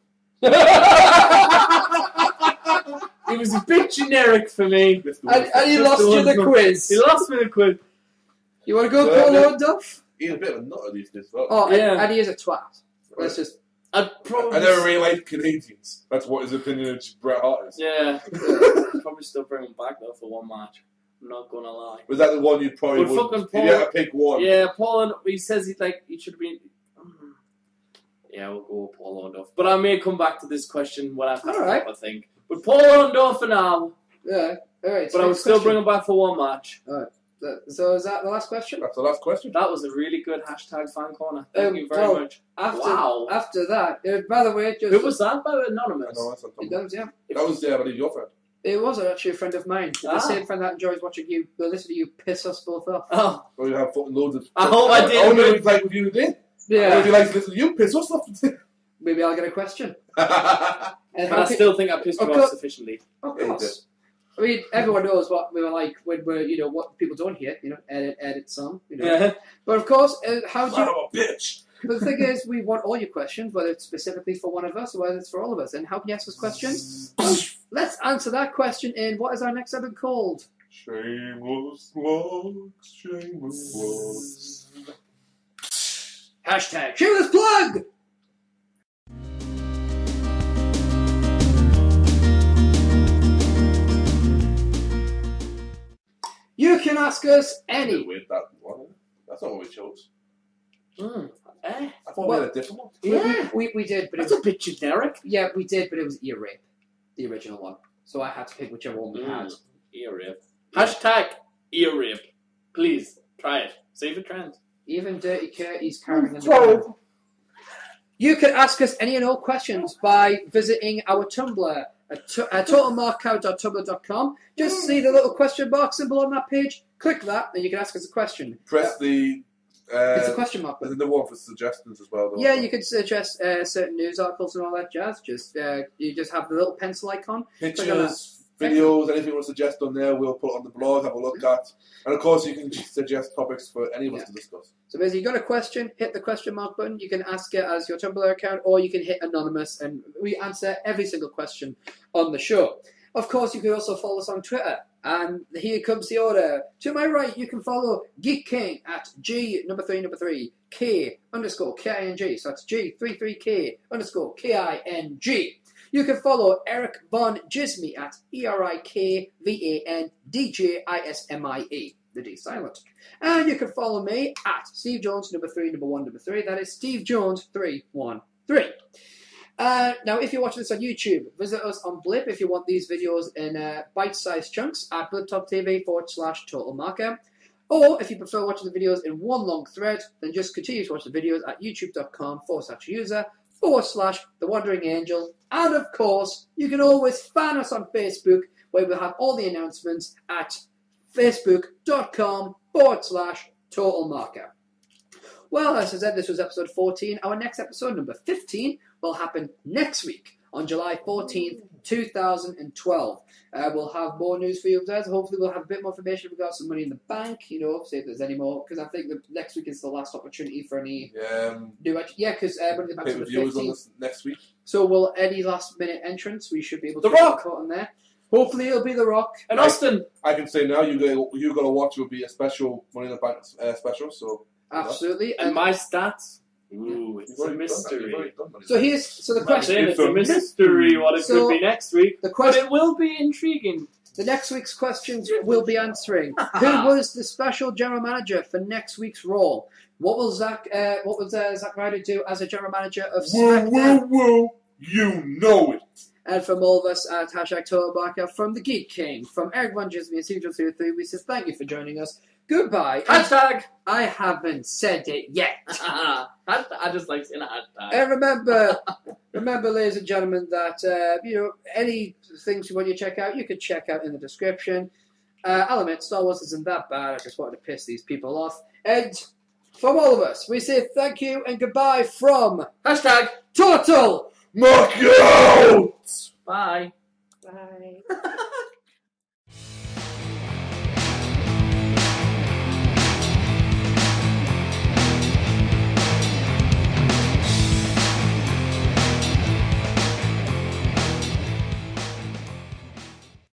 He was a bit generic for me. And he lost you the quiz. He lost me the quiz. You want to go Paul Orndorff? He's a bit of a nut at these days, though. Oh, yeah. And he is a twat. Let's just... I never really liked Canadians. That's what his opinion of Bret Hart is. Yeah. Probably still bring him back, though, for one match. I'm not going to lie. Was that the one you probably would... You had to pick one. Yeah, Paul... He says he should have been... Yeah, we'll go with Paul Orndorff. But I may come back to this question when I've had I think. But Paul Orndorff for now. Yeah, alright. But I would still bring him back for one match. Alright. So is that the last question? That's the last question. That was a really good hashtag fan corner. Thank you very much. After that, by the way, who was that? By Anonymous. Yeah. That was, I believe, your friend. It was actually a friend of mine. The same friend that enjoys watching you, listen to you piss us both off. Oh. Well, you have fucking loads of... I hope I did. I wonder if it's like with you today. Yeah. If you like to listen to you piss us off. Maybe I'll get a question. But I still think I pissed you off sufficiently. Of course. I mean, everyone knows what we were like when we're, what people don't hear, edit some, Yeah. But of course, how do you... Son of a bitch! But the thing is, we want all your questions, whether it's specifically for one of us or whether it's for all of us. And how can you ask us questions? Well, let's answer that question in what is our next episode called? Shameless plugs, shameless plugs. Hashtag shameless plug! You can ask us any... That's not what we chose. I thought we had a different one. Yeah, we did, but it's a bit generic. Yeah, we did, but it was ear rape, the original one. So I had to pick whichever one we had. Ear rape. Hashtag ear rape. Please try it. Save a trend. Even Dirty Curtie's carrying in the You can ask us any and all questions by visiting our Tumblr at totalmarkout.tumblr.com. Just see the little question mark symbol on that page. Click that, and you can ask us a question. Press the... it's a question mark button. There's the one for suggestions as well, though. Yeah, you can suggest certain news articles and all that jazz. You just have the little pencil icon. Pictures, videos, anything you want to suggest on there, we'll put on the blog, have a look at. And of course, you can suggest topics for any of us to discuss. So basically, you got a question, hit the question mark button. You can ask it as your Tumblr account, or you can hit anonymous, and we answer every single question on the show. Of course, you can also follow us on Twitter. And here comes the order. To my right, you can follow Geek King at G33K King. So that's G33K King. You can follow Erik von Djismie at ErikVanDJismie. The D silent. And you can follow me at Steve Jones 3. That is Steve Jones 313. Now, if you're watching this on YouTube, visit us on Blip if you want these videos in bite-sized chunks at bliptop.tv/totalmarker. Or if you prefer watching the videos in one long thread, then just continue to watch the videos at youtube.com/user/The-Wandering-Angel. And of course, you can always fan us on Facebook, where we'll have all the announcements at facebook.com/totalmarker. Well, as I said, this was episode 14. Our next episode, number 15, will happen next week on July 14th, 2012. We'll have more news for you guys. Hopefully we'll have a bit more information. We've got some money in the bank, see if there's any more. Because I think that next week is the last opportunity for any new... Yeah, because money in the bank's on the 15th. Next week. So will any last-minute entrance, we should be able to... The Rock! On there. Hopefully it'll be The Rock. And Austin! I can say now, you're going to watch will be a special Money in the Bank special, so... Absolutely. And my stats? Ooh, it's a mystery. So the question. It's a mystery what it could be next week. But it will be intriguing. The next week's questions will be answering. Who was the special general manager for next week's Raw? What will Zack Ryder do as a general manager of Smackdown? Whoa! You know it. And from all of us at #TotalMarker, from the Geek King, from Erik von Djismie and G33, we say thank you for joining us. Goodbye. Hashtag. I haven't said it yet. I just like saying a hashtag. And remember, ladies and gentlemen, that any things you want to check out, you can check out in the description. I'll admit, Star Wars isn't that bad. I just wanted to piss these people off. And from all of us, we say thank you and goodbye from #Total Knockout! Bye. Bye.